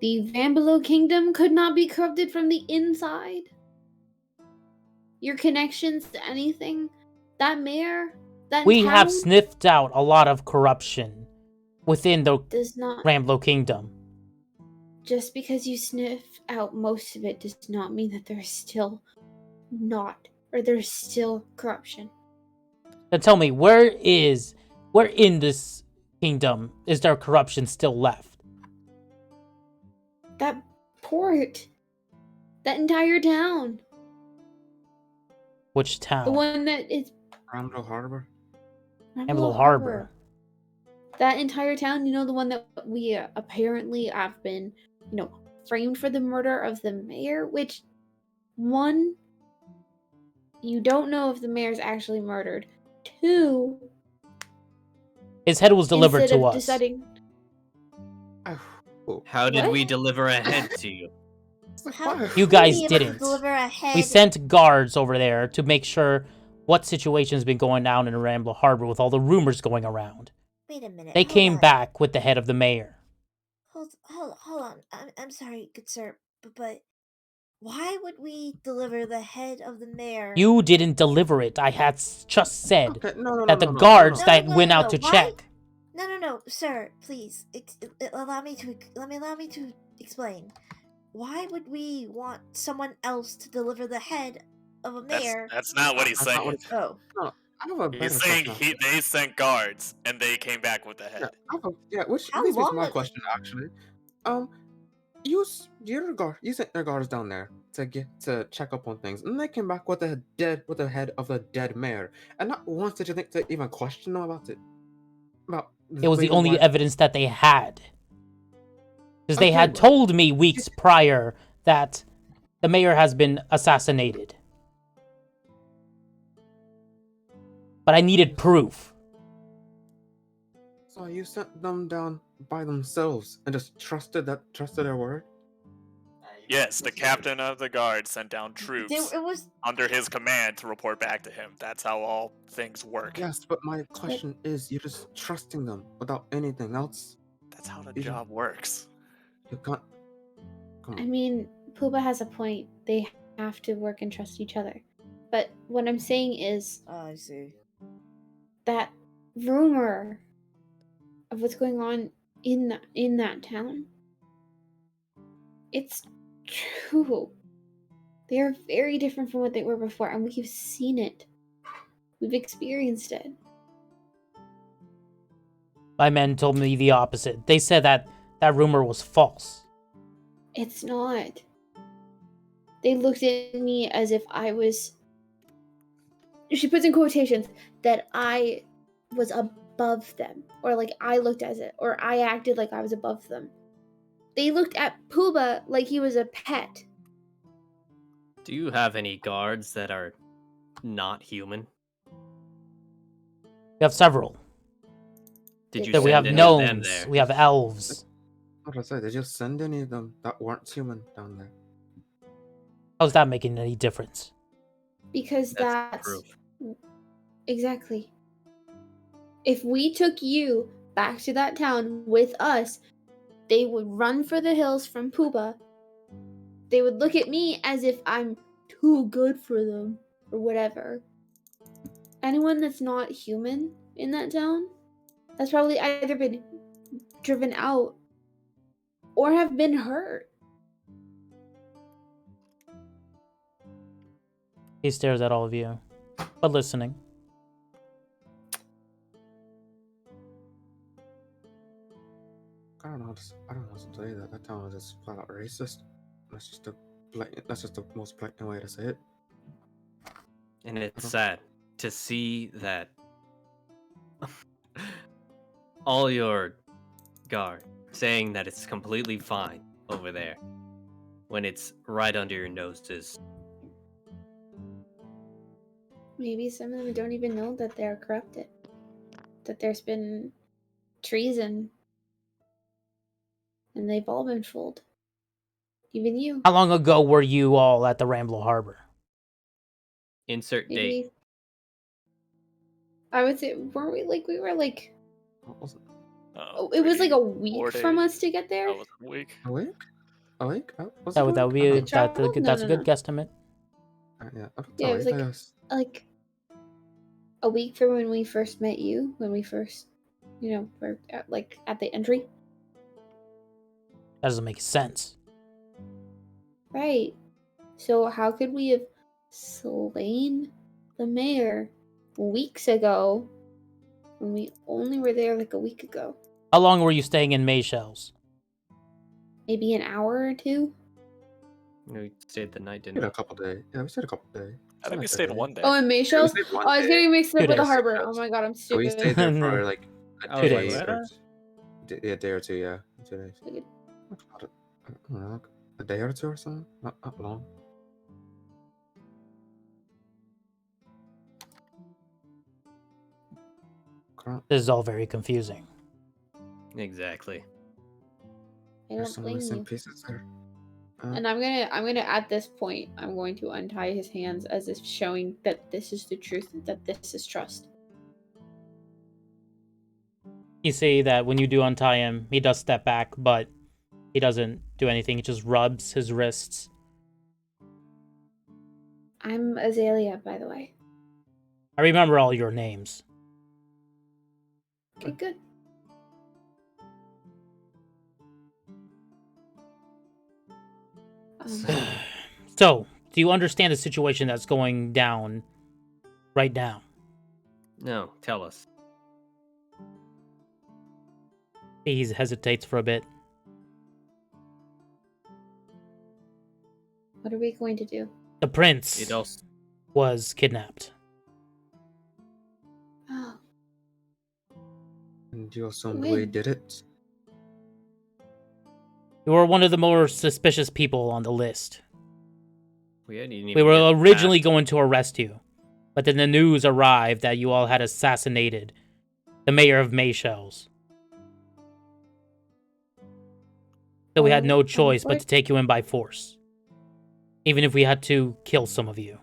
the Vambalo Kingdom, could not be corrupted from the inside? Your connections to anything? That mayor? That We town? have sniffed out a lot of corruption within the Does not... Ramblo Kingdom. Just because you sniff out most of it does not mean that there's still not, or there's still corruption. Then tell me, where in this kingdom is there corruption still left? That port. That entire town. Which town? The one that is... Rambo Harbor. Ramblo Harbor. That entire town, the one that we apparently have been, framed for the murder of the mayor, which, one, you don't know if the mayor's actually murdered. Two, his head was delivered instead to of us. deciding... How did What? we deliver a head to you? How You could guys we didn't. deliver a head? We sent guards over there to make sure what situation's been going down in Ramblo Harbor with all the rumors going around. Wait a minute. They hold came on. back with the head of the mayor. Hold on. I'm sorry, good sir, but why would we deliver the head of the mayor? You didn't deliver it. I had just said Okay, no, that the no, no, guards no. that No, went no, out no. to Why? check. No, sir, please. Allow me to explain. Why would we want someone else to deliver the head of a mayor? That's not what he's That's not saying. what it's- Oh, No, I have a better He's saying question. they sent guards and they came back with the Yeah, head. which How leads me to long my was- question actually. You sent your guards down there to check up on things, and they came back with the head of the dead mayor, and not once did you think to even question them about it. It was the reason only why- evidence that they had. Because they Okay, had well, told me weeks prior that the mayor has been assassinated. But I needed proof. So you sent them down by themselves and just trusted their word? Yes, the captain of the guard sent down it troops was. under his command to report back to him. That's how all things work. Yes, but my question is, you're just trusting them without anything else. That's how the You- job works. You can't. Come I on. mean, Pooba has a point. They have to work and trust each other. But what I'm saying is Oh, I see. that rumor of what's going on in that town, it's true. They are very different from what they were before, and we've seen it. We've experienced it. My men told me the opposite. They said that that rumor was false. It's not. They looked at me as if I was... She puts in quotations that I was above them, or like I looked as it, or I acted like I was above them. They looked at Pooba like he was a pet. Do you have any guards that are not human? We have several. Did you That we send have any of them gnomes. there? We have elves. What did I say? Did you send any of them that weren't human down there? How's that making any difference? Because that's proof. exactly. If we took you back to that town with us, they would run for the hills from Pooba. They would look at me as if I'm too good for them, or whatever. Anyone that's not human in that town, that's probably either been driven out or have been hurt. He stares at all of you, but listening. I don't know. I don't know what to say. That town is just flat out racist. That's just the most blatant way to say it. And it's sad to see that all your guard saying that it's completely fine over there when it's right under your noses. Maybe some of them don't even know that they're corrupted. that there's been treason, and they've all been fooled. Even you. How long ago were you all at the Rambler Harbor? Insert date. Maybe. I would say, weren't we like, we were like, What was it? it was like a 4 week from days. us to get there? That was a week. A week? A week? Was That it would a week? be I a, don't travel? that's No, a good no. guesstimate. know. I don't Yeah, it was know, like a week from when we first met you, when we first, were at the entry. That doesn't make sense. Right. So how could we have slain the mayor weeks ago when we only were there like a week ago? How long were you staying in Mayshells? Maybe an hour or two? We stayed the night, We didn't stayed we? a couple days. Yeah, we stayed a couple days. I think we It's not stayed that 1 day. Oh, in Mayshells? stayed one Oh, I was day. getting mixed up 2 with the days. harbor. Oh my god, I'm So we stupid. stayed there No. for like a 2 day days. or a day or two, yeah. 2 days. Okay. I don't know, like a day or two or something. Not long. Crap. This is all very confusing. Exactly. I There's don't some blame missing you. pieces there. And I'm gonna at this point, I'm going to untie his hands as if showing that this is the truth, that this is trust. You see that when you do untie him, he does step back, but he doesn't do anything. He just rubs his wrists. I'm Azalea, by the way. I remember all your names. Okay, good. So, do you understand the situation that's going down right now? No, tell us. He hesitates for a bit. What are we going to do? The prince It also was kidnapped. Oh, And you assumed we When? did it? You were one of the more suspicious people on the list. we didn't even We were get originally past- going to arrest you, but then the news arrived that you all had assassinated the mayor of Mayshells. So we had no choice but to take you in by force. Even if we had to kill some of you.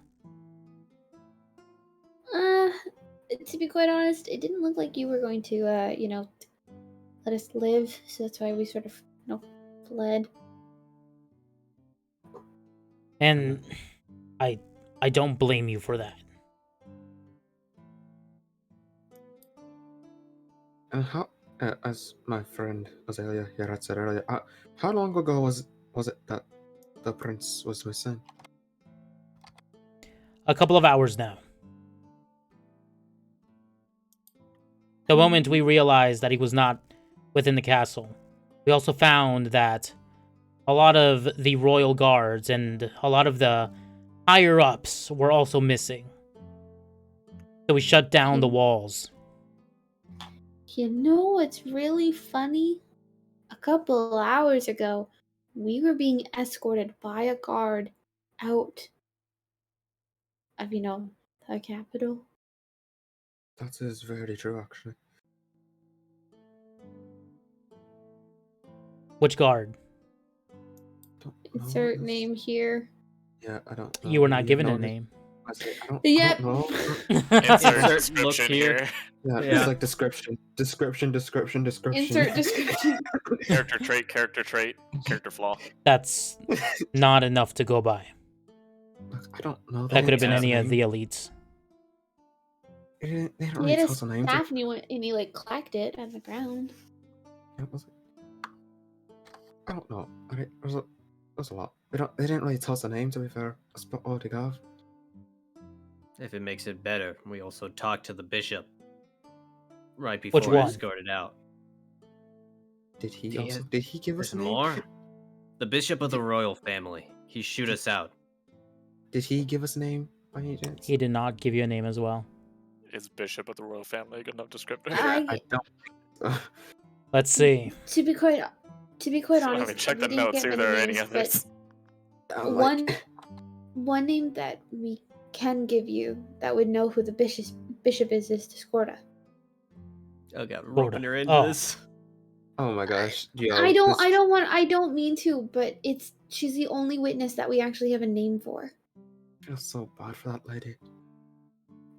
To be quite honest, it didn't look like you were going to, let us live. So that's why we sort of, fled. And I don't blame you for that. And how, as my friend Azalea here had said earlier, how long ago was it that the prince was missing? A couple of hours now. The moment we realized that he was not within the castle, we also found that a lot of the royal guards and a lot of the higher-ups were also missing. So we shut down the walls. You know what's really funny? A couple hours ago, we were being escorted by a guard out of, the capital. That is very true, actually. Which guard? Don't know Insert this. name here. Yeah, I don't know. You were not given know a this. name. I say, I don't Yep. know. Insert Look description here. here. Yeah, Yeah. it's like description. Insert description. Character trait, character flaw. That's not enough to go by. Look, I don't know. That could have been They any didn't of the elites. They didn't He really had tell his us the names. staff and he clacked it on the ground. Yeah, it was I don't know. There's a lot. They didn't really tell us the name, to be fair. That's about all they got. If it makes it better, we also talked to the bishop right Which before one? escorted out. Did he Yeah, also? Did he give us There's a name? more. The bishop of the royal family. He shoot us out. Did he give us a name by any chance? He did not give you a name as well. Is Bishop of the Royal Family a good enough descriptor? I don't. Let's see. To be quite Let honest, me check we the didn't notes, get see if many there are any names, others. but one name that we can give you that would know who the bishop is Discorda. Oh god, Hold roping on. her into Oh. this. Oh my gosh. Yo, I don't. this- I don't mean to, but she's the only witness that we actually have a name for. I feel so bad for that lady.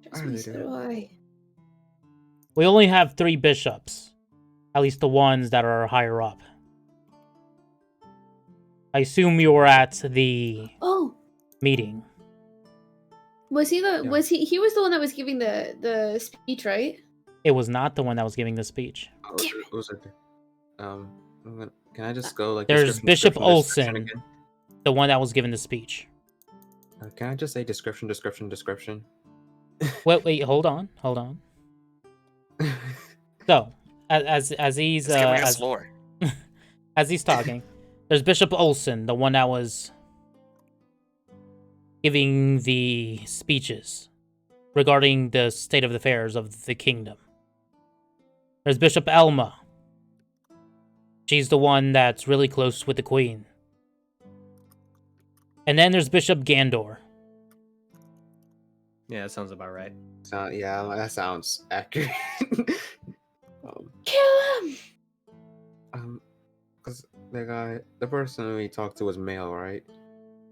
Trust I me, really so do. do I. We only have 3 bishops. At least the ones that are higher up. I assume you were at the Oh, meeting. was he the? Yeah. Was he? He was the one that was giving the speech, right? It was not the one that was giving the speech. Oh, Damn it was like, can I just go like There's description, Bishop description Olsen, again? the one that was giving the speech. Can I just say description? Wait, hold on. So, as he's It's giving us lore. as he's talking, there's Bishop Olsen, the one that was giving the speeches regarding the state of affairs of the kingdom. There's Bishop Elma. She's the one that's really close with the queen. And then there's Bishop Gandor. Yeah, that sounds about right. Yeah, that sounds accurate. Kill him! Because the person we talked to was male, right?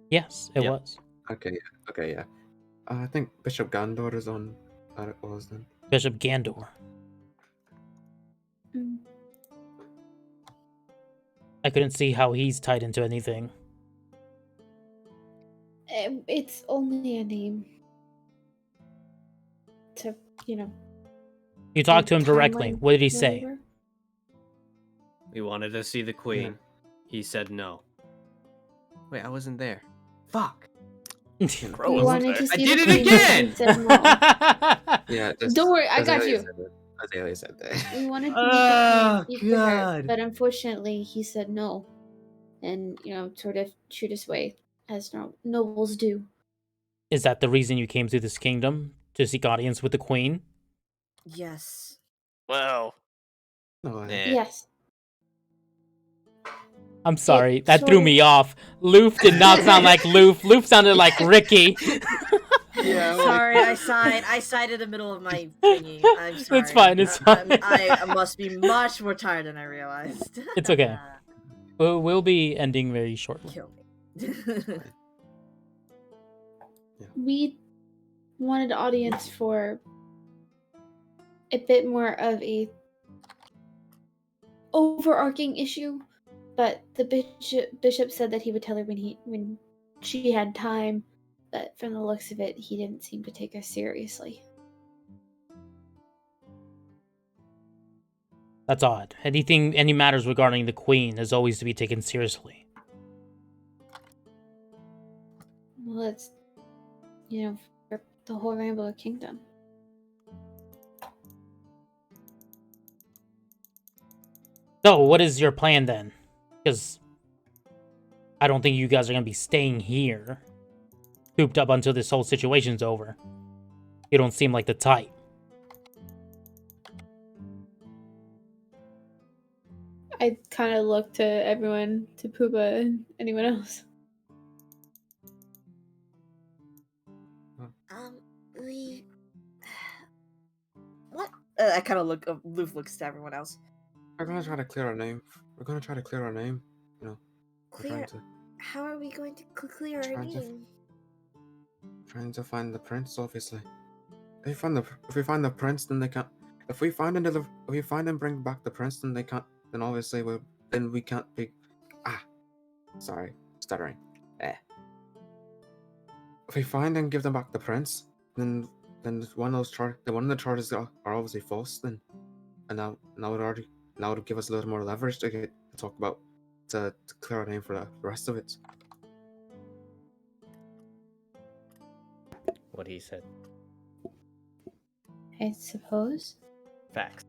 Yes, it Yep. was. Okay, yeah. I think Bishop Gandor is on that it was then. Bishop Gandor. Mm. I couldn't see how he's tied into anything. It's only a name. To You talked to him the directly. timeline What did he where we say? were. We wanted to see the queen. He said no. Wait, I wasn't there. Fuck. Crow We wasn't wanted there. to I see did the it queen, again! and he said no. Yeah, Don't worry, I got you. Azalea said that. We wanted to Oh, meet the queen and speak to her, God. but unfortunately, he said no, and sort of shoot us away as nobles do. Is that the reason you came to this kingdom? To seek audience with the queen? Yes. Well, No, Eh. Yes. I'm sorry, It that threw sort of- me off. Loof did not sound like Loof. Loof sounded like Ricky. Yeah, Sorry, I sighed in the middle of my thingy. I'm sorry. It's fine, it's fine. I must be much more tired than I realized. It's okay. We'll be ending very shortly. Kill me. We wanted audience for a bit more of a overarching issue, but the bishop said that he would tell her when she had time, but from the looks of it, he didn't seem to take us seriously. That's odd. Any matters regarding the queen is always to be taken seriously. Well, it's for the whole Rainbow Kingdom. So, what is your plan then? Because I don't think you guys are going to be staying here, cooped up until this whole situation's over. You don't seem like the type. I kind of look to everyone, to Pooba and anyone else. We. What? I kind of look. Loof looks to everyone else. We're gonna try to clear our name. We're gonna try to clear our name. We're Clear. trying to How are we going to clear our Trying to- name? find the prince. Obviously, if we find the prince, then they can't. If we find and bring back the prince, then they can't. Then obviously we can't be. Sorry, stuttering. If we find and give them back the prince, then one of the charges are obviously false. Then, and now it would give us a little more leverage to talk about to clear our name for the rest of it. What he said. I suppose. Facts.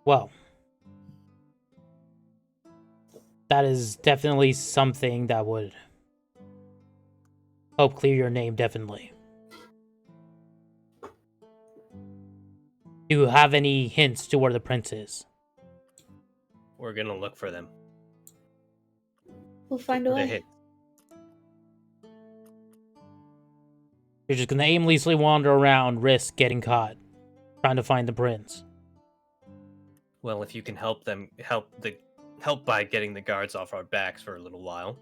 Well, that is definitely something that would help clear your name, definitely. Do you have any hints to where the prince is? We're gonna look for them. We'll find a The way. hit. You're just gonna aimlessly wander around, risk getting caught. trying to find the prince. Well, if you can help by getting the guards off our backs for a little while,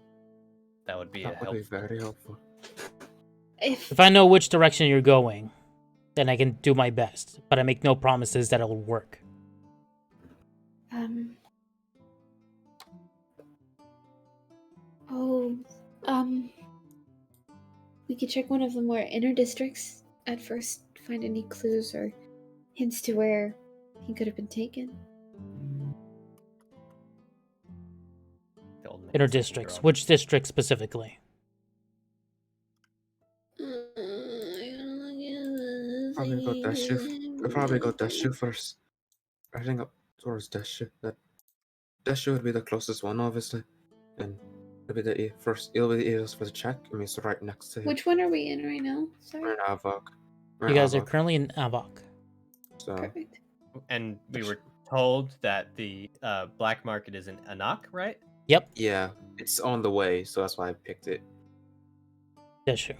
that would be a That would help. be very helpful. If I know which direction you're going, then I can do my best, but I make no promises that it'll work. Um. Oh, we could check one of the more inner districts at first, find any clues or hints to where he could have been taken. The old man's Inner taking districts. drugs. Which district specifically? Probably go Deshu. We'll probably go Deshu first. I think up towards Deshu. That Deshu would be the closest one, obviously, and it'll be the first. It'll be the easiest for the check. I mean, it's right next to him. Which one are we in right now? Sorry. We're in Avok. You guys are currently in Avok. So Perfect. And we were told that the black market is in Anak, right? Yep, yeah, it's on the way, so that's why I picked it. Deshu.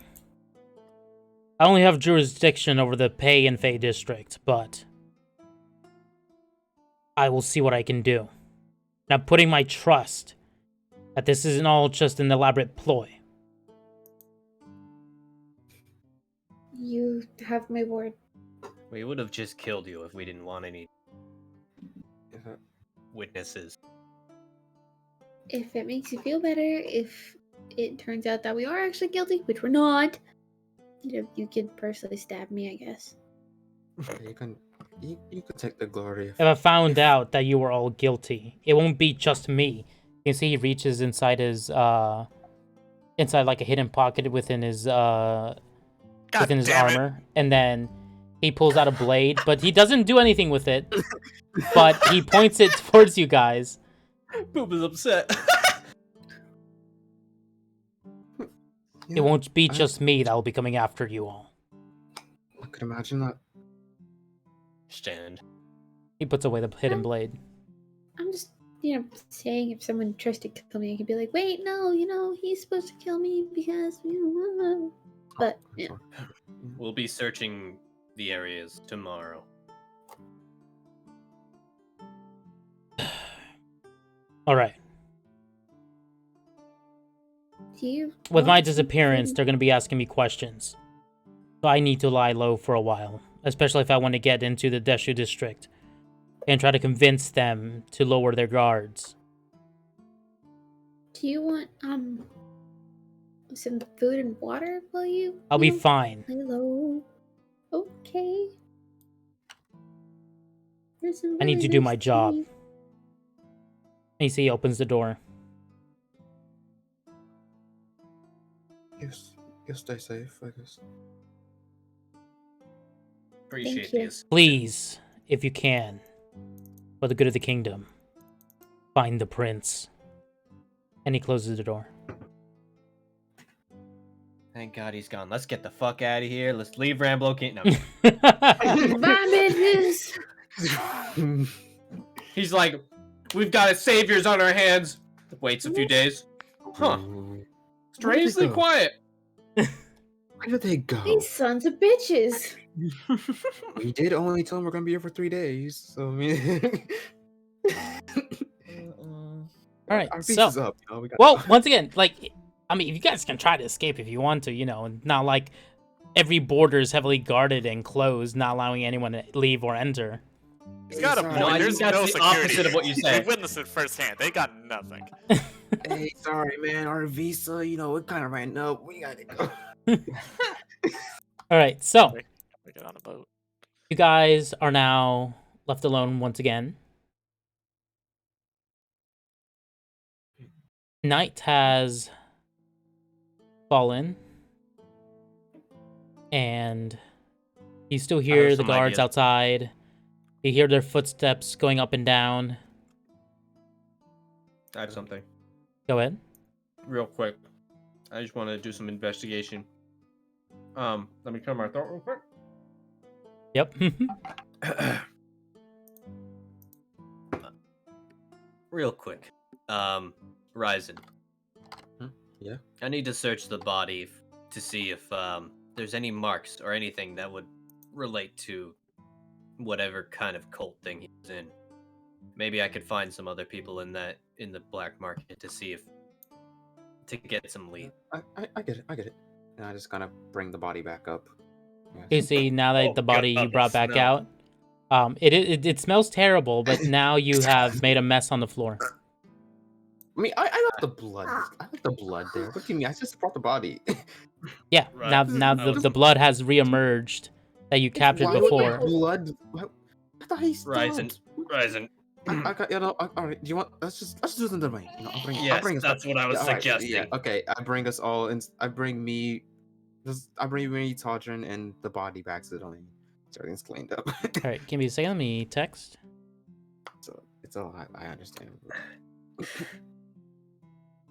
I only have jurisdiction over the Pei and Fei district, but I will see what I can do. And I'm putting my trust that this isn't all just an elaborate ploy. You have my word. We would have just killed you if we didn't want any Yeah. witnesses. If it makes you feel better, if it turns out that we are actually guilty, which we're not, you could personally stab me, I guess. You can take the glory. If I found out that you were all guilty, it won't be just me. You can see he reaches inside his inside like a hidden pocket within his God damn it. armor, and then he pulls out a blade, but he doesn't do anything with it. But he points it towards you guys. Boop is upset. It won't be just me that will be coming after you all. I could imagine that. Stand. He puts away the hidden blade. I'm just, saying if someone tries to kill me, I could be like, wait, no, he's supposed to kill me because, But, yeah. We'll be searching the areas tomorrow. All right. Do you With my want disappearance, something? they're going to be asking me questions. So I need to lie low for a while, especially if I want to get into the Deshu district and try to convince them to lower their guards. Do you want, some food and water while you I'll be fine. lay low? Okay. There's some I need really to do nice my job. tea. And you see he opens the door. You stay safe, I guess. Appreciate you. this. Please, if you can, for the good of the kingdom, find the prince. And he closes the door. Thank God he's gone. Let's get the fuck out of here. Let's leave Ramblo King. No. Bye, bitches. He's like, we've got saviors on our hands. Waits a few days. Huh. Strangely go? quiet. Where did they go? These sons of bitches. We did only tell them we're gonna be here for 3 days, so I mean. All right, Our piece so is up. We got. well, once again, I mean, you guys can try to escape if you want to, and not like every border is heavily guarded and closed, not allowing anyone to leave or enter. He's got a Sorry. point. No, I There's think that's no the security. opposite of what you said. They witnessed it firsthand. They got nothing. Hey, sorry, man. Our visa, it kind of ran up. We gotta go. All right, so We get on a boat. you guys are now left alone once again. Night has fallen, and you still hear the some guards ideas. outside. You hear their footsteps going up and down. I have something. Go ahead. Real quick. I just want to do some investigation. Let me clear my throat real quick. Yep. Real quick. Ryzen. Yeah. I need to search the body to see if there's any marks or anything that would relate to whatever kind of cult thing he was in. Maybe I could find some other people in the black market to get some lead. I get it. I get it. And I just kind of bring the body back up. Yes. You see, now that Oh, the body God, you brought the back smell. out, it smells terrible, but now you have made a mess on the floor. I mean, I left the blood. I left the blood there. What do you mean? I just brought the body. Yeah, Right. now the blood has reemerged that you captured Why would before. the blood? I thought he Ryzen, stopped. Ryzen. I got, all right. Do you want? Let's do the domain. I'll bring. I'll Yes, bring us. that's what I was all right, suggesting. yeah. Okay. I bring us all in. I bring me, Todrin, and the body back to the domain. So everything's cleaned up. All right, give me a second. Let me text. So it's a lot. I understand.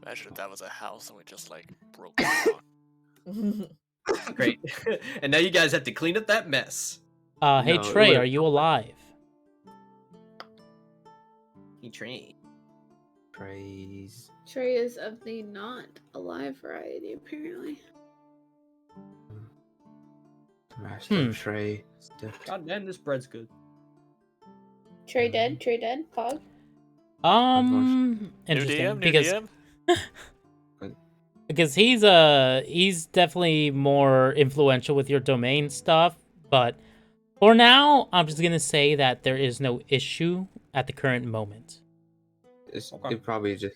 Imagine if that was a house and we just like broke it down. Great. And now you guys have to clean up that mess. Hey No, Trey, look. are you alive? He trained. Praise. Trey is of the not alive variety, apparently. Master Trey. Stiffed. God damn, this bread's good. Trey dead? Trey dead? Pog? Interesting New because DM? because he's definitely more influential with your domain stuff, but for now, I'm just gonna say that there is no issue at the current moment. He probably just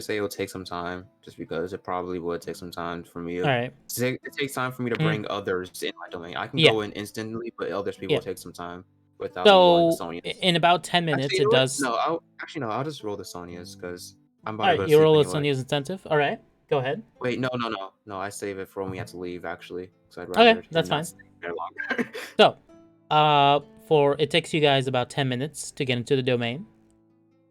say it will take some time, just because it probably would take some time for me. All right. It takes time for me to bring others in my domain. I can Yeah. go in instantly, but others people will take some time without So rolling the Sonias. in about 10 minutes, Actually, you it know what? does. No, I'll just roll the Sonias because I'm about All to go right, to you sleep roll a anyway. Sonia's incentive. All right, go ahead. Wait, no. I save it for when we have to leave. Actually, so I'd Okay, rather that's not fine. stay there longer. So, it takes you guys about 10 minutes to get into the domain.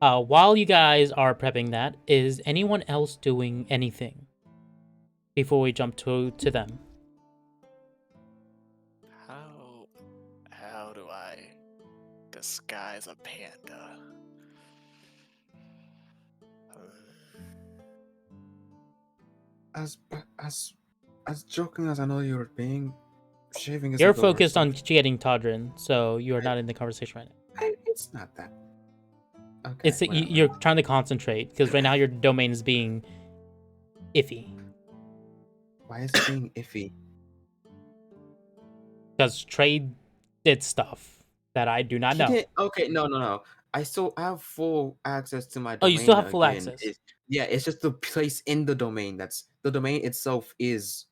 While you guys are prepping that, is anyone else doing anything before we jump to them? How do I disguise a panda? As joking as I know you were being, shaving is. You're focused on getting Todrin, so you are not in the conversation right now. It's not that. Okay. You're trying to concentrate because right now your domain is being iffy. Why is it being iffy? Because Trey did stuff that I do not know. Okay, no. I have full access to my domain. Oh, you still have full again. access. It's just the place in the domain that's the domain itself is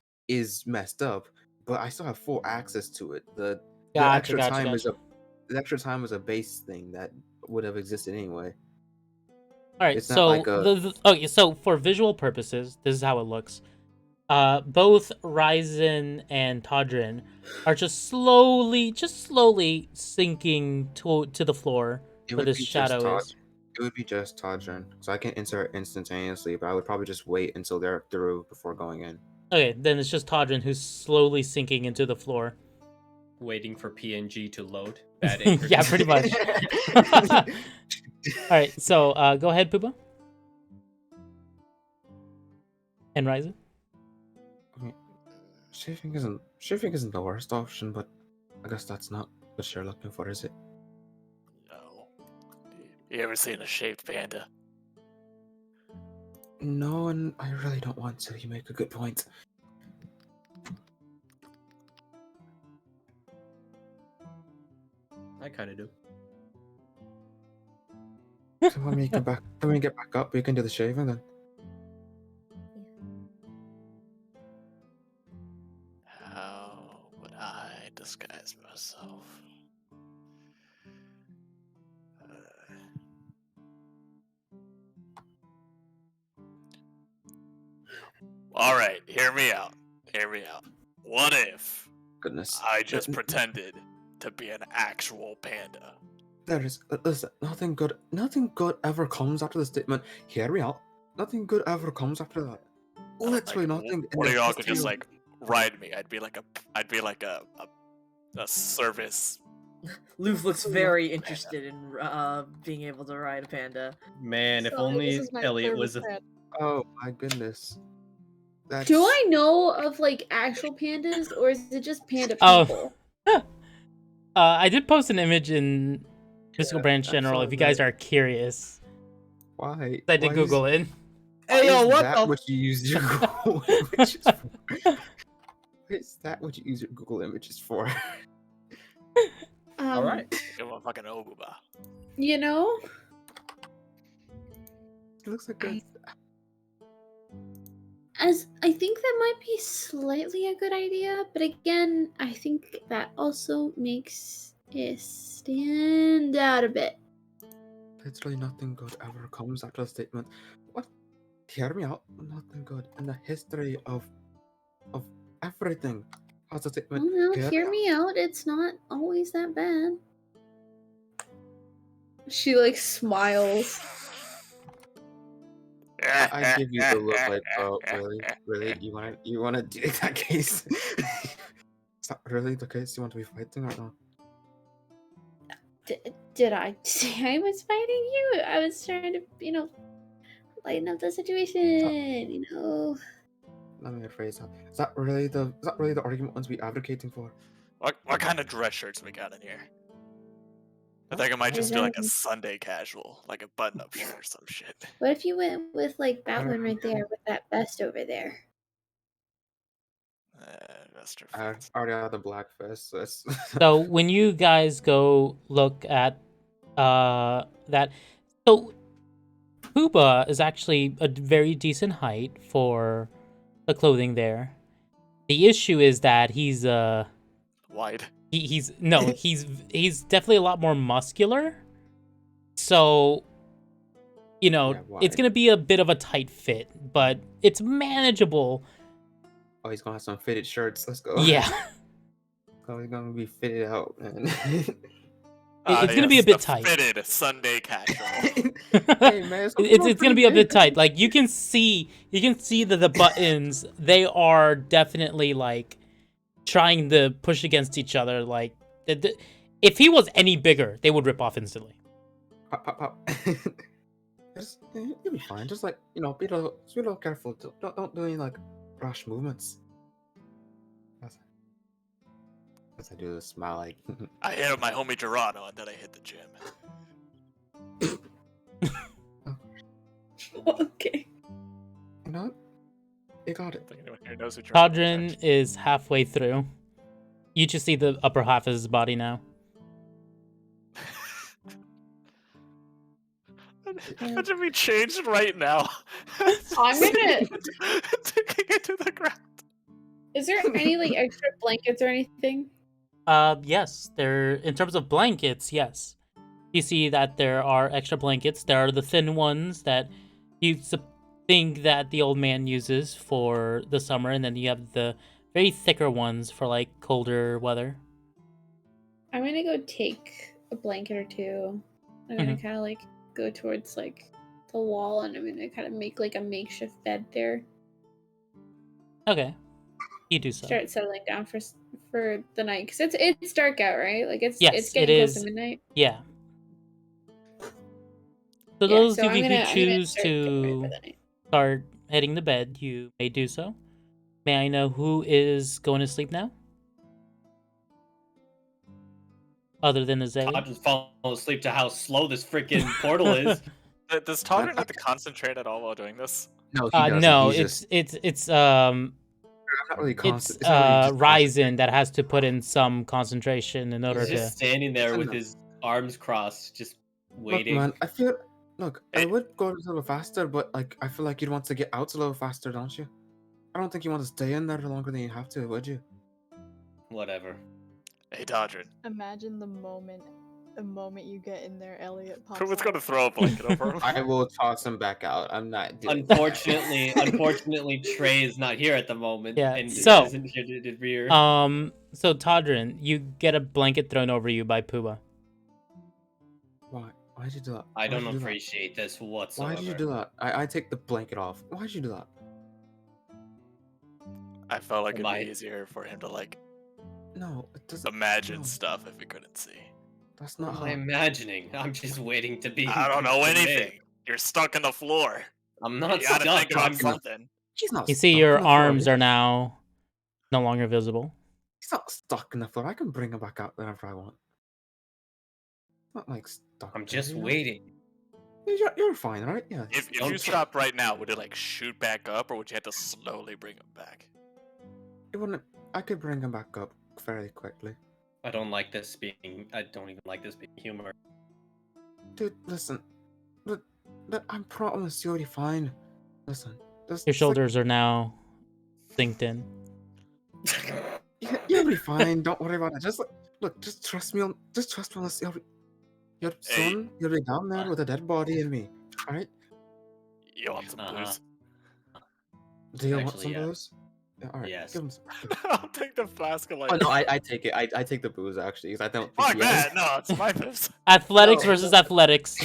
messed up, but I still have full access to it. The extra time is a base thing that would have existed anyway. All right, It's not so like so for visual purposes, this is how it looks. Both Ryzen and Todrin are just slowly sinking to the floor where this shadow is. It would be just Todrin, so I can insert instantaneously, but I would probably just wait until they're through before going in. Okay, then it's just Todrin who's slowly sinking into the floor. Waiting for PNG to load. Yeah, pretty much. All right, so go ahead, Pupa. And Ryzen. Shaving isn't the worst option, but I guess that's not what you're looking for, is it? No. You ever seen a shaved panda? No, and I really don't want to. You make a good point. I kind of do. So when we get back up, we can do the shaving then. How would I disguise myself? All right, hear me out. What if Goodness. I just pretended to be an actual panda? There is listen, nothing good ever comes after the statement. Hear me out. Nothing good ever comes after that. Literally nothing. What if y'all could just like ride me? I'd be like a service. Loof looks very interested in being able to ride a panda. Man, if Sorry, only this is my Elliot service was a... pet. Oh my goodness. Do I know of like actual pandas, or is it just panda Oh. people? I did post an image in Mystical Yeah, Branch I General saw if you guys that. are curious. Why? I did Google it. Hey yo, is what that the? what you use your Google images for? Why is that what you use your Google images for? All right. Give him a fucking obuba. You know, It looks like I- a As I think that might be slightly a good idea, but again, I think that also makes it stand out a bit. literally nothing good ever comes after a statement. What? Hear me out. Nothing good in the history of everything. How's a statement? Well, now, Hear hear me me out. It's not always that bad. she like smiles. I give you the look like, oh, really? You wanna do that case? Is that really the case you want to be fighting right now? Did I say I was fighting you? I was trying to, lighten up the situation, Let me rephrase that. Is that really the argument ones be advocating for? What kind of dress shirts we got in here? I think it might just be like a Sunday casual, like a button-up shirt or some shit. What if you went with, like, that one right there with that vest over there? Vest or I fancy. already have the black vest. So it's So when you guys go look at that, so Puba is actually a very decent height for the clothing there. The issue is that he's Wide. he's definitely a lot more muscular. So Yeah, it's why? gonna be a bit of a tight fit, but it's manageable. Oh, he's gonna have some fitted shirts. Let's go. Yeah, Oh, he's gonna be fitted out, man. it's gonna be a bit the tight. Fitted Sunday casual. Hey man, It's gonna be a bit tight. Like you can see that the buttons, they are definitely like trying to push against each other. Like if he was any bigger, they would rip off instantly. Pop, pop, pop. You'll be fine. Just like be a little careful. Don't do any like rash movements. As I do the smile, like I hit up my homie Gerardo and then I hit the gym. Okay. you know what? You got I it. think anyone here knows who Gerardo is, Todrin actually. is halfway through. You just see the upper half of his body now. Imagine me changed right now. I'm gonna. Taking it to the ground. Is there any like extra blankets or anything? Yes. There, in terms of blankets, yes. You see that there are extra blankets. There are the thin ones that you think that the old man uses for the summer, and then you have the very thicker ones for like colder weather. I'm gonna go take a blanket or two. I'm gonna kind of like go towards like the wall, and I'm gonna kind of make like a makeshift bed there. Okay, you do so. Start settling down for the night because it's dark out, right? Like it's Yes, getting it close to is. midnight. Yeah. So Yeah, those so of you who I'm gonna choose start getting ready to for the night. start heading to bed, you may do so. May I know who is going to sleep now? Other than Azalea? Todd just falling asleep to how slow this freaking portal is. Does Todrin have to concentrate at all while doing this? No, he doesn't. No, He's it's just not really it's constant. It's not really just Ryzen that has to put in some concentration in order He's to. just standing there with Enough. his arms crossed, just Look, waiting. man, I would go a little faster, but like I feel like you'd want to get out a little faster, don't you? I don't think you want to stay in there longer than you have to, would you? Whatever. Hey, Todrin. Imagine the moment you get in there, Elliot pops Who's out. gonna throw a blanket over him? I will toss him back out. I'm not doing that. Unfortunately, Trey is not here at the moment, Yeah, and so, isn't here to rear. So Todrin, you get a blanket thrown over you by Puba. Why? Why'd you do that? I Why'd don't you do that? appreciate this whatsoever. Why did you do that? I take the blanket off. Why'd you do that? I felt like it'd Am I- be easier for him to like No, it doesn't. imagine no, stuff if he couldn't see. That's What not am how. I imagining? I'm just waiting to be. I don't know conveyed. anything. You're stuck in the floor. I'm not You gotta stuck. think about I'm something. He's not. You see stuck your on the floor. arms are now no longer visible. He's not stuck in the floor. I can bring him back out whenever I want. Not like stuck. I'm there, just you know? waiting. You're fine, right? Yeah. If Don't you try- stopped right now, would it like shoot back up, or would you have to slowly bring him back? It wouldn't. I could bring him back up very quickly. I don't even like this being humor. Dude, listen. I promise you'll be fine. Listen. Your shoulders are now synced in. You'll be fine. Don't worry about it. Just trust me. Just trust me. Your son, you'll be down there with a dead body and me. Alright? You want some booze? Do you want Actually, some yeah. booze? Yeah, alright. Yes. Give him some. I'll take the flask of like. Oh no, I take it. I take the booze actually, because I don't think Fuck he has- that! No, it's my booze. Athletics No. versus athletics.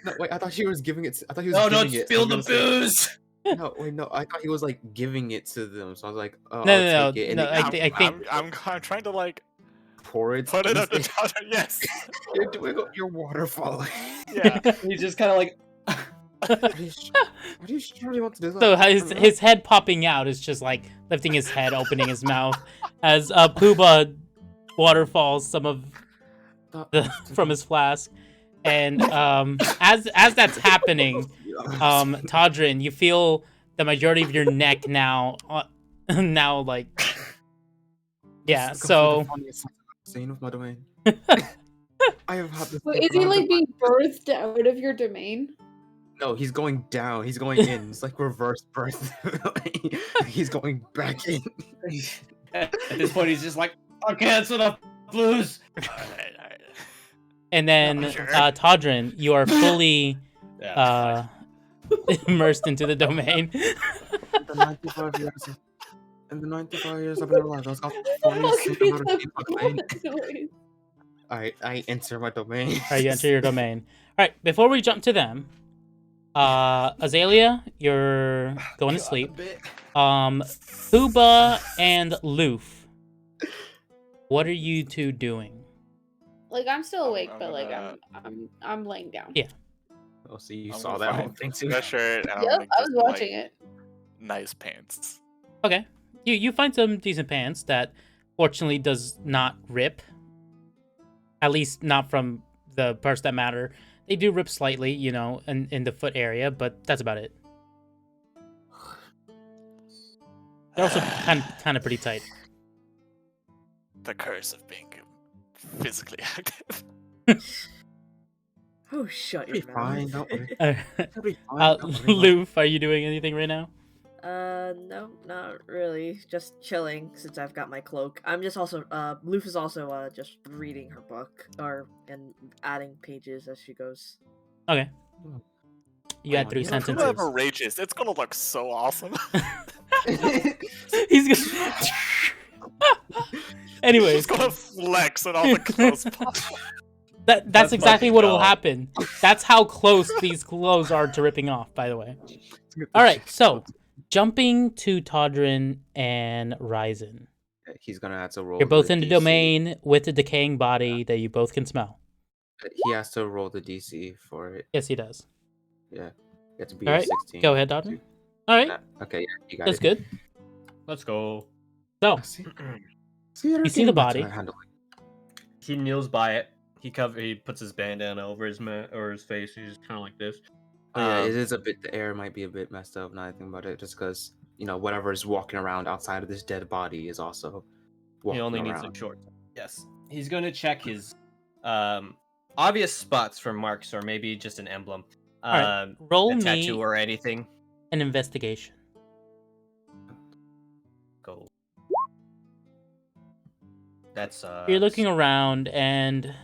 No, wait, I thought he was giving it. I thought he was No, giving don't it. spill I the was gonna say- booze. No, wait, no. I thought he was like giving it to them, so I was like, oh, No, I'll take it. And no, he I think I'm trying to like pour it. put it up the He's- top. Yes. You're doing your waterfall. Yeah. He's just kind of like. Are you sure you want to do that? so. His head popping out is just like lifting his head, opening his mouth as Pooba waterfalls some of from his flask, and as that's happening, Todrin, you feel the majority of your neck now, now like, yeah. So Scene with my domain. I have had this. Wait, is he like being birthed out of your domain? No, he's going down. He's going in. It's like reverse birth. He's going back in. At this point, he's just like, okay, that's enough blues. Alright. and then Sure. Todrin, you are fully Yeah. immersed into the domain. The 95 years. In the 95 years I've been alive, I was got 40 about a domain. Alright, I enter my domain. Alright, you enter your domain. Alright, before we jump to them, Azalea, you're going to sleep. Fuba and Loof, what are you two doing? Like I'm still awake, I'm but like gonna- I'm laying down. Yeah. Oh, so you I'm saw gonna that find whole thing too? that shirt, and I'm Yep, gonna I was get, like, watching it. Nice pants. Okay. You find some decent pants that fortunately does not rip. At least not from the parts that matter. They do rip slightly, you know, in the foot area, but that's about it. They're also kind of pretty tight. The curse of being physically active. Oh, shut It'll be your mouth. fine, don't worry. Alright. It'll be fine, don't worry. Loof, are you doing anything right now? No, not really. Just chilling since I've got my cloak. I'm just also, Loof is also, just reading her book, and adding pages as she goes. Okay. You got 3 yeah, sentences. Whoever rages, it's gonna look so awesome. He's gonna... Anyways, He's gonna flex and all the clothes pop. that's exactly fucking what will dope. happen. That's how close these clothes are to ripping off, by the way. Alright, so jumping to Todrin and Ryzen. He's gonna have to roll. You're both the in the DC. domain with the decaying body that you both can smell. He has to roll the DC for it. Yes, he does. Yeah. You have to be All a right, 16. go ahead, Todrin. Alright, Okay, yeah, you got that's it. good. Let's go. So, See, you see the body. He kneels by it. He puts his bandana over his or his face. He's just kind of like this. Oh, yeah, it is a bit. The air might be a bit messed up. Now I think about it, just because whatever is walking around outside of this dead body is also walking He only around. needs a short. Yes. He's gonna check his obvious spots for marks or maybe just an emblem. Alright, roll a me tattoo or anything. an investigation. Go. That's You're looking around and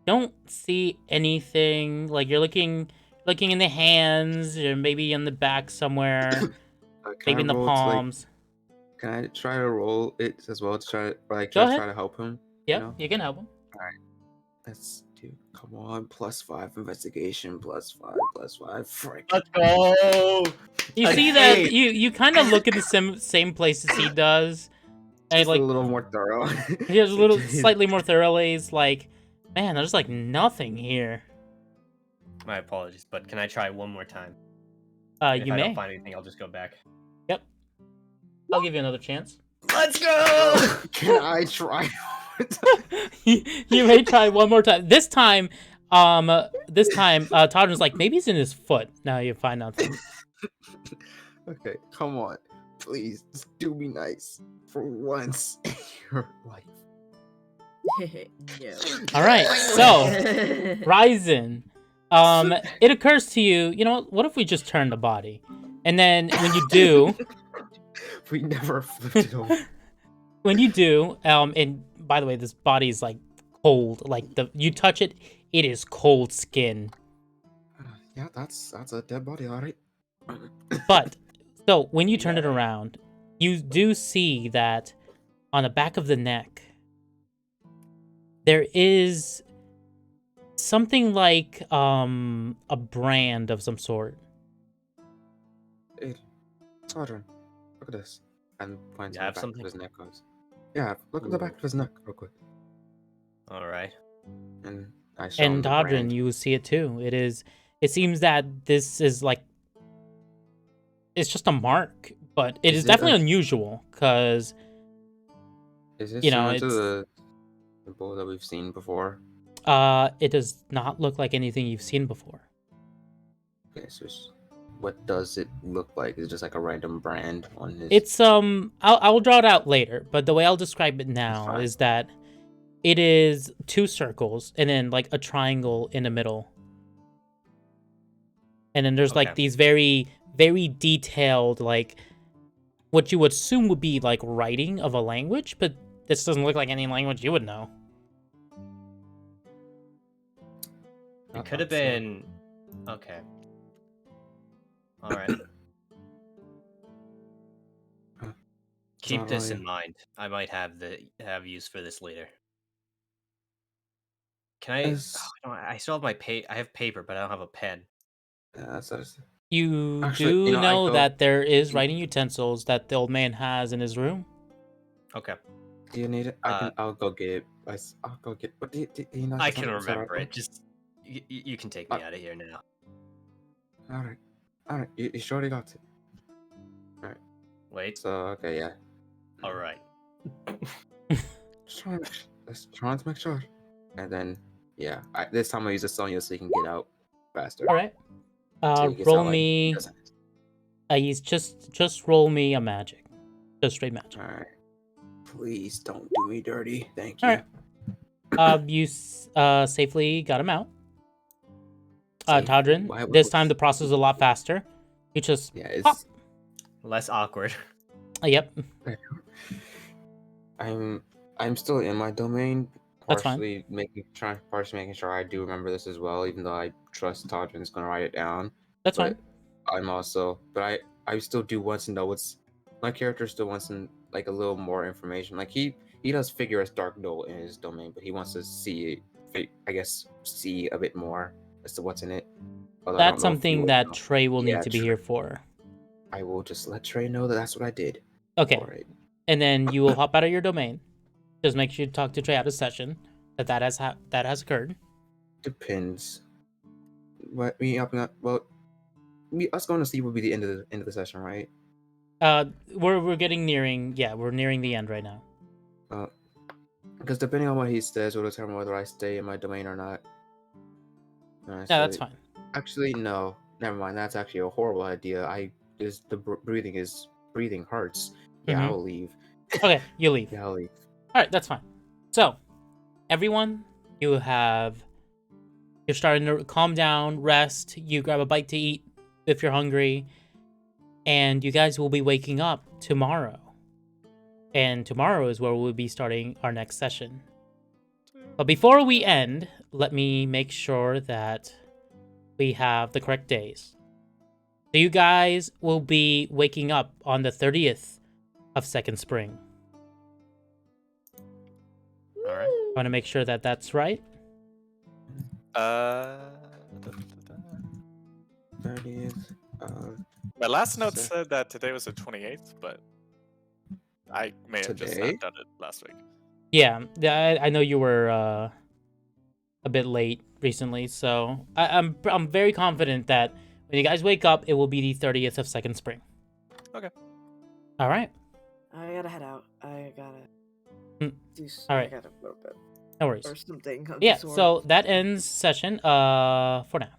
don't see anything. Like you're looking in the hands, or maybe in the back somewhere, Can maybe I in the roll to, like, palms. can I try to roll it as well to try to Go try ahead. to help him? Yep, know? you can help him. Let's do. Come on, +5 investigation, +5. Frick. Let's go. You I see that hate- you kind of look in the same places he does, and Just like a little more thorough. he has a little slightly more thoroughly. He's like, man, there's like nothing here. My apologies, but can I try one more time? You If I may. don't find anything, I'll just go back. Yep. I'll give you another chance. Let's go. Can I try? You may try one more time. This time, Todrin's like, maybe it's in his foot. Now you find nothing. Okay, come on. Please, just do me nice. For once in your life. No. All right, so Ryzen, it occurs to you, you know what if we just turn the body? And then when you do, We never flipped it over. when you do, and by the way, this body is like cold. Like you touch it, it is cold skin. Yeah, that's a dead body, alright. But so when you turn it around, you do see that on the back of the neck there is something like a brand of some sort. Hey, Todrin, look at this. And points You to the have back something? of his neck goes. Yeah, look at the back of his neck real quick. All right. And I show him And the Todrin, brand. you see it too. It seems that this is like, it's just a mark, but it is Is it definitely a- unusual because, Is it you know, similar to it's the bow that we've seen before? it does not look like anything you've seen before. Okay, so what does it look like? Is it just like a random brand on his... It's I'll draw it out later, but the way I'll describe it now fine. is that it is 2 circles and then like a triangle in the middle. And then there's like Okay. these very, very detailed, like what you would assume would be like writing of a language, but this doesn't look like any language you would know. It could have been. Okay. All right. Keep not this really- in mind. I might have use for this later. Can I? Is- I still have my I have paper, but I don't have a pen. Yeah, that's You Actually, do you know, I know go- that there is writing utensils that the old man has in his room. Okay. Do you need it? I'll go get it. I'll go get... But do you know... I can remember it. Just you can take me out of here now. Alright. You surely got it. Alright. Wait. So, okay, yeah. All right. Just trying to make sure. And then, yeah. This time I use the Sonya so he can get out faster. All right. So he gets Roll out, like, me. doesn't- He's just roll me a magic, just straight magic. Alright. Please don't do me dirty. Thank you. All right. You safely got him out. Safe. Todrin, Why- this time the process is a lot faster. You just Yeah, it's... pop. Less awkward. Yep. I'm still in my domain. That's fine. Partially making sure I do remember this as well, even though I trust Todrin's gonna write it down. That's But fine. I still do want to know my character still wants like a little more information. Like he does figure as Dark Knoll in his domain, but he wants to see a bit more as to what's in it. Although I don't That's know if you something would that know. Trey will Yeah, need to be here for. I will just let Trey know that that's what I did. Okay. Alright. And then you will hop out of your domain. Just make sure you talk to Trey out of session. That has occurred. Depends. What us going to sleep will be the end of the session, right? We're nearing the end right now. Because depending on what he says will determine whether I stay in my domain or not. Yeah, that's fine. Actually, no. Never mind. That's actually a horrible idea. Breathing hurts. Yeah, Mhm. I'll leave. Okay, you leave. Yeah, I'll leave. All right, that's fine. So, everyone, you're starting to calm down, rest. You grab a bite to eat if you're hungry, and you guys will be waking up tomorrow. And tomorrow is where we'll be starting our next session. But before we end, let me make sure that we have the correct days. So you guys will be waking up on the 30th of Second Spring. All right. I want to make sure that that's right. 30th. My last note said that today was the 28th, but I may have just Today? not done it last week. Yeah, I know you were a bit late recently, so I'm very confident that when you guys wake up, it will be the 30th of Second Spring. Okay. All right. I gotta head out. I gotta. All right. I gotta go to bed No worries. or something. I'm Yeah, sore. so that ends session for now.